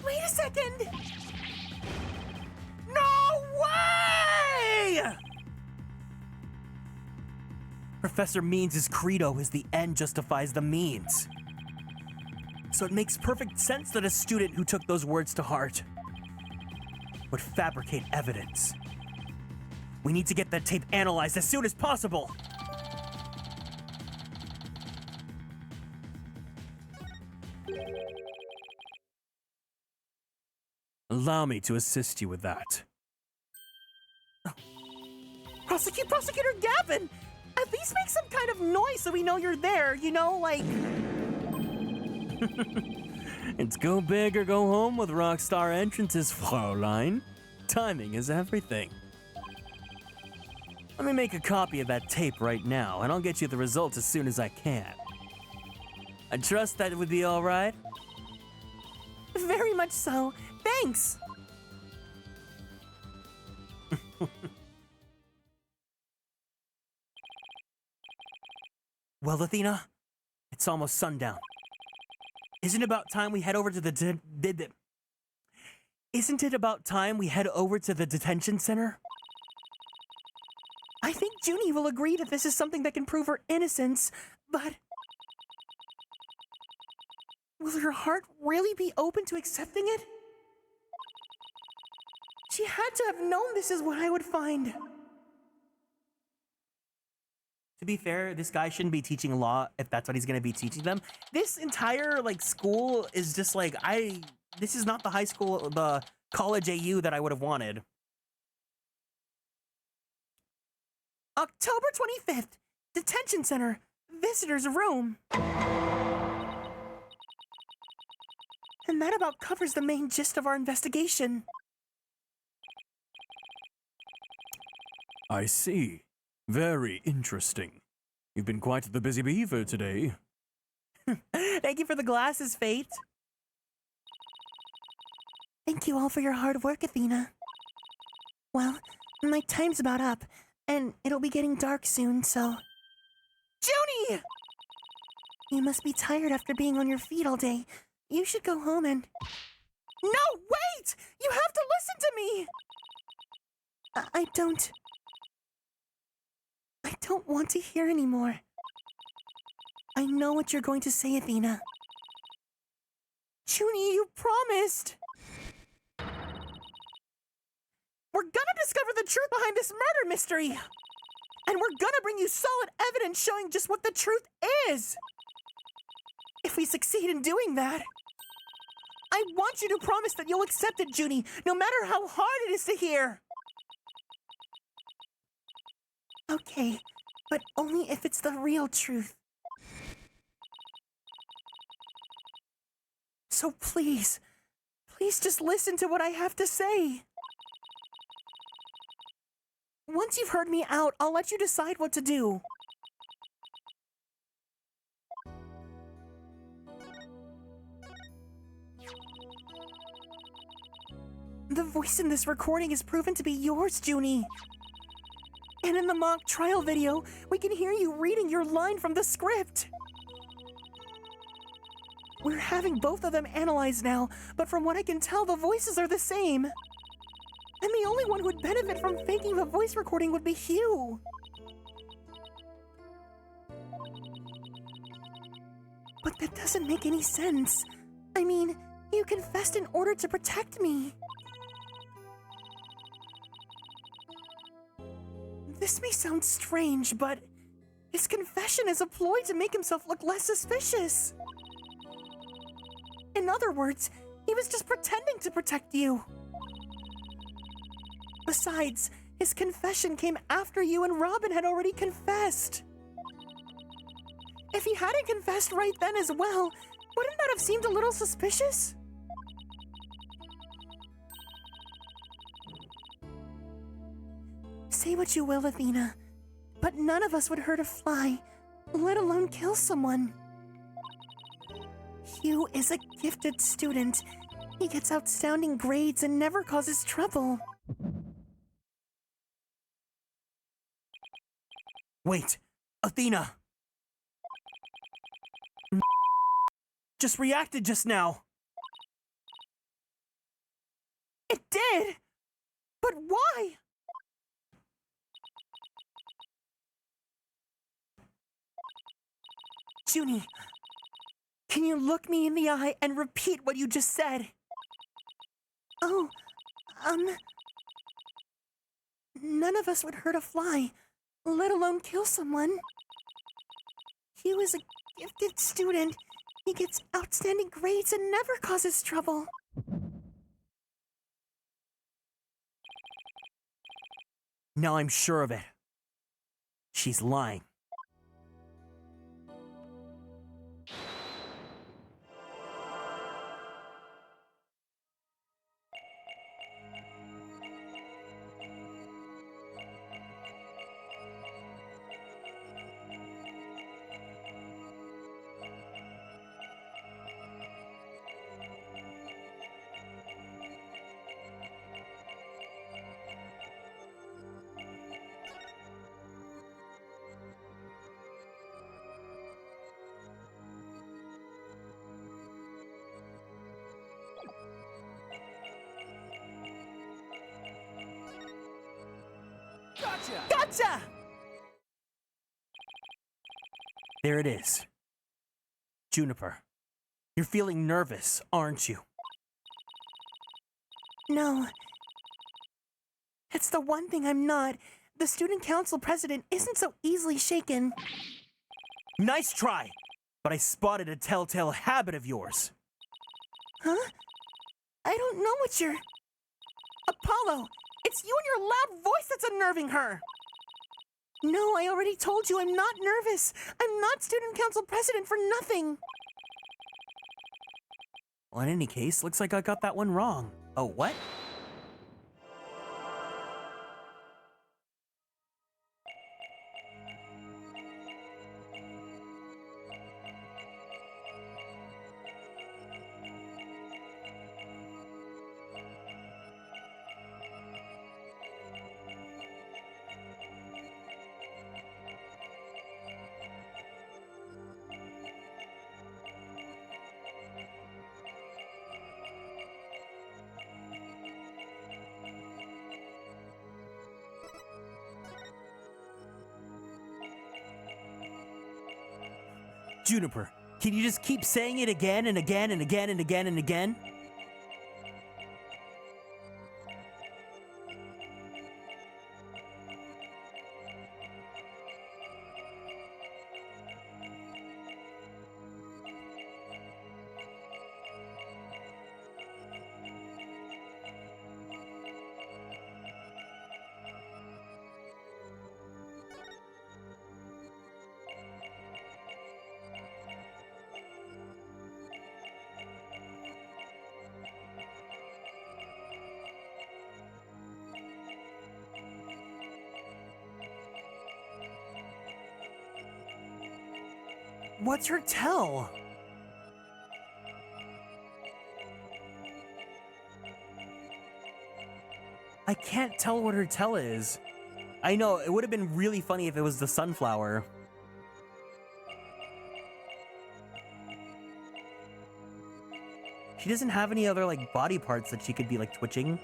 Wait a second! No way! Professor Means' credo is the end justifies the means. So it makes perfect sense that a student who took those words to heart would fabricate evidence. We need to get that tape analyzed as soon as possible. Allow me to assist you with that. Prosecutor Gavin! At least make some kind of noise so we know you're there, you know, like... It's go big or go home with rockstar entrances, Fraulein. Timing is everything. Let me make a copy of that tape right now, and I'll get you the results as soon as I can. I trust that would be all right? Very much so. Thanks! Well, Athena, it's almost sundown. Isn't it about time we head over to the Isn't it about time we head over to the detention center? I think Junie will agree that this is something that can prove her innocence, but... will her heart really be open to accepting it? She had to have known this is what I would find. To be fair, this guy shouldn't be teaching law if that's what he's going to be teaching them. This entire, school is just this is not the high school, the college AU that I would have wanted. October 25th, Detention Center, Visitor's Room. And that about covers the main gist of our investigation. I see. Very interesting. You've been quite the busy beaver today. Thank you for the glasses, Fate. Thank you all for your hard work, Athena. Well, my time's about up, and it'll be getting dark soon, so... Junie! You must be tired after being on your feet all day. You should go home and... No, wait! You have to listen to me! I don't want to hear anymore. I know what you're going to say, Athena. Junie, you promised! We're gonna discover the truth behind this murder mystery! And we're gonna bring you solid evidence showing just what the truth is! If we succeed in doing that, I want you to promise that you'll accept it, Junie, no matter how hard it is to hear! Okay, but only if it's the real truth. So please just listen to what I have to say. Once you've heard me out, I'll let you decide what to do. The voice in this recording is proven to be yours, Junie. And in the mock trial video, we can hear you reading your line from the script. We're having both of them analyzed now, but from what I can tell, the voices are the same. And the only one who would benefit from faking the voice recording would be Hugh. But that doesn't make any sense. I mean, you confessed in order to protect me. This may sound strange, but his confession is a ploy to make himself look less suspicious. In other words, he was just pretending to protect you. Besides, his confession came after you and Robin had already confessed. If he hadn't confessed right then as well, wouldn't that have seemed a little suspicious? Say what you will, Athena, but none of us would hurt a fly, let alone kill someone. Hugh is a gifted student. He gets outstanding grades and never causes trouble. Wait, Athena! Just reacted just now. It did! But why? Junie, can you look me in the eye and repeat what you just said? Oh, none of us would hurt a fly, let alone kill someone. Hugh is a gifted student. He gets outstanding grades and never causes trouble. Now I'm sure of it. She's lying. Gotcha! There it is. Juniper, you're feeling nervous, aren't you? No. It's the one thing I'm not. The student council president isn't so easily shaken. Nice try, but I spotted a telltale habit of yours. Huh? I don't know what you're... Apollo! It's you and your loud voice that's unnerving her! No, I already told you I'm not nervous. I'm not student council president for nothing. Well, in any case, looks like I got that one wrong. Oh, what? Juniper, can you just keep saying it again and again and again and again and again? What's her tell? I can't tell what her tell is. I know, it would have been really funny if it was the sunflower. She doesn't have any other, like, body parts that she could be, like, twitching.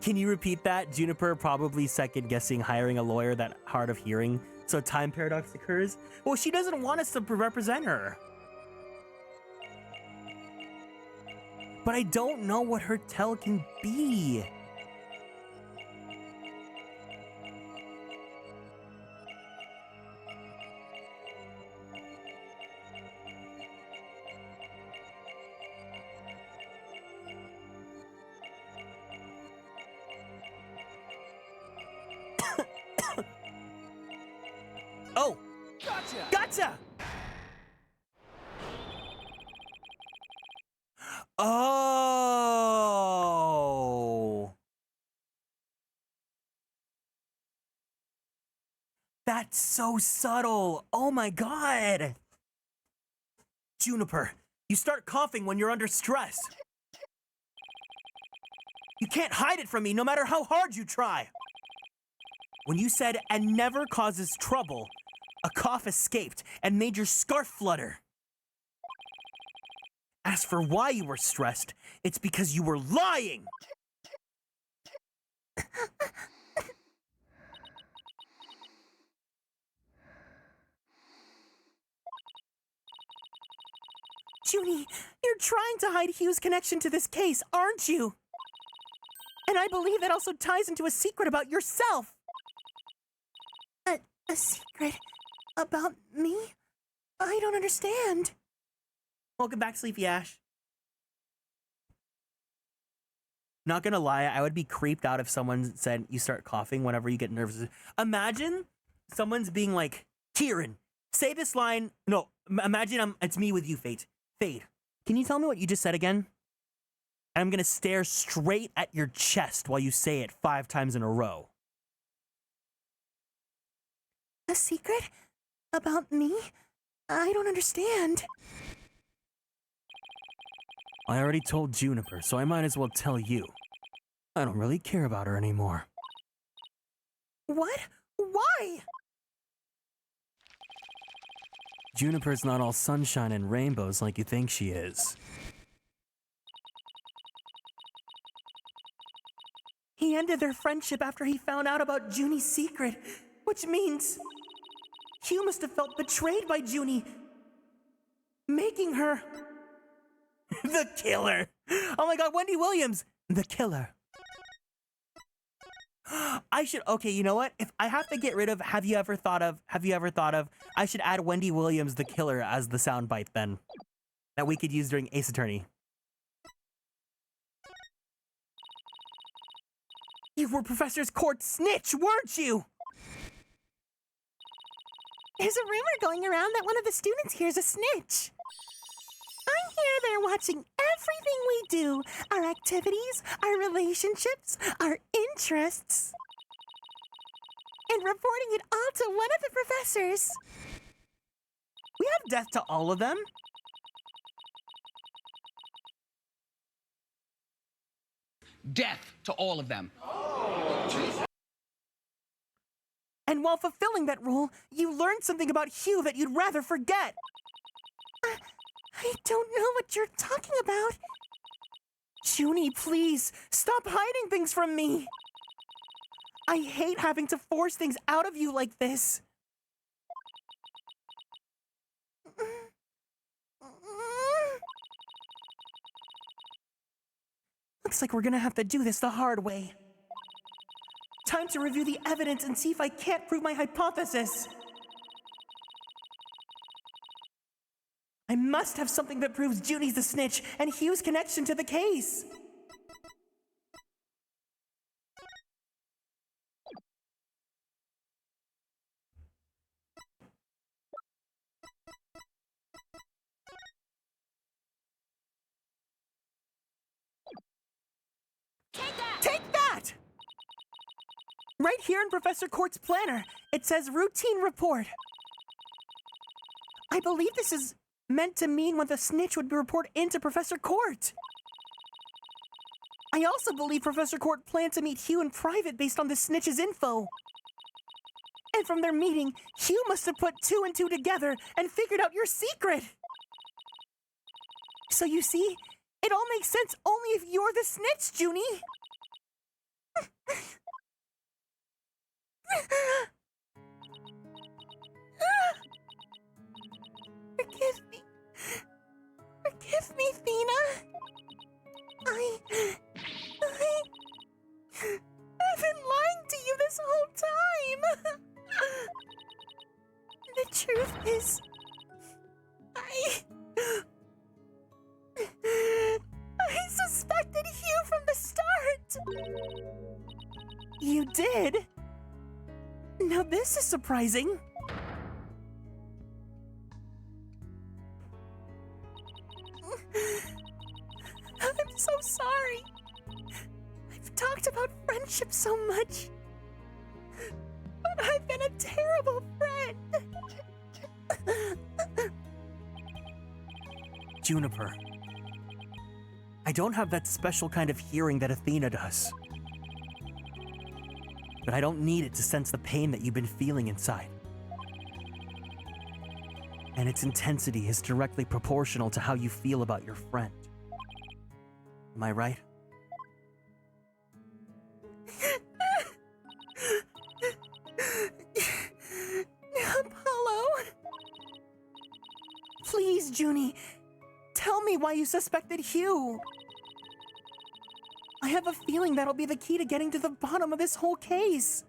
Can you repeat that? Juniper probably second-guessing hiring a lawyer that hard of hearing, so time paradox occurs? Well, she doesn't want us to represent her. But I don't know what her tell can be. Oh! Gotcha! Gotcha! Oh! That's so subtle! Oh my god! Juniper, you start coughing when you're under stress. You can't hide it from me no matter how hard you try. When you said, "and never causes trouble," a cough escaped and made your scarf flutter. As for why you were stressed, it's because you were lying! Junie, you're trying to hide Hugh's connection to this case, aren't you? And I believe that also ties into a secret about yourself. A secret about me? I don't understand. Welcome back, Sleepy Ash. Not gonna lie, I would be creeped out if someone said you start coughing whenever you get nervous. Imagine someone's being like, Kieran, say this line. No, imagine it's me with you, Fate. Fate, can you tell me what you just said again? And I'm gonna stare straight at your chest while you say it 5 times in a row. A secret about me? I don't understand. I already told Juniper, so I might as well tell you. I don't really care about her anymore. What? Why? Juniper's not all sunshine and rainbows like you think she is. He ended their friendship after he found out about Junie's secret, which means Hugh must have felt betrayed by Junie, making her The killer! Oh my god, Wendy Williams! The killer. I should, okay, you know what? If I have to get rid of have you ever thought of, I should add Wendy Williams, the killer, as the soundbite then. That we could use during Ace Attorney. You were Professor's court snitch, weren't you? There's a rumor going around that one of the students here is a snitch. I'm here there watching everything we do. Our activities, our relationships, our interests. And reporting it all to one of the professors. We have death to all of them. Death to all of them. And while fulfilling that role, you learned something about Hugh that you'd rather forget. I don't know what you're talking about. Junie, please, stop hiding things from me! I hate having to force things out of you like this. Looks like we're gonna have to do this the hard way. Time to review the evidence and see if I can't prove my hypothesis. I must have something that proves Junie's the snitch and Hugh's connection to the case. Take that! Right here in Professor Court's planner, it says routine report. I believe this is meant to mean when the snitch would report into Professor Court. I also believe Professor Court planned to meet Hugh in private based on the snitch's info. And from their meeting, Hugh must have put 2 and 2 together and figured out your secret. So you see, it all makes sense only if you're the snitch, Junie. Forgive me. Forgive me, Thena. I've been lying to you this whole time. The truth is, I suspected Hugh from the start. You did? Now this is surprising. I'm so sorry. I've talked about friendship so much. But I've been a terrible friend. Juniper. I don't have that special kind of hearing that Athena does. But I don't need it to sense the pain that you've been feeling inside. And its intensity is directly proportional to how you feel about your friend. Am I right? Apollo? Please, Junie, tell me why you suspected Hugh. I have a feeling that'll be the key to getting to the bottom of this whole case.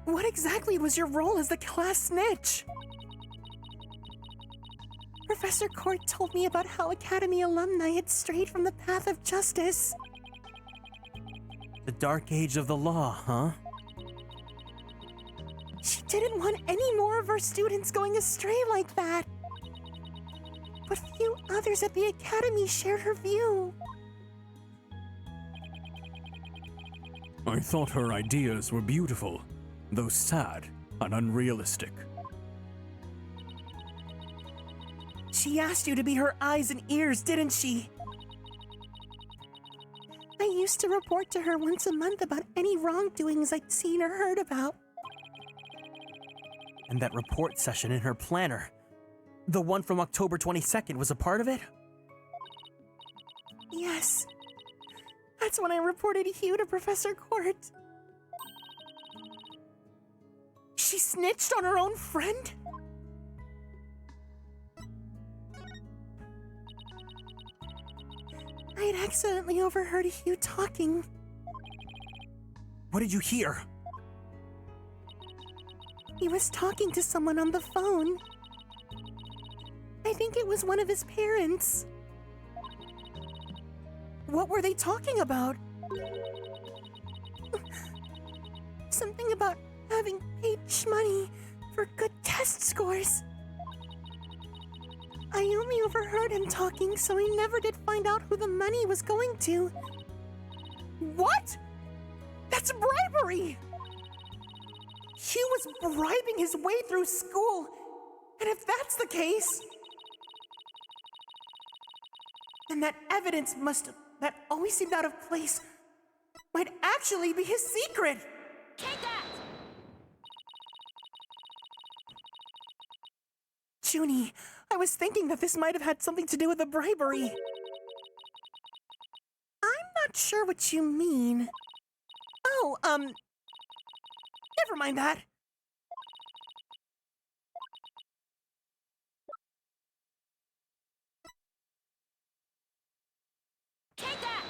What exactly was your role as the class snitch? Professor Court told me about how Academy alumni had strayed from the path of justice. The dark age of the law, huh? She didn't want any more of her students going astray like that. But few others at the Academy shared her view. I thought her ideas were beautiful, though sad and unrealistic. She asked you to be her eyes and ears, didn't she? I used to report to her once a month about any wrongdoings I'd seen or heard about. And that report session in her planner, the one from October 22nd, was a part of it? Yes. That's when I reported Hugh to Professor Court. She snitched on her own friend? I had accidentally overheard Hugh talking. What did you hear? He was talking to someone on the phone. I think it was one of his parents. What were they talking about? Something about having paid money for good test scores. I only overheard him talking, so I never did find out who the money was going to. What? That's bribery! Hugh was bribing his way through school, and if that's the case, then that evidence that always seemed out of place, might actually be his secret! Take that! Junie, I was thinking that this might have had something to do with the bribery. I'm not sure what you mean. Oh, never mind that. Take that!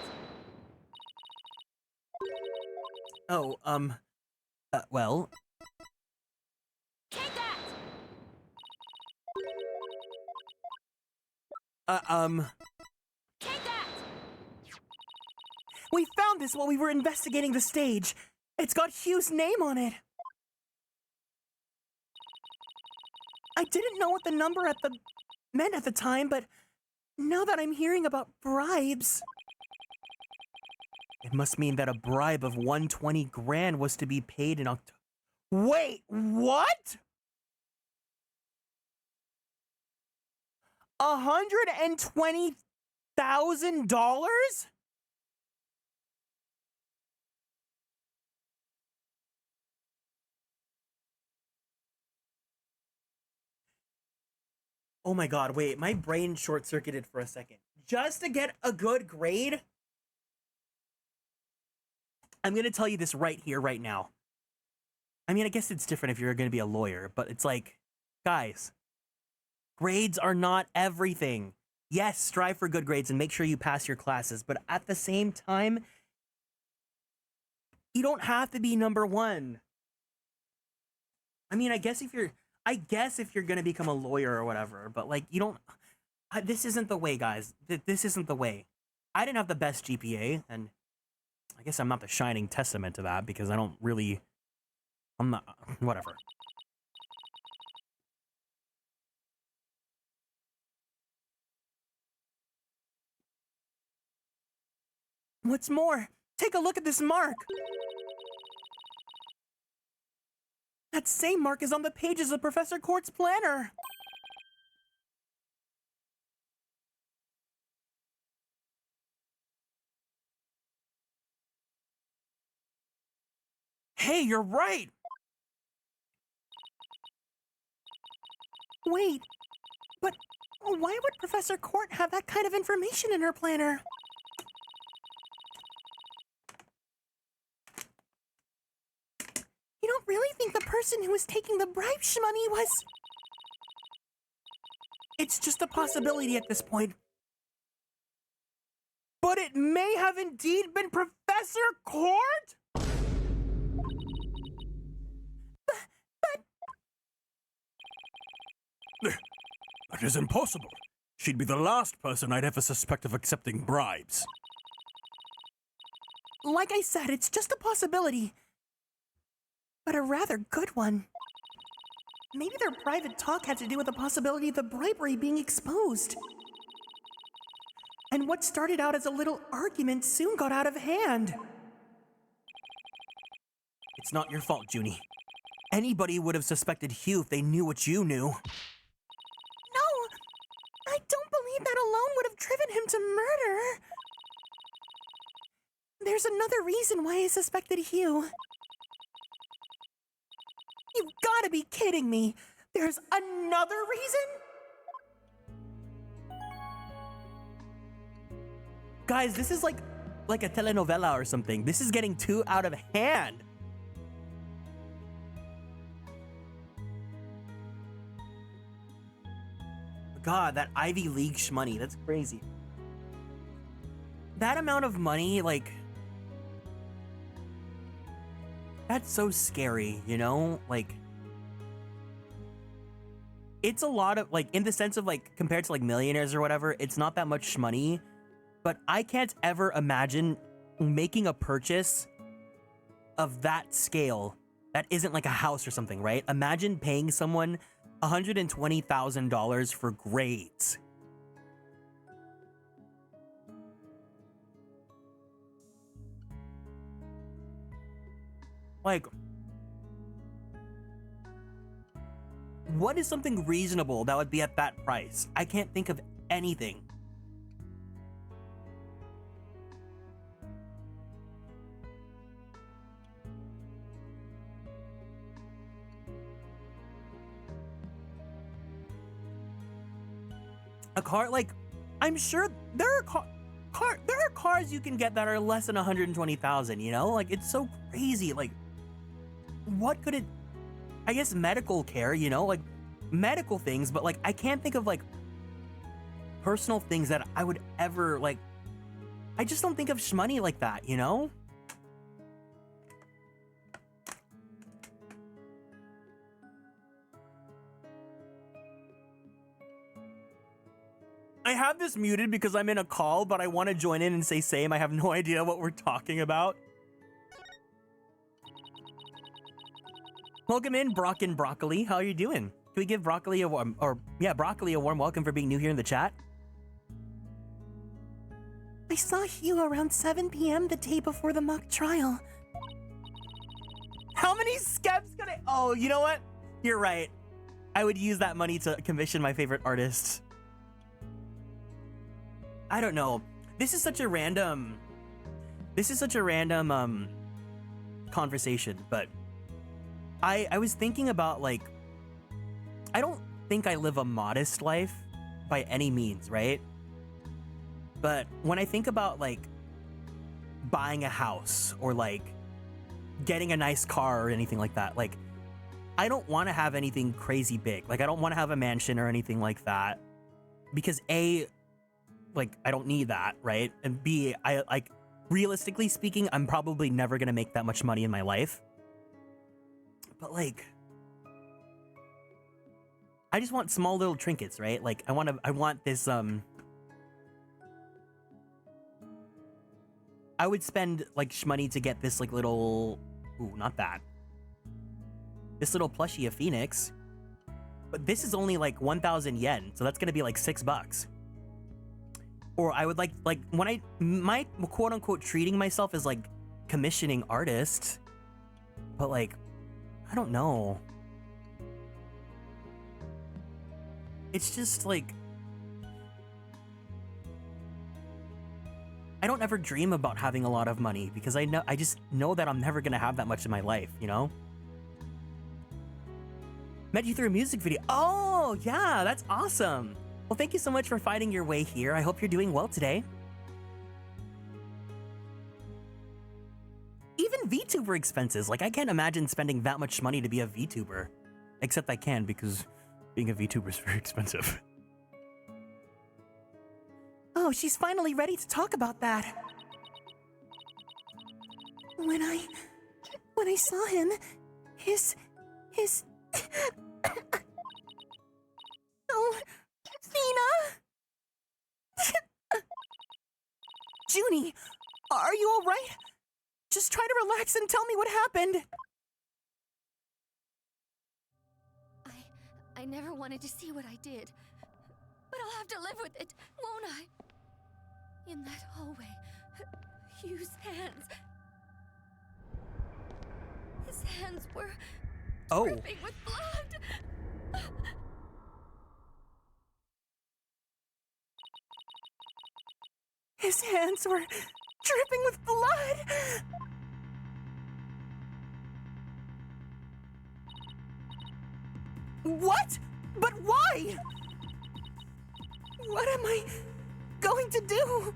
Oh, well. Take that! Take that! We found this while we were investigating the stage. It's got Hugh's name on it. I didn't know what the number meant at the time, but now that I'm hearing about bribes... It must mean that a bribe of 120 grand was to be paid in October. Wait, what? $120,000? Oh my god, wait, my brain short-circuited for a second. Just to get a good grade? I'm gonna tell you this right here, right now. I mean, I guess it's different if you're gonna be a lawyer, but it's like, guys, grades are not everything. Yes, strive for good grades and make sure you pass your classes, but at the same time, you don't have to be number one. I mean, I guess if you're gonna become a lawyer or whatever, but like, you don't, this isn't the way, guys. This isn't the way. I didn't have the best GPA, and I guess I'm not the shining testament to that because I'm not, whatever. What's more, take a look at this mark. That same mark is on the pages of Professor Court's planner. Hey, you're right! Wait, but why would Professor Court have that kind of information in her planner? You don't really think the person who was taking the bribe money was... It's just a possibility at this point. But it may have indeed been Professor Court? That is impossible. She'd be the last person I'd ever suspect of accepting bribes. Like I said, it's just a possibility. But a rather good one. Maybe their private talk had to do with the possibility of the bribery being exposed. And what started out as a little argument soon got out of hand. It's not your fault, Junie. Anybody would have suspected Hugh if they knew what you knew. No! I don't believe that alone would have driven him to murder. There's another reason why I suspected Hugh. You've gotta be kidding me! There's another reason? Guys, this is like a telenovela or something. This is getting too out of hand. God, that Ivy League money, that's crazy. That amount of money, like, that's so scary, you know? Like, it's a lot of, like, in the sense of, like, compared to, like, millionaires or whatever, it's not that much money, but I can't ever imagine making a purchase of that scale that isn't like a house or something, right? Imagine paying someone $120,000 for grades. Like, what is something reasonable that would be at that price? I can't think of anything. A car, like, I'm sure there are there are cars you can get that are less than 120,000, you know? Like, it's so crazy. Like, what could it, I guess medical care, you know? Like, medical things, but like, I can't think of like personal things that I would ever, like, I just don't think of shmoney like that, you know? I have this muted because I'm in a call, but I want to join in and say same. I have no idea what we're talking about. Welcome in, Brock and Broccoli. How are you doing? Can we give Broccoli a warm, Broccoli a warm welcome for being new here in the chat? I saw Hugh around 7 p.m. the day before the mock trial. How many skeps could I? Oh, you know what? You're right. I would use that money to commission my favorite artists. I don't know. This is such a random conversation, but I was thinking about, like, I don't think I live a modest life by any means, right? But when I think about, like, buying a house or, like, getting a nice car or anything like that, like, I don't want to have anything crazy big. Like, I don't want to have a mansion or anything like that because A, like, I don't need that, right? And B, I, like, realistically speaking, I'm probably never gonna make that much money in my life. But, like, I just want small little trinkets, right? Like, I want this, I would spend, like, shmoney to get this, like, little, ooh, not that. This little plushie of Phoenix. But this is only, like, 1,000 yen, so that's gonna be, like, $6. Or I would like when my quote unquote treating myself as like commissioning artists, but like, I don't know. It's just like, I don't ever dream about having a lot of money because I just know that I'm never gonna have that much in my life, you know? Met you through a music video. Oh yeah, that's awesome. Well, thank you so much for finding your way here. I hope you're doing well today. Even VTuber expenses. Like, I can't imagine spending that much money to be a VTuber. Except I can, because being a VTuber is very expensive. Oh, she's finally ready to talk about that. When I saw him, his... Oh... Athena! Junie, are you alright? Just try to relax and tell me what happened. I never wanted to see what I did. But I'll have to live with it, won't I? In that hallway, Hugh's hands... His hands were dripping with blood. His hands were dripping with blood! What? But why? What am I going to do?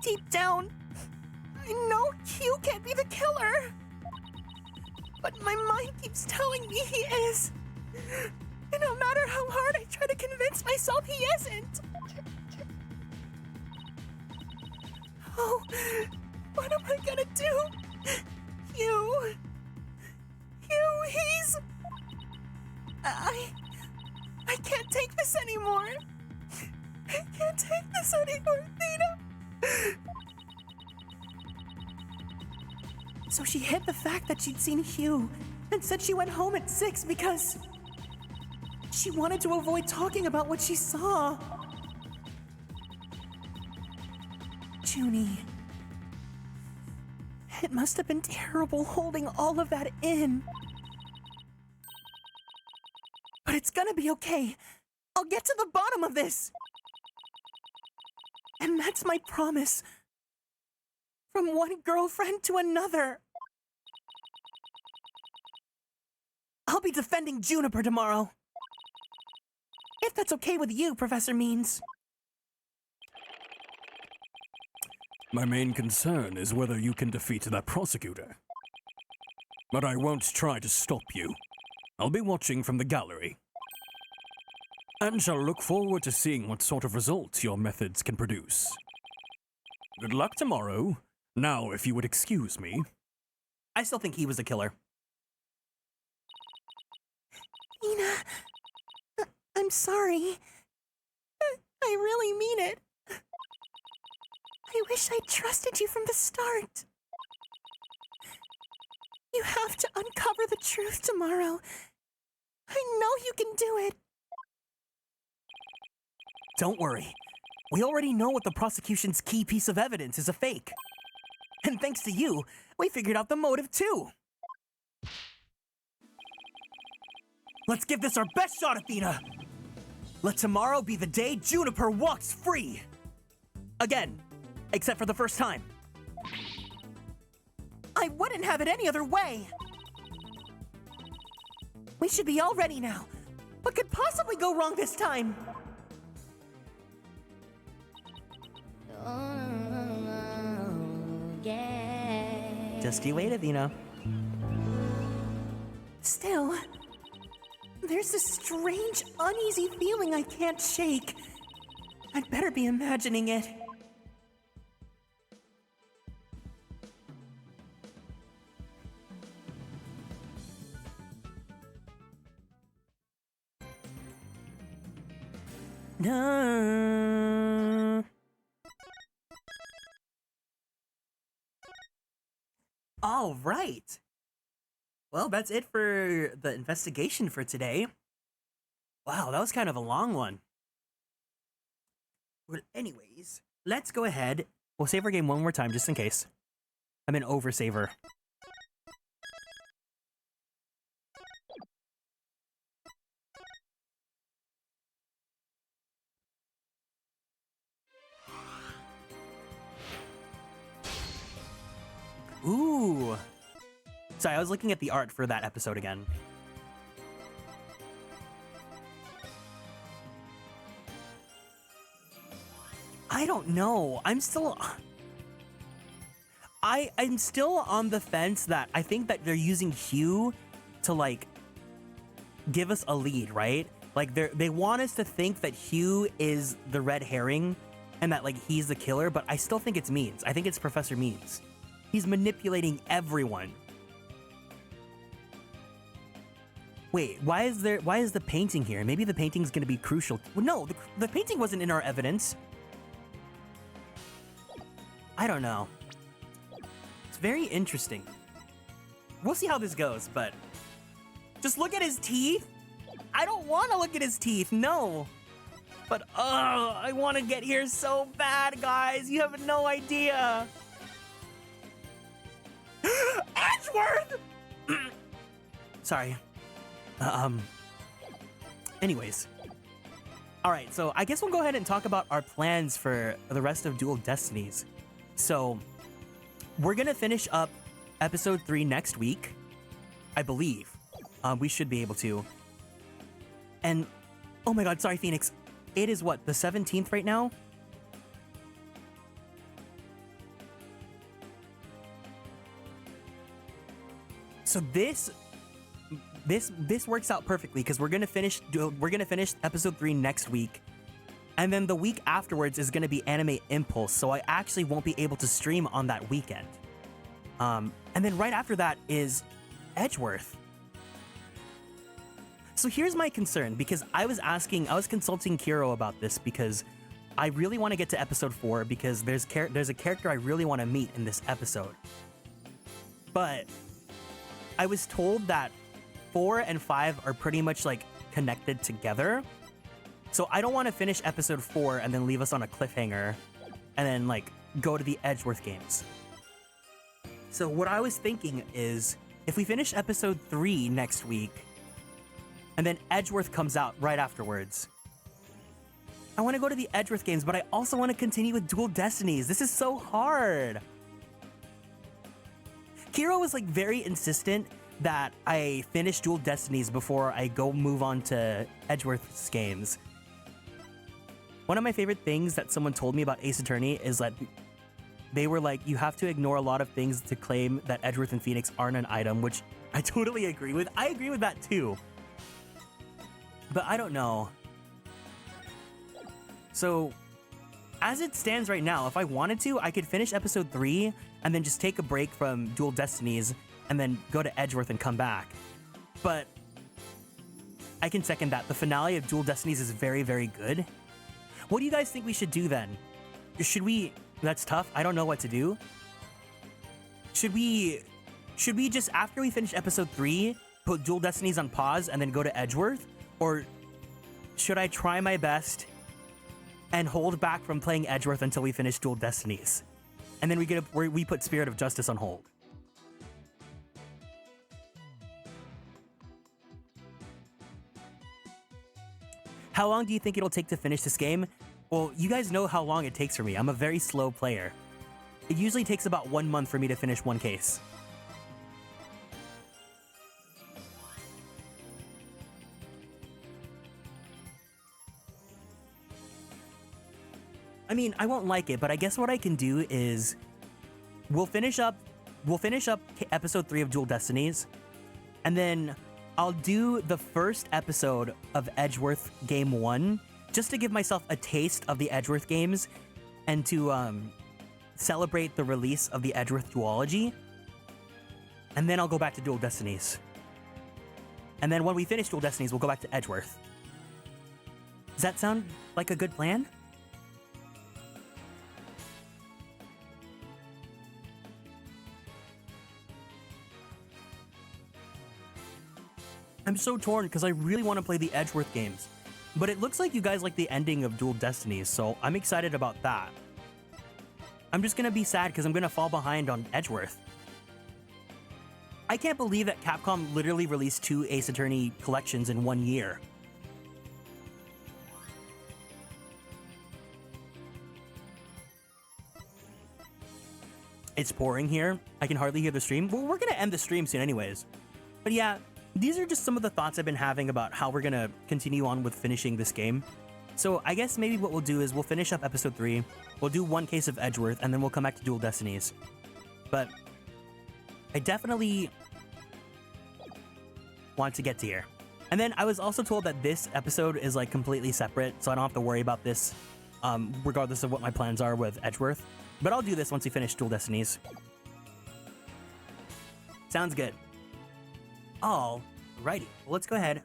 Deep down, I know Hugh can't be the killer. But my mind keeps telling me he is. And no matter how hard I try to convince myself he isn't. Oh, what am I gonna do? Hugh, he's... I can't take this anymore. I can't take this anymore, Thena. So she hid the fact that she'd seen Hugh and said she went home at 6 because she wanted to avoid talking about what she saw. Junie, it must have been terrible holding all of that in. But it's gonna be okay. I'll get to the bottom of this. And that's my promise. From one girlfriend to another. I'll be defending Juniper tomorrow. If that's okay with you, Professor Means. My main concern is whether you can defeat that prosecutor. But I won't try to stop you. I'll be watching from the gallery. And shall look forward to seeing what sort of results your methods can produce. Good luck tomorrow. Now, if you would excuse me. I still think he was the killer. Ina, I'm sorry. I really mean it. I wish I'd trusted you from the start. You have to uncover the truth tomorrow. I know you can do it. Don't worry. We already know what the prosecution's key piece of evidence is a fake. And thanks to you, we figured out the motive too. Let's give this our best shot, Athena! Let tomorrow be the day Juniper walks free! Again, except for the first time. I wouldn't have it any other way. We should be all ready now. What could possibly go wrong this time? Just you wait, Athena. Still, there's this strange, uneasy feeling I can't shake. I'd better be imagining it. No. All right. Well, that's it for the investigation for today. Wow, that was kind of a long one. Well, anyways, let's go ahead. We'll save our game one more time just in case. I'm an oversaver. Ooh. Sorry, I was looking at the art for that episode again. I don't know. I'm still on the fence that I think that they're using Hugh to like give us a lead, right? Like they want us to think that Hugh is the red herring and that like he's the killer, but I still think it's Means. I think it's Professor Means. He's manipulating everyone. Wait, why is the painting here? Maybe the painting's gonna be crucial. Well, no, the painting wasn't in our evidence. I don't know. It's very interesting. We'll see how this goes, but just look at his teeth. I don't want to look at his teeth, no. But I want to get here so bad, guys. You have no idea. Edgeworth! Sorry. Anyways. Alright, so I guess we'll go ahead and talk about our plans for the rest of Dual Destinies. So, we're gonna finish up episode 3 next week, I believe. We should be able to. And, oh my god, sorry, Phoenix. It is what, the 17th right now? So this works out perfectly because we're gonna finish episode 3 next week, and then the week afterwards is gonna be Anime Impulse. So I actually won't be able to stream on that weekend. And then right after that is Edgeworth. So here's my concern, because I was consulting Kiro about this because I really want to get to episode 4 because there's a character I really want to meet in this episode. But I was told that 4 and 5 are pretty much like connected together. So I don't want to finish episode 4 and then leave us on a cliffhanger and then like go to the Edgeworth games. So what I was thinking is if we finish episode 3 next week and then Edgeworth comes out right afterwards, I want to go to the Edgeworth games, but I also want to continue with Dual Destinies. This is so hard. Kiro was like very insistent that I finish Dual Destinies before I go move on to Edgeworth's games. One of my favorite things that someone told me about Ace Attorney is that they were like, you have to ignore a lot of things to claim that Edgeworth and Phoenix aren't an item, which I totally agree with. I agree with that too. But I don't know. So, as it stands right now, if I wanted to, I could finish episode 3 and then just take a break from Dual Destinies and then go to Edgeworth and come back. But I can second that. The finale of Dual Destinies is very, very good. What do you guys think we should do then? Should we... That's tough. I don't know what to do. Should we just, after we finish episode 3, put Dual Destinies on pause and then go to Edgeworth? Or should I try my best and hold back from playing Edgeworth until we finish Dual Destinies? And then we put Spirit of Justice on hold. How long do you think it'll take to finish this game? Well, you guys know how long it takes for me. I'm a very slow player. It usually takes about 1 month for me to finish one case. I mean, I won't like it, but I guess what I can do is we'll finish up episode 3 of Dual Destinies, and then I'll do the first episode of Edgeworth Game 1 just to give myself a taste of the Edgeworth games and to celebrate the release of the Edgeworth duology. And then I'll go back to Dual Destinies. And then when we finish Dual Destinies, we'll go back to Edgeworth. Does that sound like a good plan? I'm so torn because I really want to play the Edgeworth games. But it looks like you guys like the ending of Dual Destinies, so I'm excited about that. I'm just gonna be sad because I'm gonna fall behind on Edgeworth. I can't believe that Capcom literally released 2 Ace Attorney collections in 1 year. It's pouring here. I can hardly hear the stream. Well, we're gonna end the stream soon anyways. But yeah, these are just some of the thoughts I've been having about how we're gonna continue on with finishing this game. So I guess maybe what we'll do is we'll finish up episode 3, we'll do 1 case of Edgeworth, and then we'll come back to Dual Destinies. But I definitely want to get to here. And then I was also told that this episode is like completely separate, so I don't have to worry about this regardless of what my plans are with Edgeworth. But I'll do this once we finish Dual Destinies. Sounds good. Alrighty, well, let's go ahead.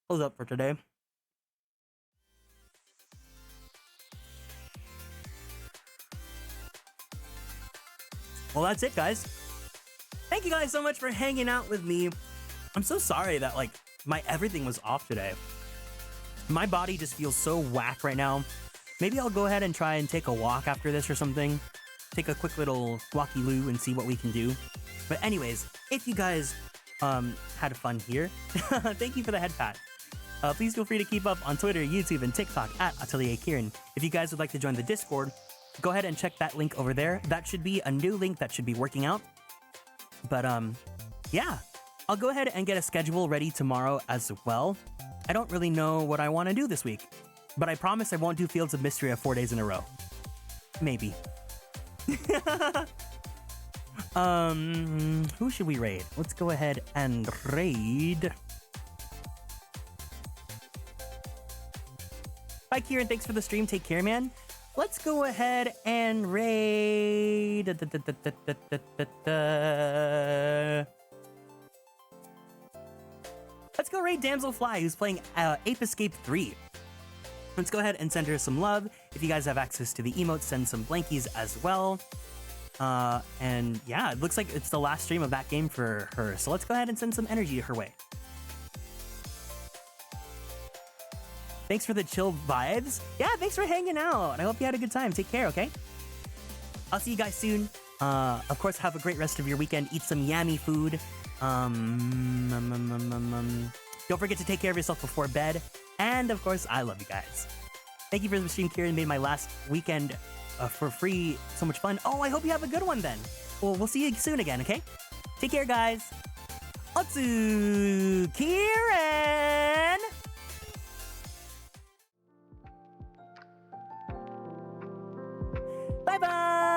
Close up for today. Well, that's it, guys. Thank you guys so much for hanging out with me. I'm so sorry that, like, my everything was off today. My body just feels so whack right now. Maybe I'll go ahead and try and take a walk after this or something. Take a quick little walkie-loo and see what we can do. But anyways, if you guys had fun here, thank you for the head pat. Please feel free to keep up on Twitter, YouTube, and TikTok at Atelier Kieran. If you guys would like to join the Discord, go ahead and check that link over there. That should be a new link that should be working out. But yeah, I'll go ahead and get a schedule ready tomorrow as well. I don't really know what I want to do this week, but I promise I won't do Fields of Mystery 4 days in a row. Maybe. Who should we raid? Let's go ahead and raid. Bye, Kieran. Thanks for the stream. Take care, man. Let's go ahead and raid. Let's go raid Damselfly, who's playing Ape Escape 3. Let's go ahead and send her some love. If you guys have access to the emotes, send some blankies as well. And yeah, it looks like it's the last stream of that game for her. So let's go ahead and send some energy her way. Thanks for the chill vibes. Yeah, thanks for hanging out. I hope you had a good time. Take care, okay? I'll see you guys soon. Of course, have a great rest of your weekend. Eat some yummy food. Don't forget to take care of yourself before bed. And of course, I love you guys. Thank you for the stream, Kieran. Made my last weekend for free so much fun. Oh, I hope you have a good one then. Well, we'll see you soon again, okay? Take care, guys. Otsu Kieran! Bye-bye!